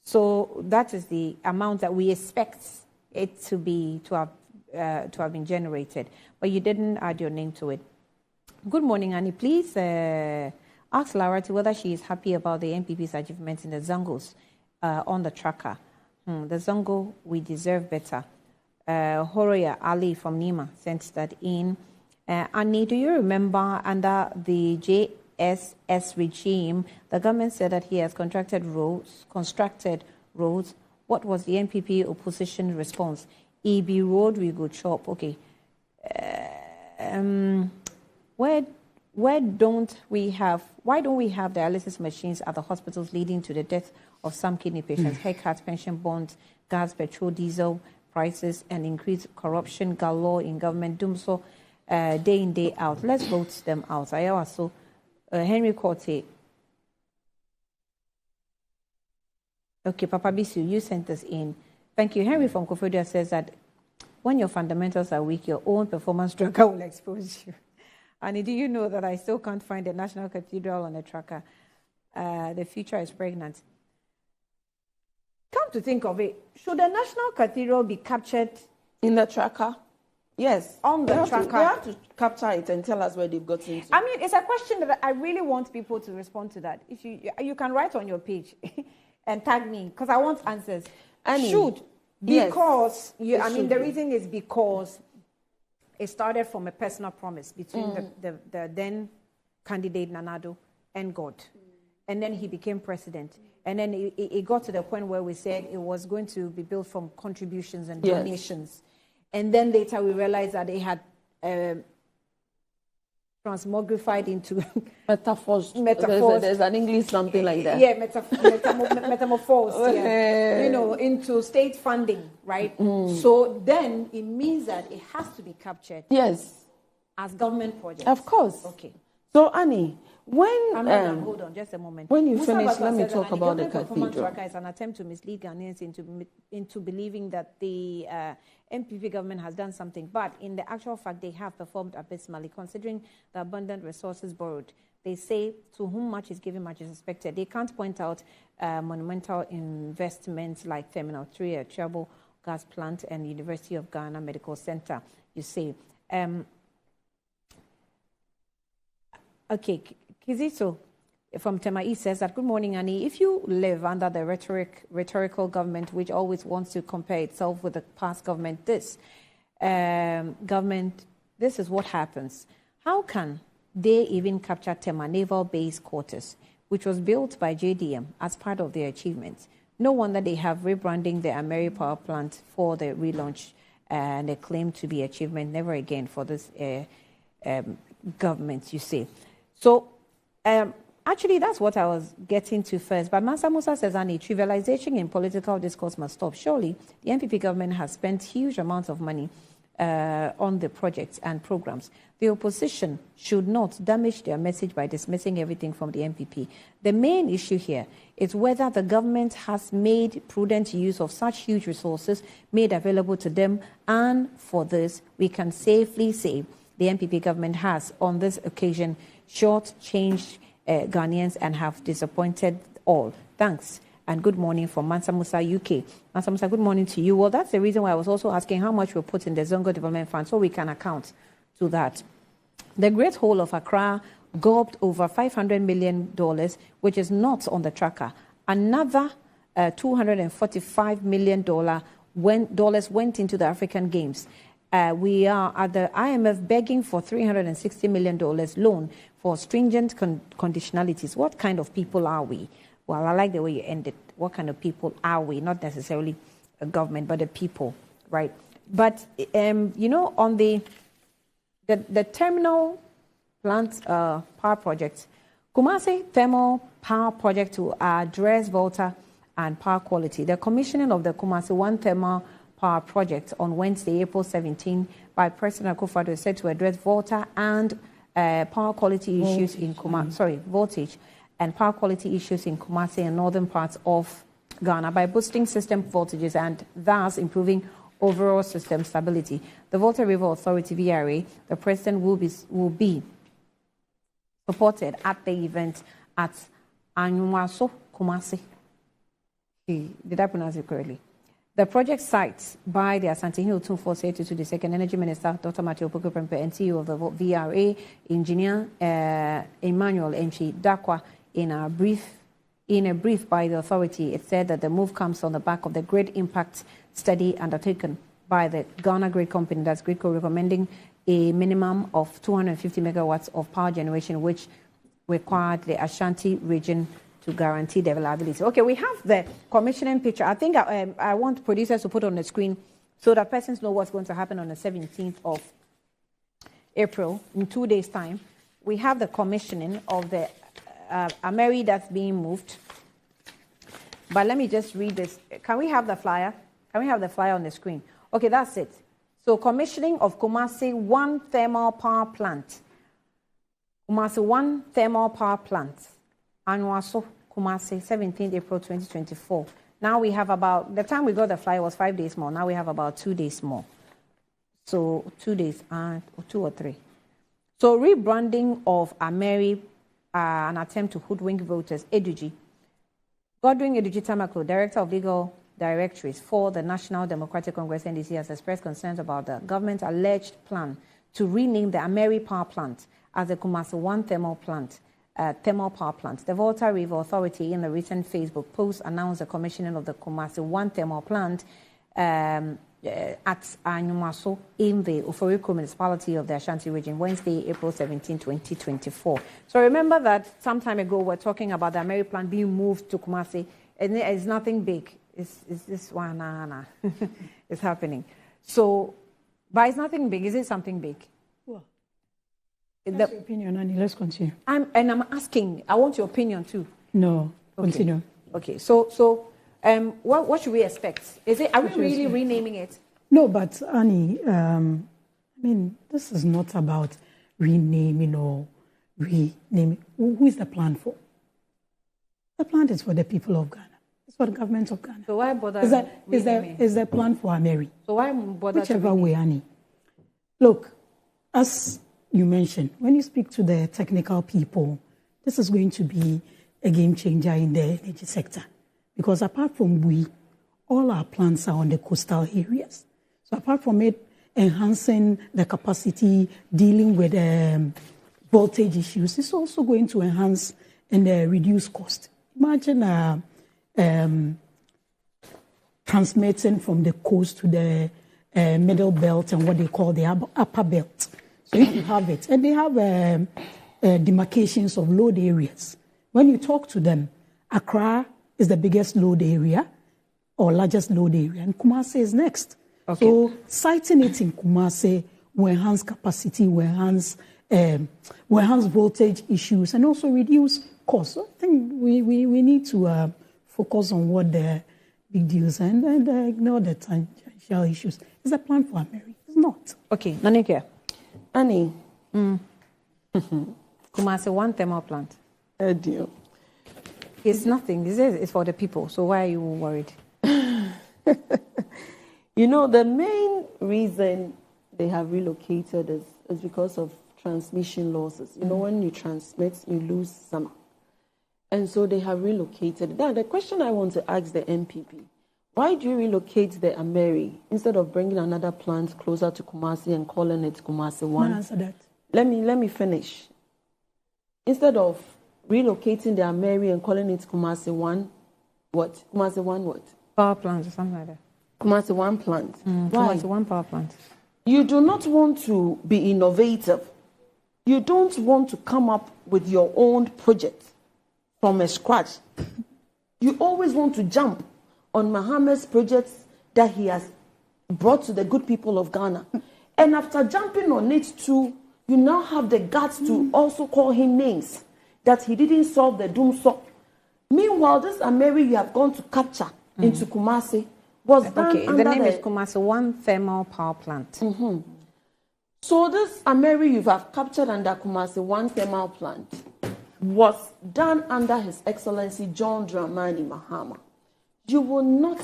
Speaker 10: So that is the amount that we expect it to have been generated. But you didn't add your name to it. Good morning, Annie. Please ask Larati whether she is happy about the NPP's achievements in the Zangos on the tracker. The Zango, we deserve better. Horoya Ali from Nima sent that in. Annie, do you remember under the JSS regime, the government said that he has constructed roads. What was the NPP opposition response? EB road, we go chop. Okay. Why don't we have dialysis machines at the hospitals, leading to the death of some kidney patients? Haircuts, pension bonds, gas, petrol, diesel prices, and increased corruption galore in government. Doom so day in, day out. Let's vote them out. I also Henry Corte. Okay, Papa Bisu, you sent us in. Thank you. Henry from Kofodia says that when your fundamentals are weak, your own performance tracker will expose you. And do you know that I still can't find the National Cathedral on the tracker? The future is pregnant. Come to think of it, should the National Cathedral be captured
Speaker 19: in the tracker? Yes.
Speaker 10: On the tracker.
Speaker 19: They have to capture it and tell us where they've got into.
Speaker 10: I mean, it's a question that I really want people to respond to that. If you can write on your page and tag me, because I want answers.
Speaker 19: Annie,
Speaker 10: should. Because,
Speaker 19: yes,
Speaker 10: the reason is because it started from a personal promise between the then candidate Nanado and God. And then he became president. And then it got to the point where we said it was going to be built from contributions and donations. And then later we realized that it had transmogrified into
Speaker 19: metaphors. There's an English something like that.
Speaker 10: Yeah, metamorphose. Into state funding, right? So then it means that it has to be captured.
Speaker 19: Yes.
Speaker 10: As government projects.
Speaker 19: Of course.
Speaker 10: Okay.
Speaker 19: So Annie, when
Speaker 10: hold on, just a moment.
Speaker 19: When you finish, let me talk about the cathedral.
Speaker 10: Tracker is an attempt to mislead Ghanaians into believing that the NPP government has done something, but in the actual fact, they have performed abysmally, considering the abundant resources borrowed. They say, to whom much is given, much is expected. They can't point out monumental investments like Terminal 3, a Chabo gas plant, and University of Ghana Medical Center, you say. Okay, Kizito from Temai says that, good morning, Annie. If you live under the rhetorical government, which always wants to compare itself with the past government, this is what happens. How can they even capture Tema Naval Base Quarters, which was built by JDM as part of their achievements? No wonder they have rebranding the Ameri power plant for the relaunch, and they claim to be achievement never again for this government, you see. So, actually, that's what I was getting to first. But Mansa Musa says, Annie, trivialization in political discourse must stop. Surely, the NPP government has spent huge amounts of money on the projects and programs. The opposition should not damage their message by dismissing everything from the NPP. The main issue here is whether the government has made prudent use of such huge resources made available to them. And for this, we can safely say the NPP government has, on this occasion, short-changed Ghanaians and have disappointed all. Thanks. And good morning from Mansa Musa, UK. Mansa Musa, good morning to you. Well, that's the reason why I was also asking how much we put in the Zongo Development Fund, so we can account to that. The Great Hall of Accra gulped over $500 million, which is not on the tracker. Another $245 million went into the African Games. We are at the IMF begging for $360 million loan for stringent conditionalities. What kind of people are we? Well, I like the way you ended. What kind of people are we? Not necessarily a government, but the people, right? But, on the terminal plant power project, Kumasi Thermal Power Project to address water and power quality. The commissioning of the Kumasi 1 Thermal Power Project on Wednesday, April 17, by President Akufo-Addo is said to address water and power quality issues in Kumasi. Voltage and power quality issues in Kumasi and northern parts of Ghana by boosting system voltages and thus improving overall system stability. The Volta River Authority (VRA), the president will be supported at the event at Anyumaso, Kumasi. Did I pronounce it correctly? The project site by the Asante Hill 2482 to the second Energy Minister, Dr. Matthew Opoku-Prempeh, and CEO of the VRA, Engineer Emmanuel Enchi Dakwa, in a brief by the authority, it said that the move comes on the back of the grid impact study undertaken by the Ghana Grid Company, that's GridCo, recommending a minimum of 250 megawatts of power generation, which required the Ashanti region to guarantee the reliability. Okay, we have the commissioning picture. I think I want producers to put on the screen so that persons know what's going to happen on the 17th of April, in 2 days' time. We have the commissioning of the Ameri that's being moved. But let me just read this. Can we have the flyer? Can we have the flyer on the screen? Okay, that's it. So commissioning of Kumasi 1 Thermal Power Plant. Kumasi 1 Thermal Power Plant. Anwaso, Kumasi, 17th April 2024. Now we have about, the time we got the flyer was 5 days more. Now we have about 2 days more. So 2 days, 2 or 3. So rebranding of Ameri, an attempt to hoodwink voters. Eduji. Godwin Eduji Tamako, Director of Legal Directories for the National Democratic Congress, NDC, has expressed concerns about the government's alleged plan to rename the Ameri Power Plant as the Kumasi 1 Thermal Power Plant. The Volta River Authority, in a recent Facebook post, announced the commissioning of the Kumasi 1 Thermal Plant at Anyumaso in the Oforiko municipality of the Ashanti region, Wednesday, April 17, 2024. So remember that some time ago we're talking about the Ameri plant being moved to Kumasi, and it's nothing big. It's this one, it's happening. So, but it's nothing big. Is it something big?
Speaker 13: Well, that's your opinion, Annie. Let's continue.
Speaker 10: I'm asking. I want your opinion too.
Speaker 13: No, continue.
Speaker 10: Okay. So, what should we expect? Are we really renaming it?
Speaker 13: No, but Annie, this is not about renaming or renaming. Who is the plan for? The plan is for the people of Ghana. It's for the government of Ghana.
Speaker 10: So why bother?
Speaker 13: Is there a plan for Ameri?
Speaker 10: So why bother?
Speaker 13: Whichever way, Annie. Look, as you mentioned, when you speak to the technical people, this is going to be a game changer in the energy sector. Because apart from all our plants are on the coastal areas. So apart from it enhancing the capacity, dealing with voltage issues, it's also going to enhance and reduce cost. Imagine transmitting from the coast to the middle belt and what they call the upper belt. So if you have it, and they have demarcations of load areas. When you talk to them, Accra is the biggest load area or largest load area, and Kumasi is next. Okay. So siting it in Kumasi will enhance capacity, will enhance voltage issues, and also reduce costs. So I think we need to focus on what the big deals and ignore the tangential issues. Is a plan for Ameri? It's not.
Speaker 10: Okay, Nanike.
Speaker 19: Annie.
Speaker 10: Kumasi 1 Thermal Plant.
Speaker 19: Deal.
Speaker 10: It's nothing. It's for the people. So why are you worried?
Speaker 19: The main reason they have relocated is because of transmission losses. When you transmit, you lose some. And so they have relocated. Now, the question I want to ask the MPP, why do you relocate the Ameri instead of bringing another plant closer to Kumasi and calling it Kumasi 1?
Speaker 13: No, answer that.
Speaker 19: Let me finish. Instead of relocating the Ameri and calling it Kumasi 1, what? Kumasi 1 what?
Speaker 10: Power plant or something like that.
Speaker 19: Kumasi 1 plant.
Speaker 10: Kumasi 1 power plant.
Speaker 19: You do not want to be innovative. You don't want to come up with your own project from scratch. You always want to jump on Mohammed's projects that he has brought to the good people of Ghana. And after jumping on it too, you now have the guts to also call him names that he didn't solve the doomsday. Meanwhile, this Ameri you have gone to capture into Kumasi was done
Speaker 10: the name is Kumasi, one thermal power plant.
Speaker 19: So this Ameri you have captured under Kumasi, one thermal plant, was done under His Excellency John Dramani Mahama. You will not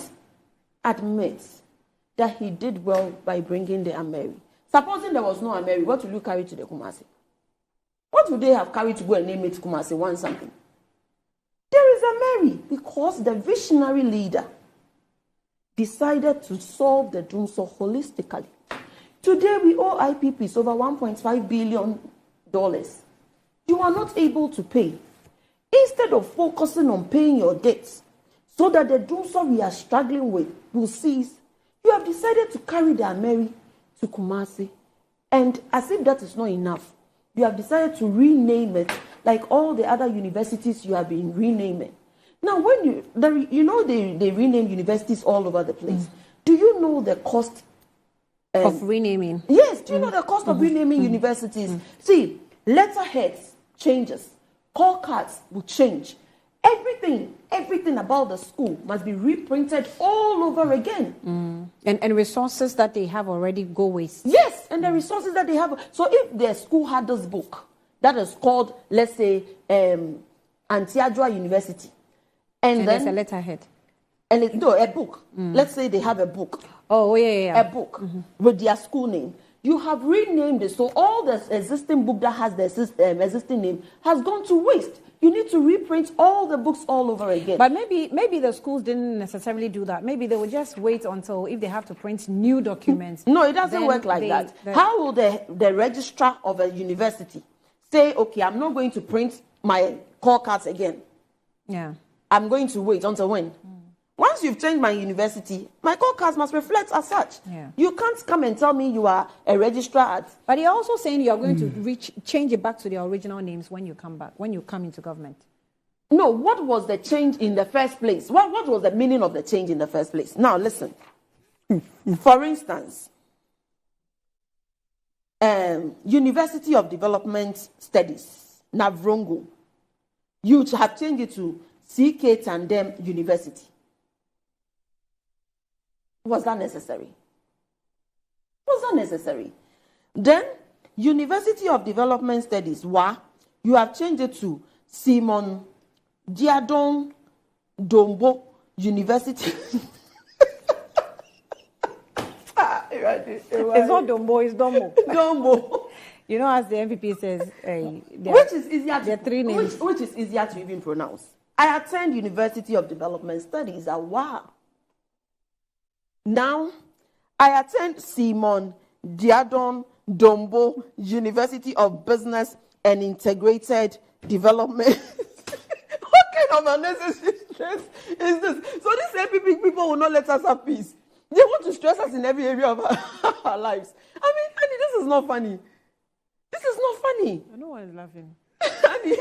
Speaker 19: admit that he did well by bringing the Ameri. Supposing there was no Ameri, what will you carry to the Kumasi? What would they have carried to go and name it Kumasi, one something? There is Ameri because the visionary leader decided to solve the doomsday holistically. Today we owe IPPs over $1.5 billion. You are not able to pay. Instead of focusing on paying your debts so that the doomsday we are struggling with will cease, you have decided to carry the Ameri to Kumasi. And as if that is not enough, you have decided to rename it like all the other universities you have been renaming. Now, when they rename universities all over the place. Do you know the cost
Speaker 10: of renaming?
Speaker 19: Yes, do you know the cost of renaming universities? See, letterheads changes, call cards will change. Everything about the school must be reprinted all over again.
Speaker 10: And resources that they have already go waste.
Speaker 19: Yes, and the resources that they have. So if the school had this book that is called, let's say, Antiadwa University, and then
Speaker 10: there's a letterhead.
Speaker 19: And a book. Let's say they have a book.
Speaker 10: Oh, yeah.
Speaker 19: A book with their school name. You have renamed it, so all the existing book that has the existing name has gone to waste. You need to reprint all the books all over again.
Speaker 10: But maybe the schools didn't necessarily do that. Maybe they would just wait until if they have to print new documents.
Speaker 19: No, it doesn't work like that. How will the registrar of a university say, okay, I'm not going to print my call cards again?
Speaker 10: Yeah.
Speaker 19: I'm going to wait until when? Once you've changed my university, my call cards must reflect as such.
Speaker 10: Yeah.
Speaker 19: You can't come and tell me you are a registrar. But
Speaker 10: you're also saying you're going to change it back to their original names when you come back, when you come into government.
Speaker 19: No, what was the change in the first place? What was the meaning of the change in the first place? Now, listen. For instance, University of Development Studies, Navrongo, you have changed it to CK Tandem University. Was that necessary? Was that necessary? Then, University of Development Studies, you have changed it to Simon Diadon Dombo University.
Speaker 10: It's not Dombo, it's Dombo.
Speaker 19: Dombo.
Speaker 10: You know, as the MPP says,
Speaker 19: which is easier
Speaker 10: to, three names.
Speaker 19: Which is easier to even pronounce. I attend University of Development Studies. Now, I attend Simon Diadon Dombo University of Business and Integrated Development. What kind of unnecessary stress is this? So these MPP people will not let us have peace. They want to stress us in every area of our lives. I mean, Annie, this is not funny. This is not funny.
Speaker 10: No one is laughing.
Speaker 19: Annie,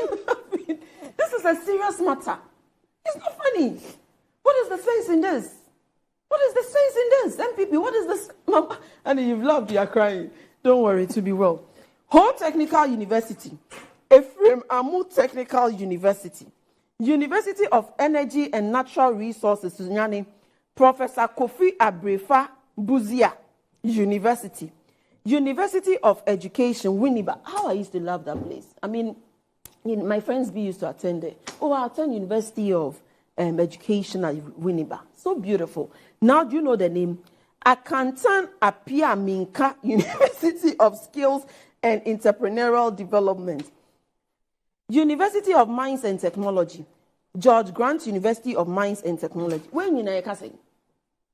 Speaker 19: this is a serious matter. It's not funny. What is the sense in this? What is the sense in this? MPP, what is this? Annie, you've laughed, you are crying. Don't worry, to be well. Whole Technical University, Ephraim Amu Technical University, University of Energy and Natural Resources, Sunyani, Professor Kofi Abrefa Buzia University, University of Education, Winneba. How I used to love that place. I mean, my friends used to attend there. Oh, I attend University of Education at Winneba. So beautiful. Now, do you know the name? Akantan Apia Minka University of Skills and Entrepreneurial Development. University of Mines and Technology. George Grant University of Mines and Technology. When you know,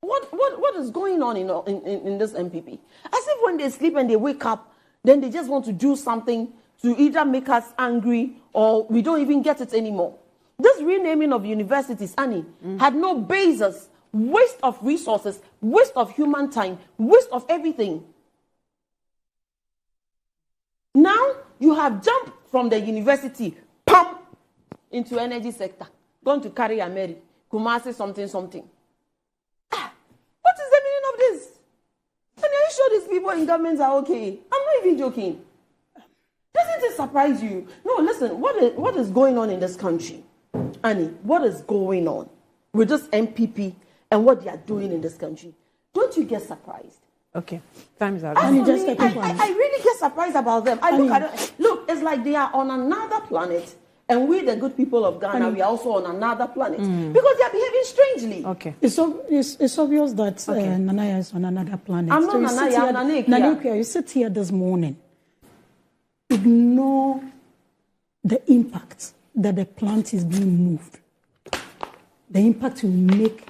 Speaker 19: what is going on in this MPP? As if when they sleep and they wake up, then they just want to do something to either make us angry or we don't even get it anymore. This renaming of universities, Annie, had no basis. Waste of resources, waste of human time, waste of everything. Now you have jumped from the university, pump, into energy sector, going to carry a Mary, Kumasi something. What is the meaning of this? And are you sure these people in government are okay? I'm not even joking. Doesn't it surprise you? No, listen, what is going on in this country? Annie, what is going on with this MPP and what they are doing in this country? Don't you get surprised?
Speaker 13: Okay, time's up.
Speaker 19: I really get surprised about them. Look, it's like they are on another planet, and we, the good people of Ghana, we are also on another planet because they are behaving strangely.
Speaker 13: Okay,
Speaker 14: it's obvious that Nanaya is on another planet.
Speaker 19: I'm not Nanaya, I'm
Speaker 14: Nanekia. You sit here this morning. Ignore the impact that the plant is being moved. The impact will make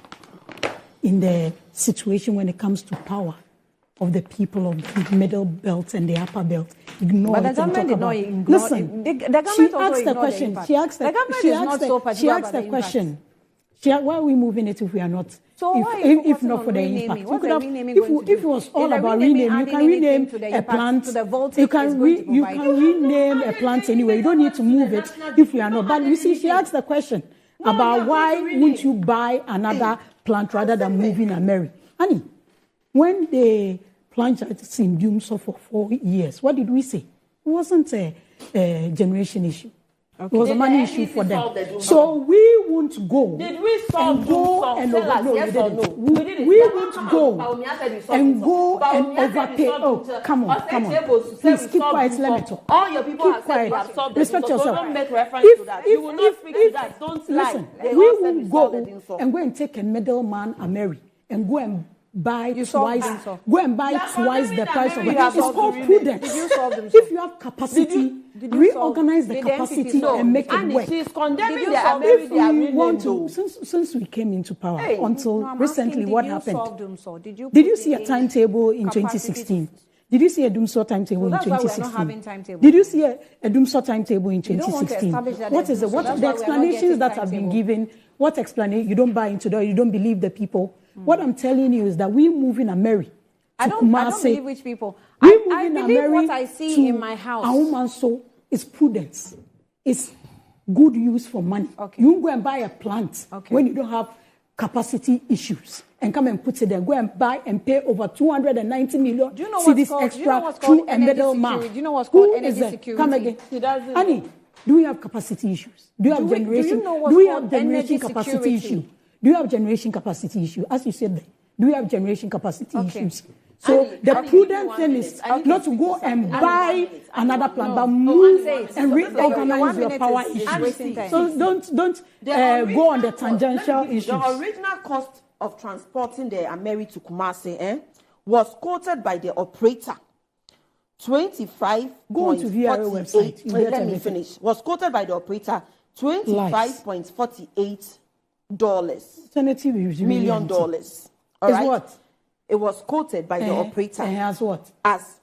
Speaker 14: in the situation when it comes to power of the people of the middle belt and the upper belt. Ignore
Speaker 5: but
Speaker 14: it.
Speaker 5: The government did not ignore.
Speaker 14: Listen,
Speaker 5: the government
Speaker 14: she
Speaker 5: also
Speaker 14: asked the question. She asked the question. Why are we moving it if we are not?
Speaker 5: So
Speaker 14: if not for the impact, if it was all about renaming, you can rename a plant. You can rename a plant anyway. You don't need to move it if we are not. But you see, she asked the question about why wouldn't you buy another plant rather than moving a Mary? Honey, when the plant is in Dumso for 4 years, what did we say? It wasn't a generation issue. Okay. It was a money issue for them. So we won't go.
Speaker 19: Did we solve
Speaker 14: yes or no? We won't go and overpay. Oh, come on. Please keep quiet. Let me talk.
Speaker 19: All your people
Speaker 14: keep quiet.
Speaker 19: Respect yourself. Don't make reference to that. You will not speak to that. Don't lie.
Speaker 14: Listen, we won't go and go and take a middleman, a Mary, and go and buy twice. Go and buy twice the price of it. It's called prudence. If you have capacity, reorganize the capacity and make it work.
Speaker 19: She's condemning
Speaker 14: since we came into power until recently, what happened? Did you see a timetable in 2016? Did you see a Dumso timetable in 2016? Did you see a Dumso timetable in 2016? What is it? What the explanations that have been given? What explanation? You don't buy into that. You don't believe the people. What I'm telling you is that we're moving a Mary.
Speaker 5: I don't believe which people. I believe what I see in my house.
Speaker 14: So it's prudence. It's good use for money. Okay. You go and buy a plant when you don't have capacity issues and come and put it there. Go and buy and pay over 290 million.
Speaker 5: Do you know
Speaker 14: extra to a middleman.
Speaker 5: Do you know what's called energy security?
Speaker 14: Come again. Honey, do we have capacity issues? Do you have generation? Do we have generation capacity issue? Do you have generation capacity issue? As you said, do you have generation capacity issues? So the prudent thing is not to go and buy another plant, but move and reorganize your power issues. So don't go on the tangential issues.
Speaker 19: The original cost of transporting the Ameri to Kumasi was quoted by the operator 25.
Speaker 14: Go to VRA website.
Speaker 19: Let me finish. Was quoted by the operator $25.48 million. All right.
Speaker 14: What?
Speaker 19: It was quoted by the operator
Speaker 14: as what?
Speaker 19: As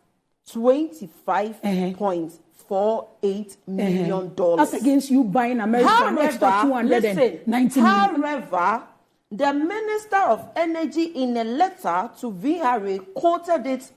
Speaker 19: $25.48 million.
Speaker 14: That's against you buying American extra 290 million.
Speaker 19: However, the Minister of Energy in a letter to VRA quoted it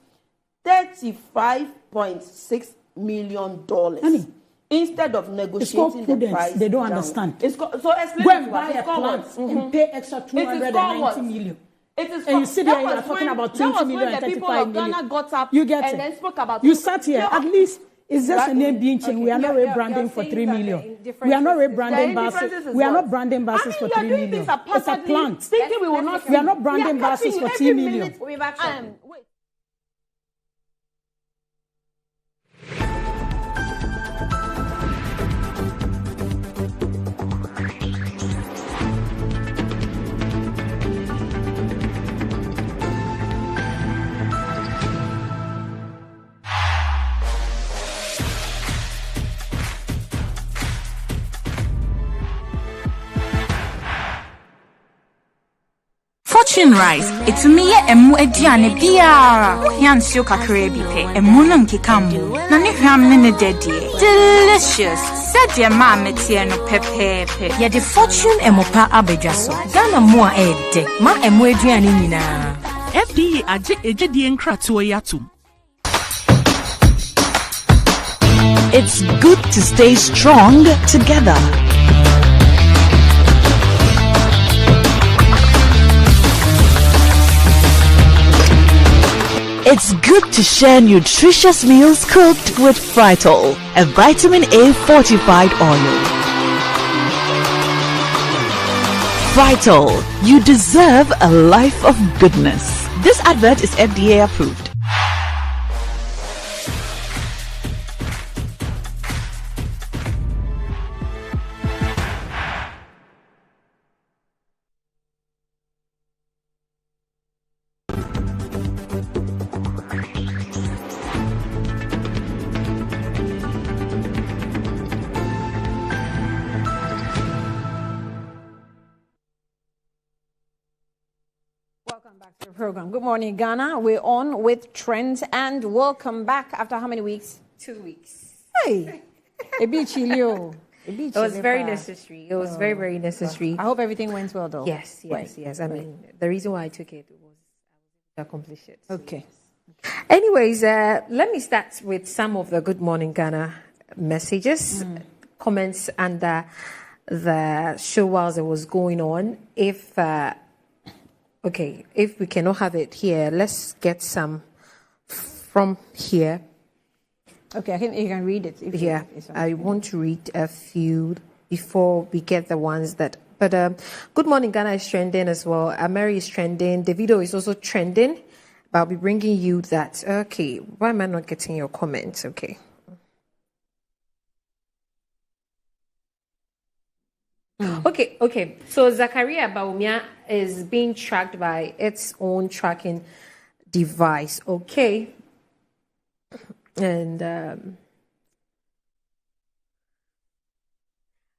Speaker 19: $35.6 million.
Speaker 14: Honey,
Speaker 19: instead of negotiating the price.
Speaker 14: They don't understand.
Speaker 19: So explain
Speaker 14: go and buy a plant and pay extra 290 million.
Speaker 19: It is
Speaker 14: and you sit here and you are talking about 20 million and 35 million.
Speaker 19: Got up
Speaker 14: you get
Speaker 19: and
Speaker 14: it.
Speaker 19: Then spoke about
Speaker 14: you sat here. At least it's just a name being changed. We are not rebranding for 3 million. We are not rebranding buses. We are not branding buses for 3 million. It's a plant. We are not branding buses for 3 million.
Speaker 19: We'll be back.
Speaker 8: Fortune rice. It's me emu ediane biara. Yansio kakre bi pe. Emu no nkekamu. Na ne hwam ne dedie. Delicious. Said your mama tie no pepepe.
Speaker 4: Ya the Fortune emopa abedwaso. Ghana mo a ede. Ma emu eduane nyina.
Speaker 12: FDA aje ejidie nkratoa yatum.
Speaker 11: It's good to stay strong together. It's good to share nutritious meals cooked with Fritol, a vitamin A fortified oil. Fritol, you deserve a life of goodness. This advert is FDA approved.
Speaker 10: Program. Good morning, Ghana. We're on with trends, and welcome back after how many weeks?
Speaker 5: 2 weeks.
Speaker 10: Hey, it
Speaker 5: was very necessary. It was very necessary.
Speaker 10: I hope everything went well, though.
Speaker 5: Yes. I mean, the reason why I took it was to accomplish it. So
Speaker 10: okay.
Speaker 5: Anyways, let me start with some of the Good Morning Ghana messages, comments under the show whilst it was going on. If we cannot have it here, let's get some from here.
Speaker 10: Okay, you can read it.
Speaker 5: I want to read a few before we get the ones that. But Good Morning Ghana is trending as well. Mary is trending. Davido is also trending. But I'll be bringing you that. Okay, why am I not getting your comments? Okay. Okay. So Zakaria Bawumia is being tracked by its own tracking device. Okay. And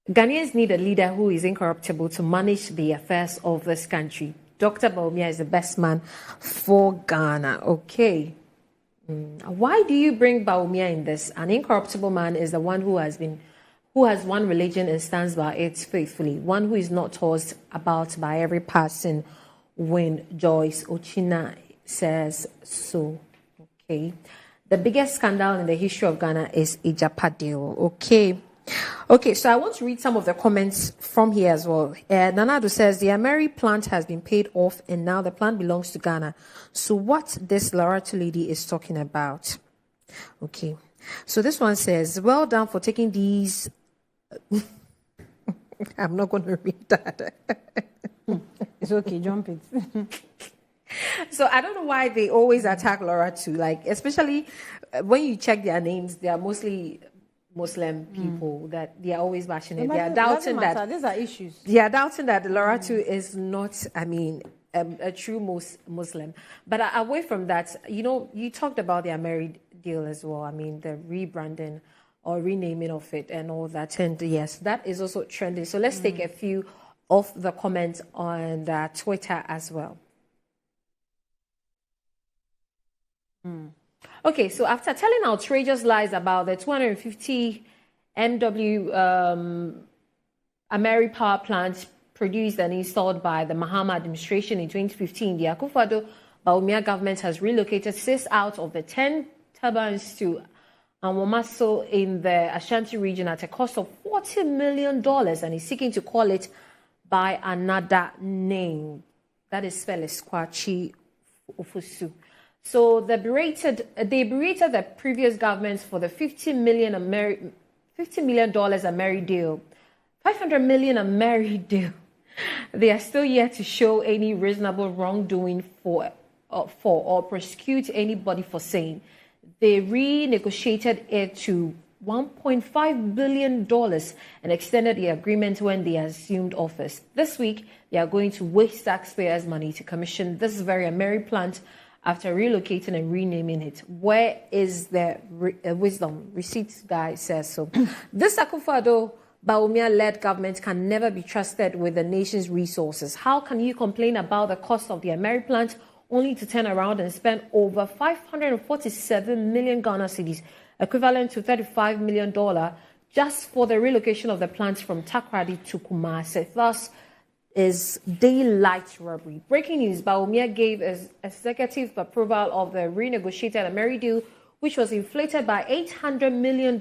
Speaker 5: Ghanaians need a leader who is incorruptible to manage the affairs of this country. Dr. Bawumia is the best man for Ghana. Okay. Why do you bring Bawumia in this? An incorruptible man is the one who has one religion and stands by it faithfully, one who is not tossed about by every person when Joyce Ochina says so. Okay. The biggest scandal in the history of Ghana is Ijapadeo. Okay, so I want to read some of the comments from here as well. Nanado says, the Ameri plant has been paid off and now the plant belongs to Ghana. So what this Laratu lady is talking about? Okay. So this one says, well done for taking these... I'm not going to read that.
Speaker 10: It's okay, jump it.
Speaker 5: So I don't know why they always attack Laratu. Like, especially when you check their names, they are mostly Muslim people that they are always bashing it. They are doubting that
Speaker 10: these are issues.
Speaker 5: They are doubting that Laratu is not, a true Muslim. But away from that, you talked about their married deal as well. The rebranding or renaming of it and all that. And yes, that is also trending. So let's take a few of the comments on Twitter as well. Okay, so after telling outrageous lies about the 250 MW Ameri power plant produced and installed by the Mahama administration in 2015, the Akufo-Addo government has relocated 6 out of the 10 turbines to Anwomaso in the Ashanti region at a cost of $40 million and is seeking to call it by another name. That is spelled Kwachi Ofusu. So they berated the previous governments for the $50 million Ameri deal, $500 million Ameri deal. They are still yet to show any reasonable wrongdoing for or prosecute anybody for saying. They renegotiated it to $1.5 billion and extended the agreement when they assumed office. This week, they are going to waste taxpayers' money to commission this very Ameri plant after relocating and renaming it. Where is the wisdom? Receipts guy says so. This Akufo-Addo Bawumia-led government can never be trusted with the nation's resources. How can you complain about the cost of the Ameri plant only to turn around and spend over 547 million Ghana cedis, equivalent to $35 million, just for the relocation of the plant from Takoradi to Kumasi? Thus, is daylight robbery. Breaking news, Bawumia gave executive approval of the renegotiated Ameri deal
Speaker 16: which was inflated by $800 million.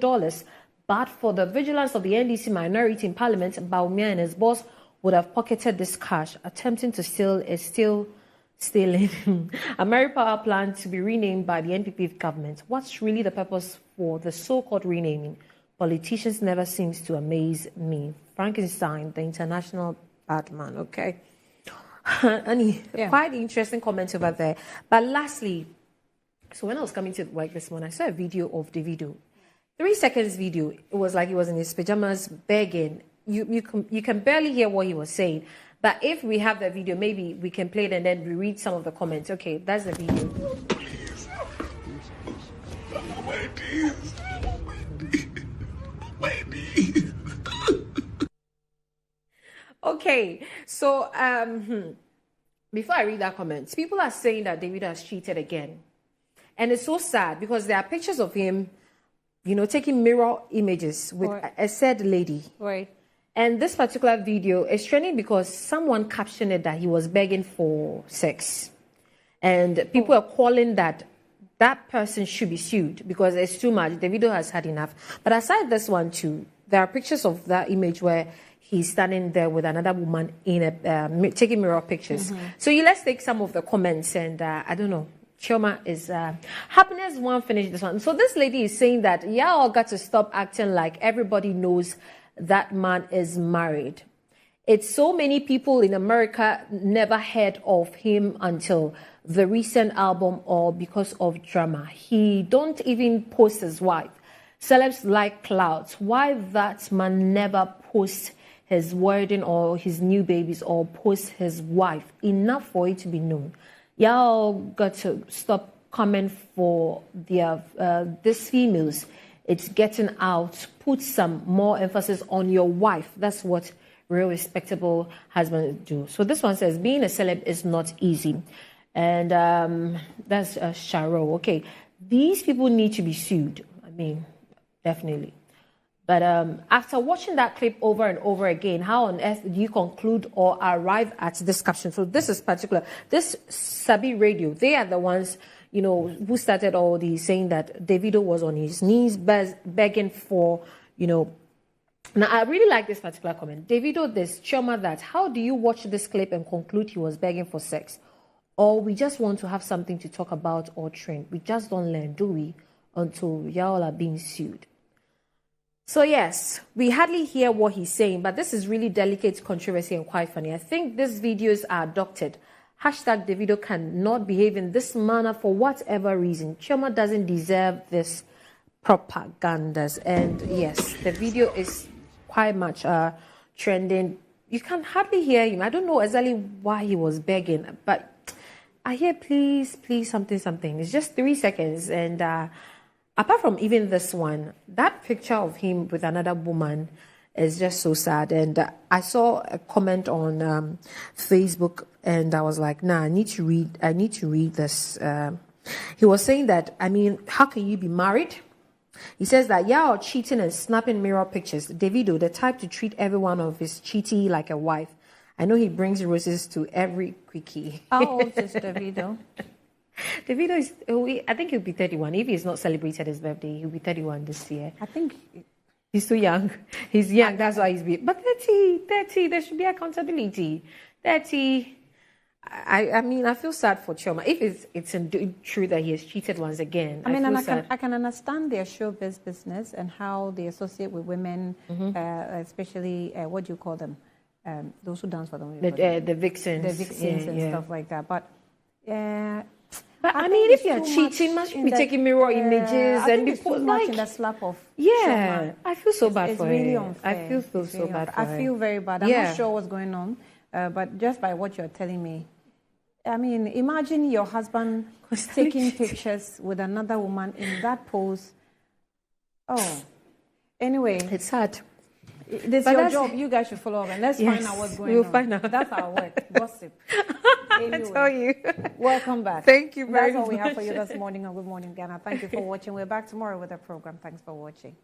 Speaker 16: But for the vigilance of the NDC minority in Parliament, Bawumia and his boss would have pocketed this cash. Attempting to steal is still stealing. A Mary Power plant to be renamed by the NPP government. What's really the purpose for the so-called renaming? Politicians never seems to amaze me. Frankenstein, the international Batman. Okay. Quite interesting comment over there. But lastly, so when I was coming to work this morning, I saw a video of Davido. 3 seconds video. It was like he was in his pajamas begging. You can barely hear what he was saying. But if we have the video, maybe we can play it and then we read some of the comments. Okay, that's the video. Okay, so before I read that comment, people are saying that Davido has cheated again. And it's so sad because there are pictures of him, taking mirror images with a said lady.
Speaker 5: Right.
Speaker 16: And this particular video is trending because someone captioned it that he was begging for sex. And people are calling that person should be sued because it's too much. Davido has had enough. But aside this one too, there are pictures of that image where he's standing there with another woman in taking mirror pictures. Mm-hmm. So let's take some of the comments and I don't know. Chioma is happiness won't finish this one. So this lady is saying that y'all got to stop acting like everybody knows that man is married. It's so many people in America never heard of him until the recent album or because of drama. He don't even post his wife. Celebs like clouds. Why that man never posts his wedding or his new babies or post his wife? Enough for it to be known. Y'all got to stop coming for their these females. It's getting out. Put some more emphasis on your wife. That's what real respectable husbands do. So this one says, being a celeb is not easy. And that's Sharo. Okay. These people need to be sued. I mean, definitely. But after watching that clip over and over again, how on earth do you conclude or arrive at this caption? So this is particular. This Sabi Radio, they are the ones, who started all these saying that Davido was on his knees begging for, Now, I really like this particular comment. Davido, this, Chioma, that. How do you watch this clip and conclude he was begging for sex? Or we just want to have something to talk about or trend? We just don't learn, do we? Until y'all are being sued. So yes, we hardly hear what he's saying, but this is really delicate controversy and quite funny. I think these videos are doctored. Hashtag Davido cannot behave in this manner for whatever reason. Chioma doesn't deserve this propagandas. And yes, the video is quite much trending. You can hardly hear him. I don't know exactly why he was begging, but I hear please, something. It's just 3 seconds. And apart from even this one, that picture of him with another woman is just so sad. And I saw a comment on Facebook, and I was like, nah, I need to read this. He was saying that, how can you be married? He says that y'all are cheating and snapping mirror pictures. Davido, the type to treat every one of his cheaty like a wife. I know he brings roses to every quickie.
Speaker 5: How old is Davido?
Speaker 16: Davido is, I think he'll be 31. If he's not celebrated his birthday, he'll be 31 this year.
Speaker 5: I think
Speaker 16: he's too young. He's young, that's why he's big. But 30, there should be accountability. 30, I feel sad for Chioma. If it's indeed true that he has cheated once again,
Speaker 5: I can understand their showbiz business and how they associate with women, especially, what do you call them? Those who dance for them.
Speaker 16: The vixens.
Speaker 5: The vixens and stuff like that. But
Speaker 16: if you're cheating, must you be taking mirror images and be put
Speaker 5: much in the slap of?
Speaker 16: Yeah, I feel so bad for
Speaker 5: really
Speaker 16: it.
Speaker 5: Unfair.
Speaker 16: I feel so bad for it.
Speaker 5: I feel very bad. I'm not sure what's going on, but just by what you're telling me, imagine your husband taking pictures with another woman in that pose. Oh, anyway,
Speaker 16: it's sad.
Speaker 5: This is your job. You guys should follow up and let's find out what's going on.
Speaker 16: We'll find out.
Speaker 5: That's our work. Gossip. Anyway,
Speaker 16: I tell you.
Speaker 5: Welcome back.
Speaker 16: Thank you very much.
Speaker 5: That's all we have for you this morning on Good Morning Ghana. Thank you for watching. We're back tomorrow with a program. Thanks for watching.